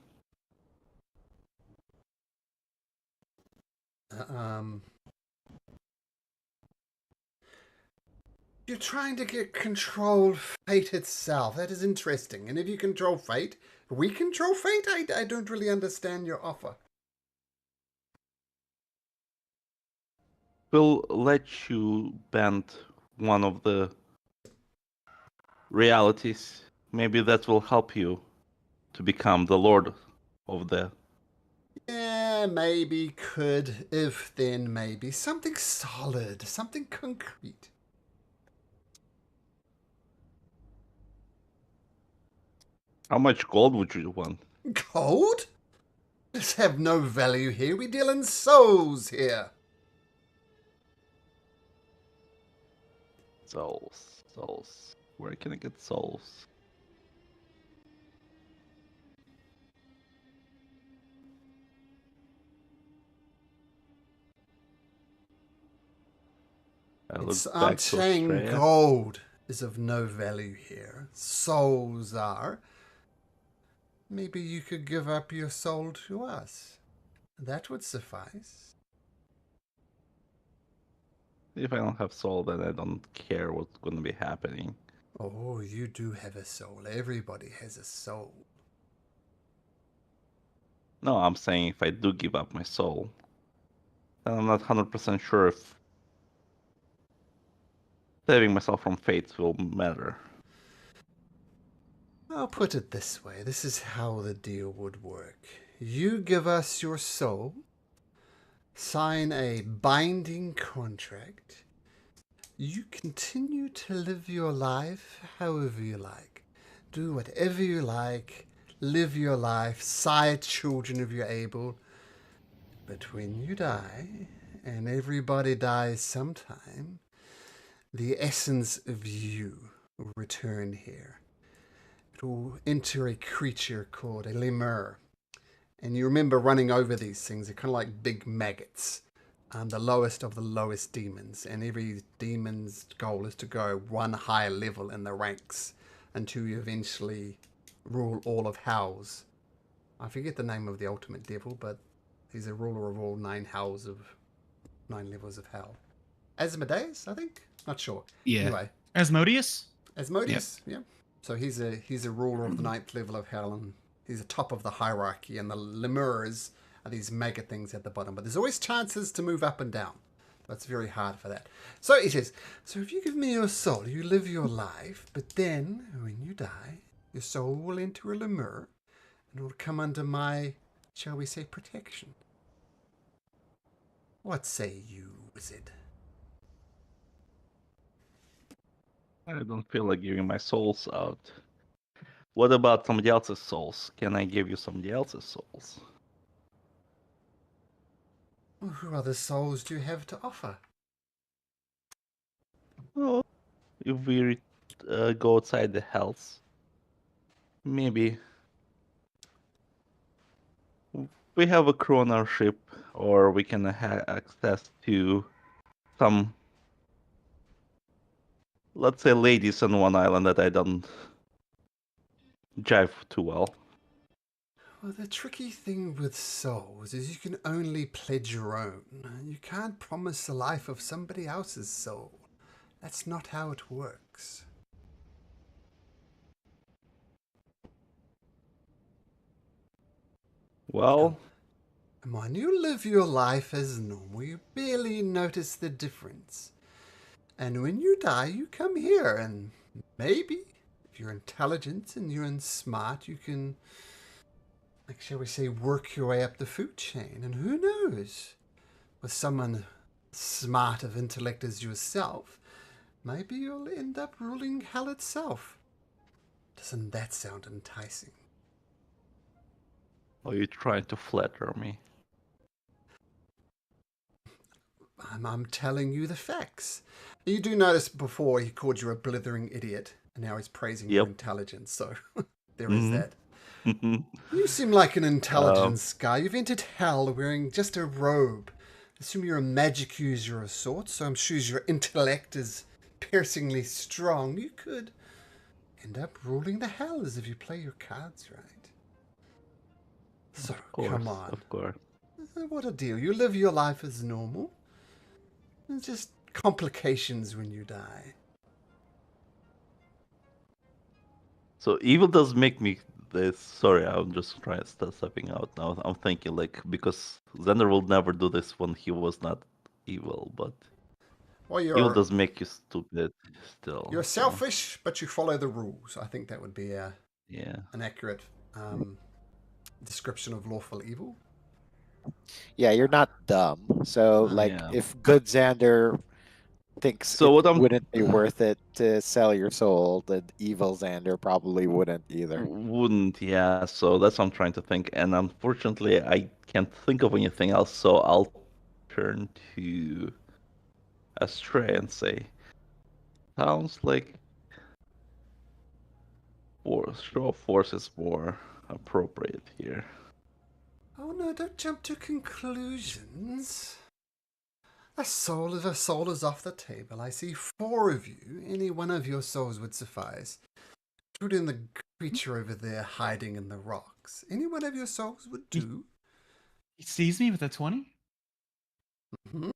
You're trying to get control of fate itself. That is interesting. And if you control fate, we control fate? I don't really understand your offer. We'll let you bend one of the realities. Maybe that will help you to become the lord of the. Yeah, maybe, could, if, then, maybe. Something solid, something concrete. How much gold would you want? Gold? This have no value here. We deal in souls here. Souls. Where can I get souls? I'm saying gold is of no value here. Souls are. Maybe you could give up your soul to us. That would suffice. If I don't have soul, then I don't care what's going to be happening. Oh, you do have a soul. Everybody has a soul. No, I'm saying if I do give up my soul, then I'm not 100% sure if saving myself from fate will matter. I'll put it this way. This is how the deal would work. You give us your soul, sign a binding contract. You continue to live your life however you like. Do whatever you like. Live your life. Sire children if you're able. But when you die, and everybody dies sometime, the essence of you will return here. It will enter a creature called a lemur. And you remember running over these things. They're kind of like big maggots. The lowest of the lowest demons. And every demon's goal is to go one higher level in the ranks until you eventually rule all of hells. I forget the name of the ultimate devil, but he's a ruler of all 9 hells of 9 levels of hell. Asmodeus, I think? Not sure. Yeah. Anyway. Asmodeus? Asmodeus, yeah. So he's a ruler of the 9th level of hell, and he's the top of the hierarchy, and the lemurs are these maggot things at the bottom. But there's always chances to move up and down. That's very hard for that. So he says, so if you give me your soul, you live your life, but then when you die, your soul will enter a lemur, and it will come under my, shall we say, protection. What say you, wizard? I don't feel like giving my souls out. What about somebody else's souls? Can I give you somebody else's souls? Well, who other souls do you have to offer? Well, if we go outside the hells, maybe we have a crew on our ship, or we can have access to some, let's say, ladies on one island that I don't jive too well. Well, the tricky thing with souls is you can only pledge your own. You can't promise the life of somebody else's soul. That's not how it works. Well, Come on, you live your life as normal. You barely notice the difference. And when you die, you come here, and maybe, if you're intelligent and you're smart, you can, like, shall we say, work your way up the food chain. And who knows? With someone smart of intellect as yourself, maybe you'll end up ruling hell itself. Doesn't that sound enticing? Are you trying to flatter me? I'm telling you the facts. You do notice before he called you a blithering idiot, and now he's praising your Yep. intelligence, so there is Mhm. that. You seem like an intelligence guy. You've entered hell wearing just a robe. I assume you're a magic user of sorts, so I'm sure your intellect is piercingly strong. You could end up ruling the hells if you play your cards right. So, Of course, come on. of course. What a deal. You live your life as normal. It's just complications when you die. So evil does make me this. Sorry, I'm just trying to start stepping out now. I'm thinking like because Xander will never do this when he was not evil, but Well, evil does make you stupid still. you're so, selfish, but you follow the rules. I think that would be yeah. an accurate description of lawful evil. Yeah, you're not dumb. So, like, Yeah. if good Xander thinks So it what I'm wouldn't be worth it to sell your soul, then evil Xander probably wouldn't either. wouldn't, yeah. So that's what I'm trying to think, and unfortunately, I can't think of anything else. So I'll turn to Astray and say, sounds like show of force is more appropriate here. Oh no, don't jump to conclusions. A soul if a soul is off the table. I see 4 of you. Any one of your souls would suffice. Including the creature over there hiding in the rocks. Any one of your souls would do. He sees me with a 20? Mhm.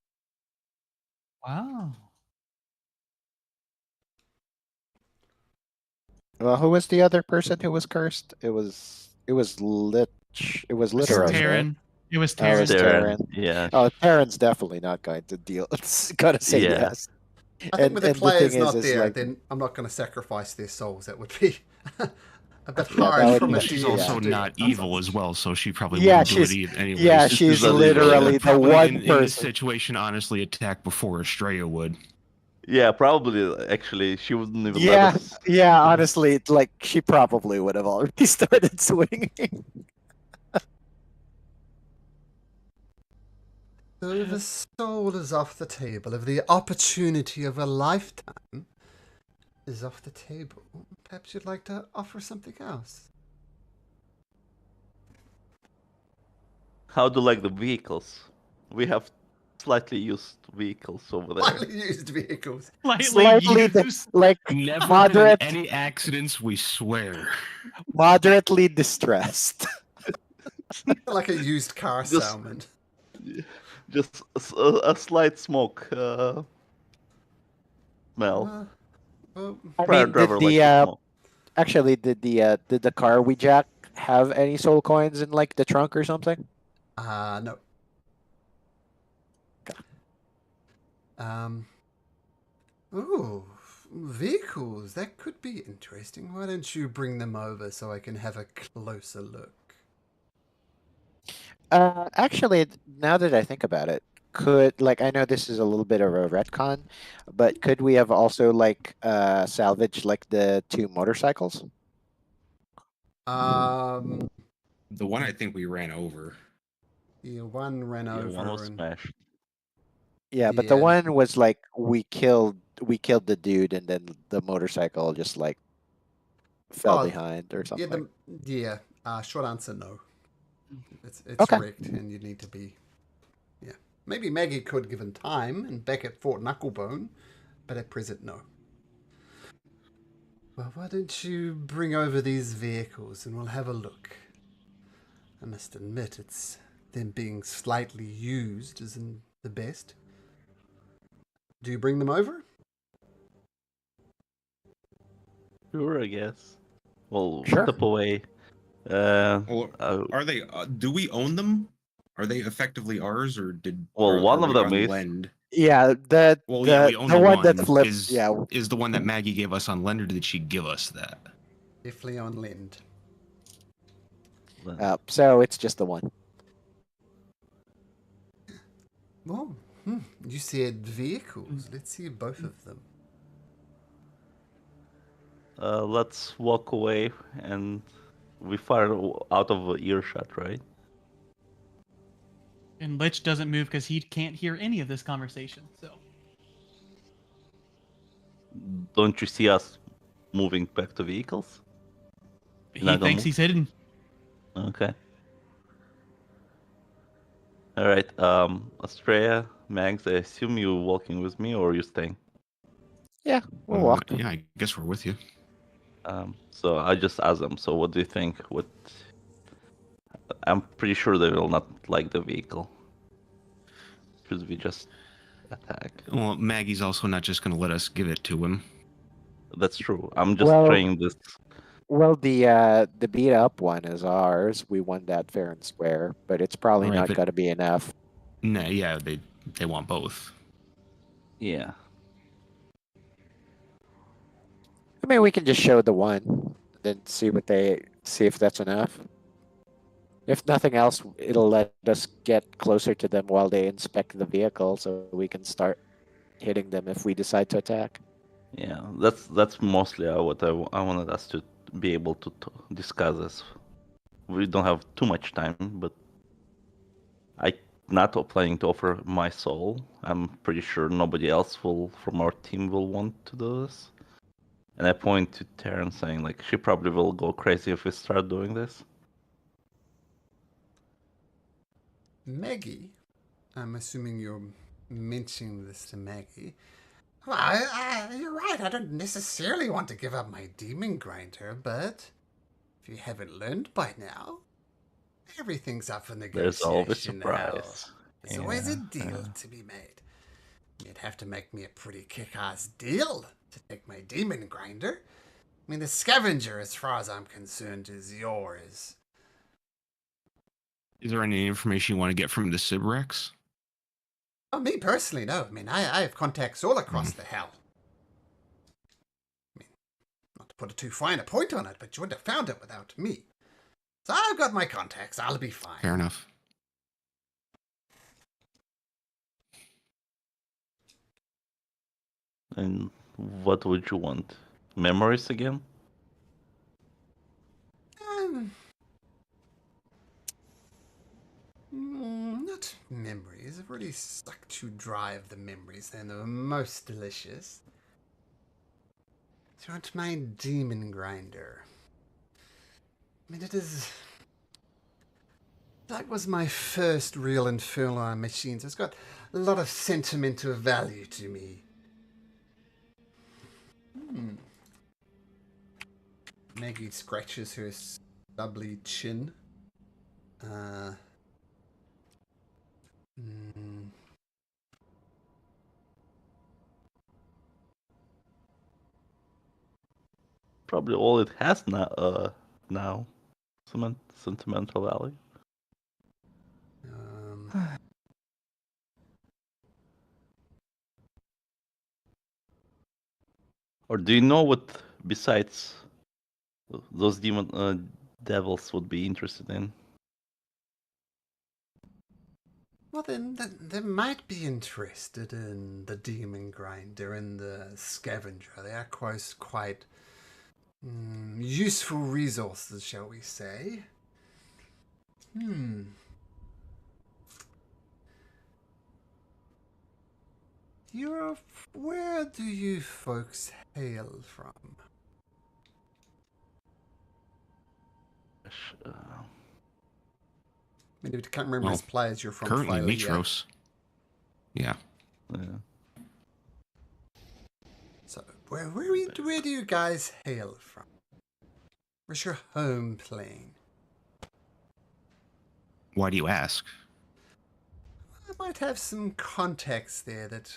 Wow. Well, who was the other person who was cursed? It was Lich. It was This is Literos, right? Terran. It was Oh, it was Terran. Terran. Yeah. Oh, Terran's definitely not going to deal. It's gotta say Yeah. yes. I think with the and players thing is not there, like, then I'm not going to sacrifice their souls. That would be a bit Yeah, hard that would from be- a She's DM also to do. not evil as well, so she probably Yeah, wouldn't do it she's- anyways. yeah, She's she's not evil, literally yeah. the Probably one in this person. situation, honestly, attack before Estrella would. Yeah, probably. Actually, she wouldn't even let Yeah, us. yeah. Honestly, it's like she probably would have already started swinging. So if a soul is off the table, if the opportunity of a lifetime is off the table, perhaps you'd like to offer something else. How do like the vehicles? We have slightly used vehicles over there. Widely used vehicles. Slightly, like Never moderate, been any accidents, we swear. moderately distressed. Like a used car Just- salesman. Just a slight smoke smell. Well, I Prior mean, driver likes to smoke. actually did the car we jack have any soul coins in like the trunk or something? no. Ooh, vehicles. That could be interesting. Why don't you bring them over so I can have a closer look? Actually, now that I think about it, could like I know this is a little bit of a retcon, but could we have also like salvaged like the 2 motorcycles? Um, The one I think we ran over. yeah, one ran Yeah, over one was and smashed. Yeah, but the Yeah. one was like we killed the dude and then the motorcycle just like fell Oh, behind or something. Short answer, no. It's Okay. wrecked, and you need to be. Yeah, maybe Maggie could given time and back at Fort Knucklebone, but at present, no. Well, why don't you bring over these vehicles and we'll have a look. I must admit, it's them being slightly used isn't the best. Do you bring them over? Sure, I guess. Well, Sure. step away. Or are they? Do we own them? Are they effectively ours, or Well, are one of we them on is. Lend? Yeah, Well, yeah, we own the the one that one. flipped. Is Yeah, is the one that Maggie gave us on Lend, or did she give us that? Definitely on Lend. so it's just the one. Oh, you said vehicles. Let's see both of them. Let's walk away, and we fire out of earshot, right? And Lich doesn't move because he can't hear any of this conversation. So Don't you see us moving back to vehicles? You're he not gonna thinks move? he's hidden. Okay. All right. Estrella, Mags, I assume you're walking with me, or you staying? Yeah, we'll walk. Yeah, I guess we're with you. So I just asked them. So what do you think? What? I'm pretty sure they will not like the vehicle. Should we just attack? Well, Maggie's also not just going to let us give it to him. That's true. I'm just Well- trying this. Well, the beat up one is ours. We won that fair and square, but it's probably Right, not but- going to be enough. Nah, yeah, they want both. Yeah. I mean, we can just show the one, then see if that's enough. If nothing else, it'll let us get closer to them while they inspect the vehicle, so we can start hitting them if we decide to attack. Yeah, that's mostly what I wanted us to be able to discuss this. We don't have too much time, but I not planning to offer my soul. I'm pretty sure nobody else will from our team will want to do this. And I point to Taryn saying like she probably will go crazy if we start doing this. Maggie, I'm assuming you're mentioning this to Maggie. Well, you're right. I don't necessarily want to give up my demon grinder, but if you haven't learned by now, everything's up for negotiation. There's always Hal. surprise. There's always a Yeah, deal yeah. to be made. You'd have to make me a pretty kick-ass deal to take my demon grinder. I mean, the scavenger, as far as I'm concerned, is yours. Is there any information you want to get from the Sibrex? Oh, me personally, no. I mean, I have contacts all across the hell. I mean, not to put a too fine a point on it, but you wouldn't have found it without me. So I've got my contacts. I'll be fine. Fair enough. And what would you want? Memories again? Not memories. I've already sucked too dry of the memories. They're the most delicious. Do you want my demon grinder? I mean, it is... That was my first real Infernal machine, so it's got a lot of sentimental value to me. Maggie scratches her stubbly chin. Probably all it has now. Sentimental value. Or do you know what besides those demon devils would be interested in? Well, then, they might be interested in the demon grinder and the scavenger. They are quite useful resources, shall we say. Where do you folks hail from? I mean, I can't remember as players you're from. Currently, Flaily, yeah? Mitros. Yeah. So, where do you guys hail from? Where's your home plane? Why do you ask? I might have some context there that,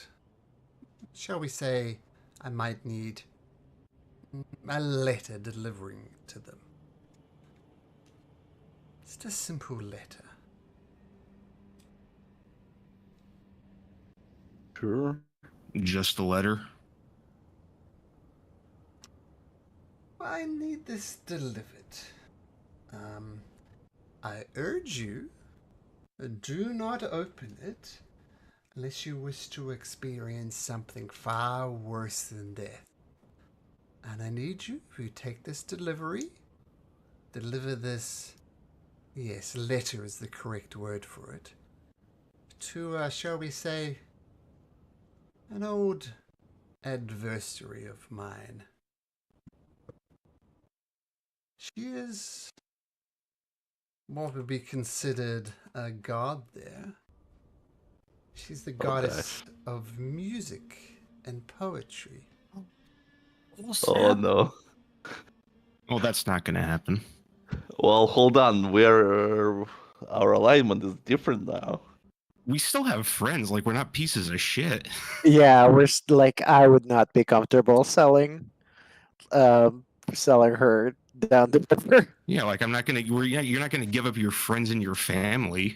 shall we say, I might need a letter delivering to them. Just a simple letter. Sure. Just a letter. I need this delivered. I urge you, do not open it unless you wish to experience something far worse than death. And I need you to take this deliver this, yes, letter is the correct word for it, to, shall we say, an old adversary of mine. She is what would be considered a god there. She's the goddess of music and poetry. Oh no. Well, that's not going to happen. Well, hold on. Our alignment is different now. We still have friends. Like, we're not pieces of shit. Yeah, like I would not be comfortable selling her down the river. Yeah, like I'm not gonna. You're not gonna give up your friends and your family.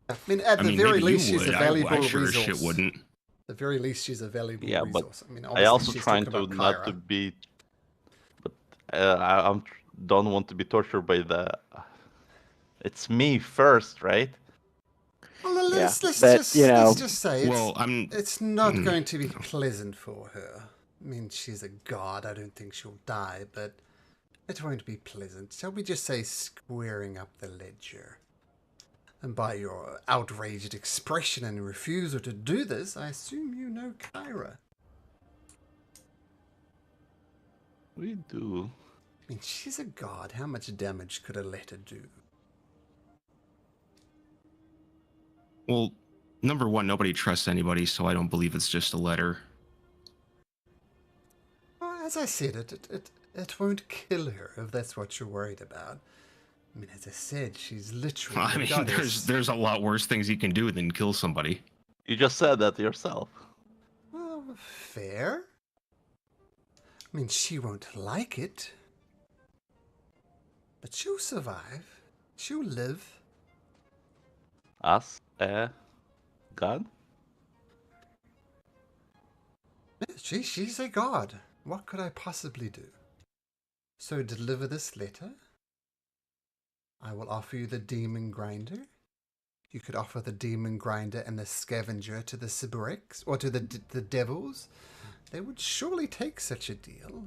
I mean, at the very maybe least, you she's a would. valuable I sure as resource. shit wouldn't. At the very least, she's a valuable Yeah, but resource. I mean, I obviously also she's trying talking to about not Kyra. to be, but I don't want to be tortured by the. It's me first, right? Well, Yeah, let's but, just you know, let's just say Well, it's not going to be pleasant for her. I mean, she's a god. I don't think she'll die, but it won't be pleasant. Shall we just say squaring up the ledger? And by your outraged expression and refusal to do this, I assume you know Kyra. We do. I mean, she's a god. How much damage could a letter do? Well, number one, nobody trusts anybody, so I don't believe it's just a letter. Well, as I said, it won't kill her if that's what you're worried about. I mean, as I said, she's literally I a mean, goddess. there's a lot worse things you can do than kill somebody. You just said that yourself. Well, fair. I mean, she won't like it. But she'll survive. She'll live. Us, God. Yeah, she's a god. What could I possibly do? So deliver this letter. I will offer you the demon grinder. You could offer the demon grinder and the scavenger to the Sybarix, or to the devils. They would surely take such a deal.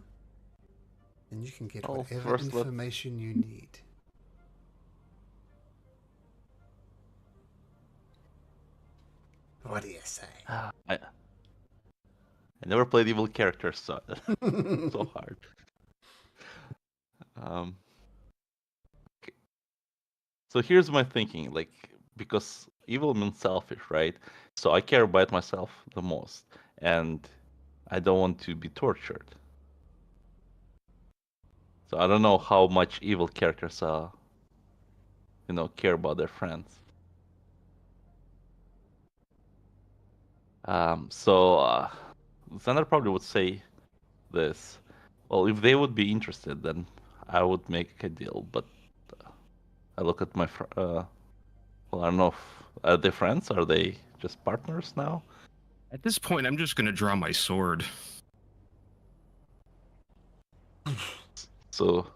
And you can get Oh, whatever first let- information you need. What do you say? I never played evil characters, so so hard. Okay. So here's my thinking, like, because evil means selfish, right? So I care about myself the most, and I don't want to be tortured. So I don't know how much evil characters care about their friends. So Xander probably would say this. Well, if they would be interested, then I would make a deal. But I look at my well, I don't know. Are they friends? Are they just partners now? At this point, I'm just gonna draw my sword. So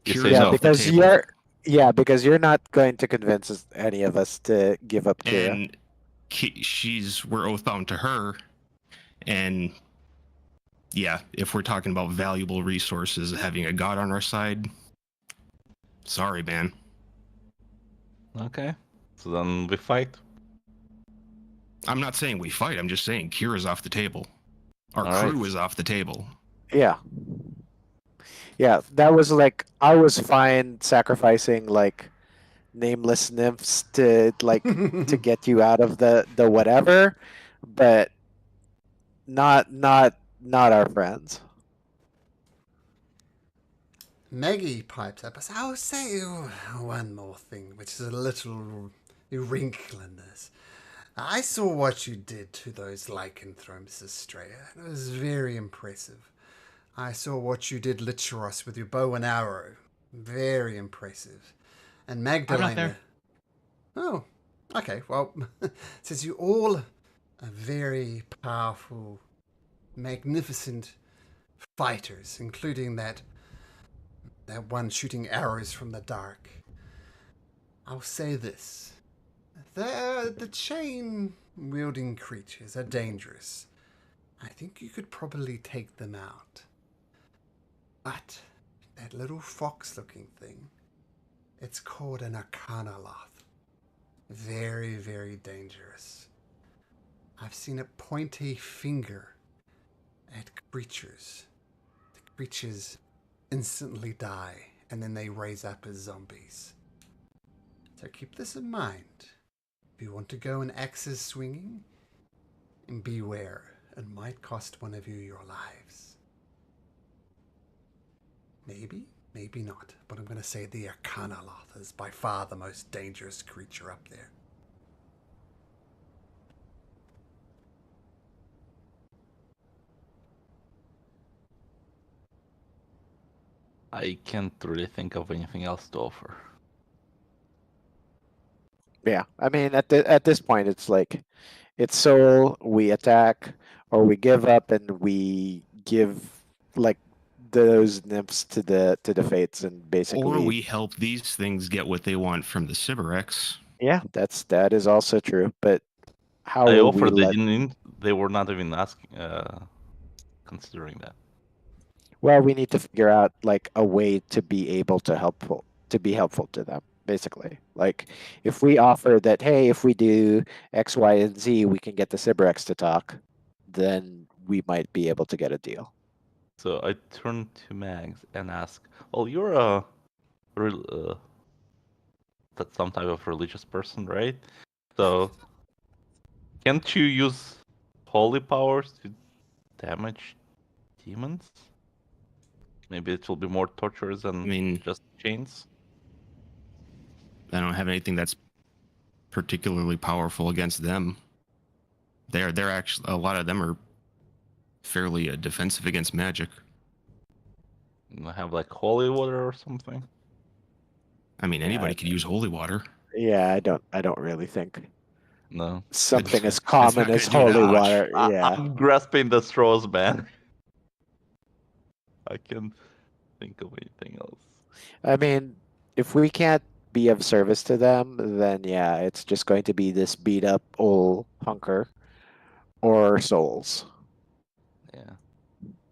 you Curious say yeah, no. off the because table. because you're not going to convince any of us to give up Kira. And we're oathbound to her, and yeah, if we're talking about valuable resources, having a god on our side, sorry, man. Okay. So then we fight. I'm not saying we fight. I'm just saying Kira's off the table. Our All crew right. is off the table. Yeah. Yeah, that was like I was fine sacrificing like nameless nymphs to to get you out of the whatever, but not our friends. Maggie pipes up. I'll say one more thing, which is a little wrinkle in this. I saw what you did to those lycanthropes, Estrella. It was very impressive. I saw what you did, Licheros, with your bow and arrow. Very impressive. And Magdalena. there. Oh, okay. Well, since you all very powerful, magnificent fighters, including that one shooting arrows from the dark. I'll say this. The chain-wielding creatures are dangerous. I think you could probably take them out. But that little fox-looking thing, it's called an Arcanaloth. Very, very dangerous. I've seen it point a finger at creatures. The creatures instantly die, and then they raise up as zombies. So keep this in mind. If you want to go in axes swinging, and beware, it might cost one of you your lives. Maybe, maybe not, but I'm going to say the Arcanaloth is by far the most dangerous creature up there. I can't really think of anything else to offer. Yeah, I mean, at this point, it's like, it's soul, we attack, or we give up and we give like those nymphs to the fates, and Or basically, we help these things get what they want from the Sybarex. yeah, that is also true. But how I will we offered. let? They were not even asking, considering that. Well, we need to figure out like a way to be able to be helpful to them. Basically, like if we offer that, hey, if we do X, Y, and Z, we can get the Sybarex to talk, then we might be able to get a deal. So I turn to Mags and ask, "Well, you're a, that's some type of religious person, right? So can't you use holy powers to damage demons? Maybe it will be more torturous than I mean, just chains." I don't have anything that's particularly powerful against them. They're actually, a lot of them are fairly defensive against magic. I have like holy water or something. I mean, Yeah, anybody could use holy water. Yeah, I don't really think No. something as That's common not as gonna do that holy much. water. Yeah, I'm grasping the straws, man. I can't think of anything else. I mean, if we can't be of service to them, then yeah, it's just going to be this beat up old hunker or souls, Yeah.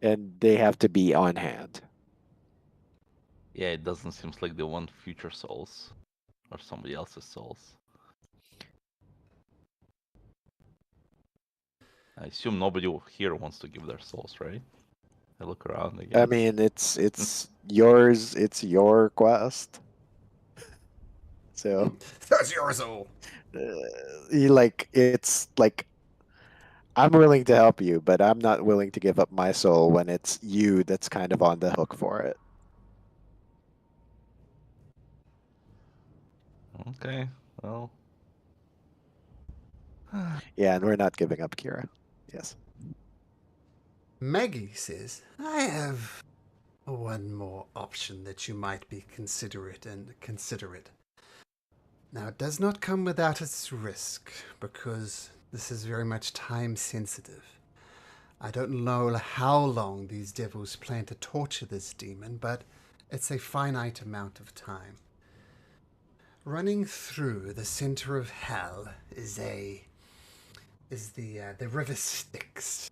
and they have to be on hand. Yeah, it doesn't seem like they want future souls or somebody else's souls. I assume nobody here wants to give their souls, right? I look around again. I mean, it's yours. It's your quest. So, That's your soul. it's like I'm willing to help you, but I'm not willing to give up my soul when it's you that's kind of on the hook for it. Okay, well. Yeah, and we're not giving up Kira. Yes. Maggie says, I have one more option that you might be considerate. Now, it does not come without its risk, because this is very much time sensitive. I don't know how long these devils plan to torture this demon, but it's a finite amount of time. Running through the center of hell is the river Styx,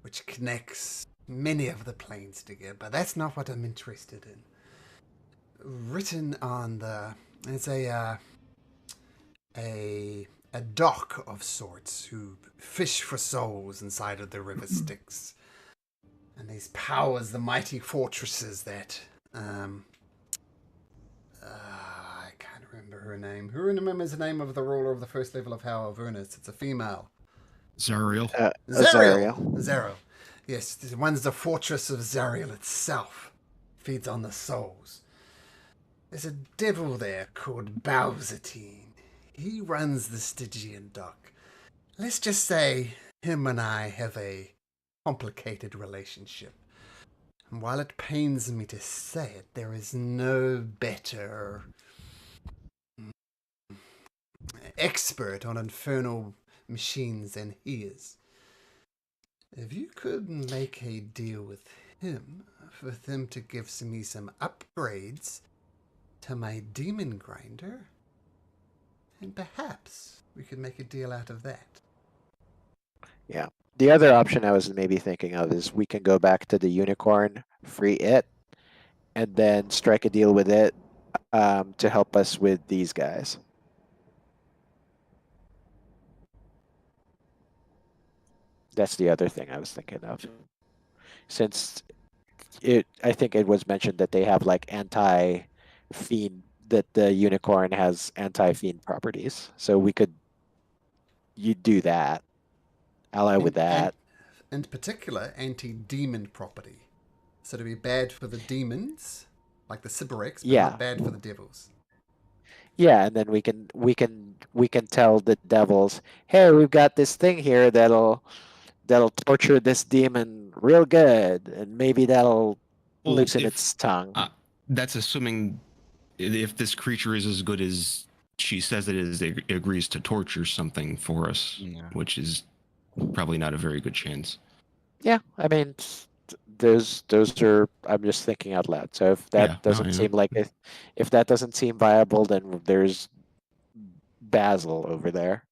which connects many of the planes together, but that's not what I'm interested in. Written on it's a dock of sorts who fish for souls inside of the river Styx. And these powers the mighty fortresses that I can't remember her name. Who remembers the name of the ruler of the first level of Hell, Avernus? It's a female. Zariel. Azariel. Zariel. Yes, the one's the fortress of Zariel itself. Feeds on the souls. There's a devil there called Bowsertine. He runs the Stygian dock. Let's just say him and I have a complicated relationship. And while it pains me to say it, there is no better expert on infernal machines than he is. If you could make a deal with him for him to give me some upgrades to my demon grinder, then perhaps we could make a deal out of that. Yeah. The other option I was maybe thinking of is we can go back to the unicorn, free it, and then strike a deal with it to help us with these guys. That's the other thing I was thinking of. Since I think it was mentioned that they have like anti-fiend, that the unicorn has anti-fiend properties. So you do that, ally with that. And in particular, anti-demon property. So to be bad for the demons, like the Sybarex, but Yeah. not bad for the devils. Yeah, and then we can tell the devils, hey, we've got this thing here that'll torture this demon real good, and maybe that'll Well, loosen if- its tongue. That's assuming if this creature is as good as she says it is, it agrees to torture something for us, Yeah. which is probably not a very good chance. Yeah, I mean, those are. I'm just thinking out loud. So if that doesn't seem like if that doesn't seem viable, then there's Basil over there.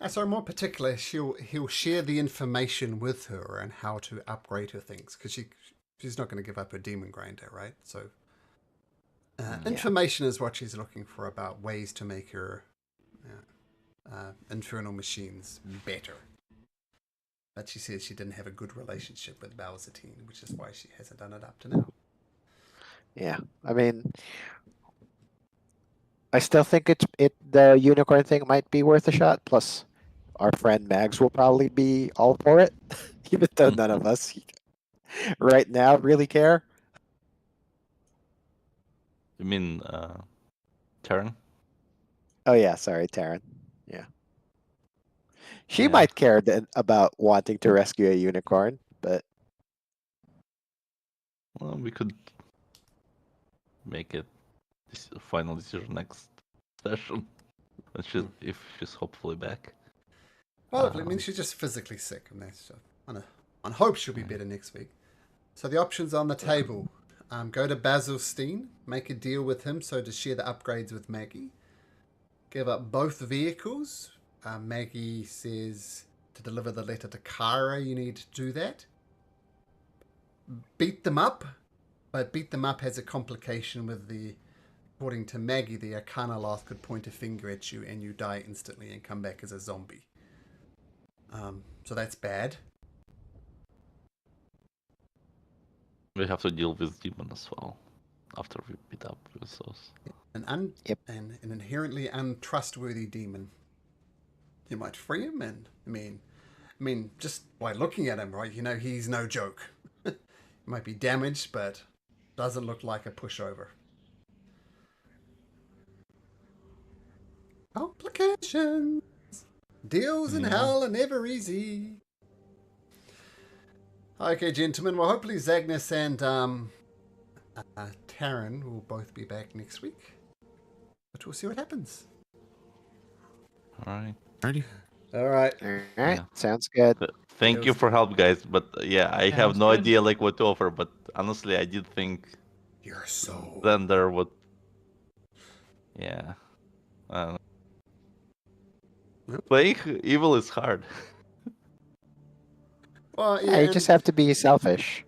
So more particular, he'll share the information with her and how to upgrade her things, because she's not going to give up her demon grinder, right? So information is what she's looking for about ways to make her infernal machines better. But she says she didn't have a good relationship with Balzatine, which is why she hasn't done it up to now. Yeah, I mean, I still think the unicorn thing might be worth a shot. Plus, our friend Mags will probably be all for it, even though none of us right now really care. You mean Terran? Oh yeah, sorry, Taryn. Yeah, she Yeah. might care about wanting to rescue a unicorn, but Well, we could make it final decision next session. If she's hopefully back. Well, I mean, she's just physically sick, and that's on hope she'll be better next week. So the options on the table: go to Basil Steen, make a deal with him so to share the upgrades with Maggie. Give up both vehicles. Maggie says to deliver the letter to Kara, you need to do that. Beat them up, but beat them up has a complication with according to Maggie, the Arcana Loth could point a finger at you and you die instantly and come back as a zombie. So that's bad. We have to deal with demon as well after we beat up with those. An inherently untrustworthy demon. You might free him, and I mean, just by looking at him, right? You know, he's no joke. He might be damaged, but doesn't look like a pushover. Complications. Deals in hell are never easy. Okay, gentlemen. Well, hopefully Zagnus and Taryn will both be back next week. But we'll see what happens. All right. Alrighty. All right. all right, Yeah. sounds good. Thank you for help, guys. But yeah, I have Sounds no good. idea like what to offer. But honestly, I did think You're so. Xander would. Yeah. Playing evil is hard. Well, Yeah, you just have to be selfish.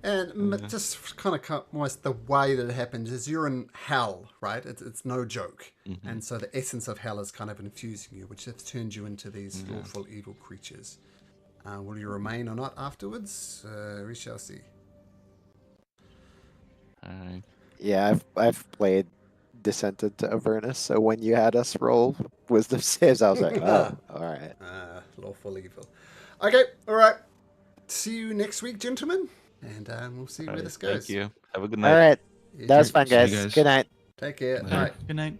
And just kind of almost the way that it happens is you're in hell, right? It's no joke. Mhm. And so the essence of hell is kind of infusing you, which has turned you into these awful evil creatures. Will you remain or not afterwards? We shall see. Alright. Yeah, I've played Descent into Avernus, so when you had us roll wisdom saves, I was like, oh, all right. Lawful evil. Okay, all right. See you next week, gentlemen. And we'll see where Alright, this goes. Thank you. Have a good All night. right, that was fun, See you guys. guys. Good night. Take care. Later. Bye. Good night.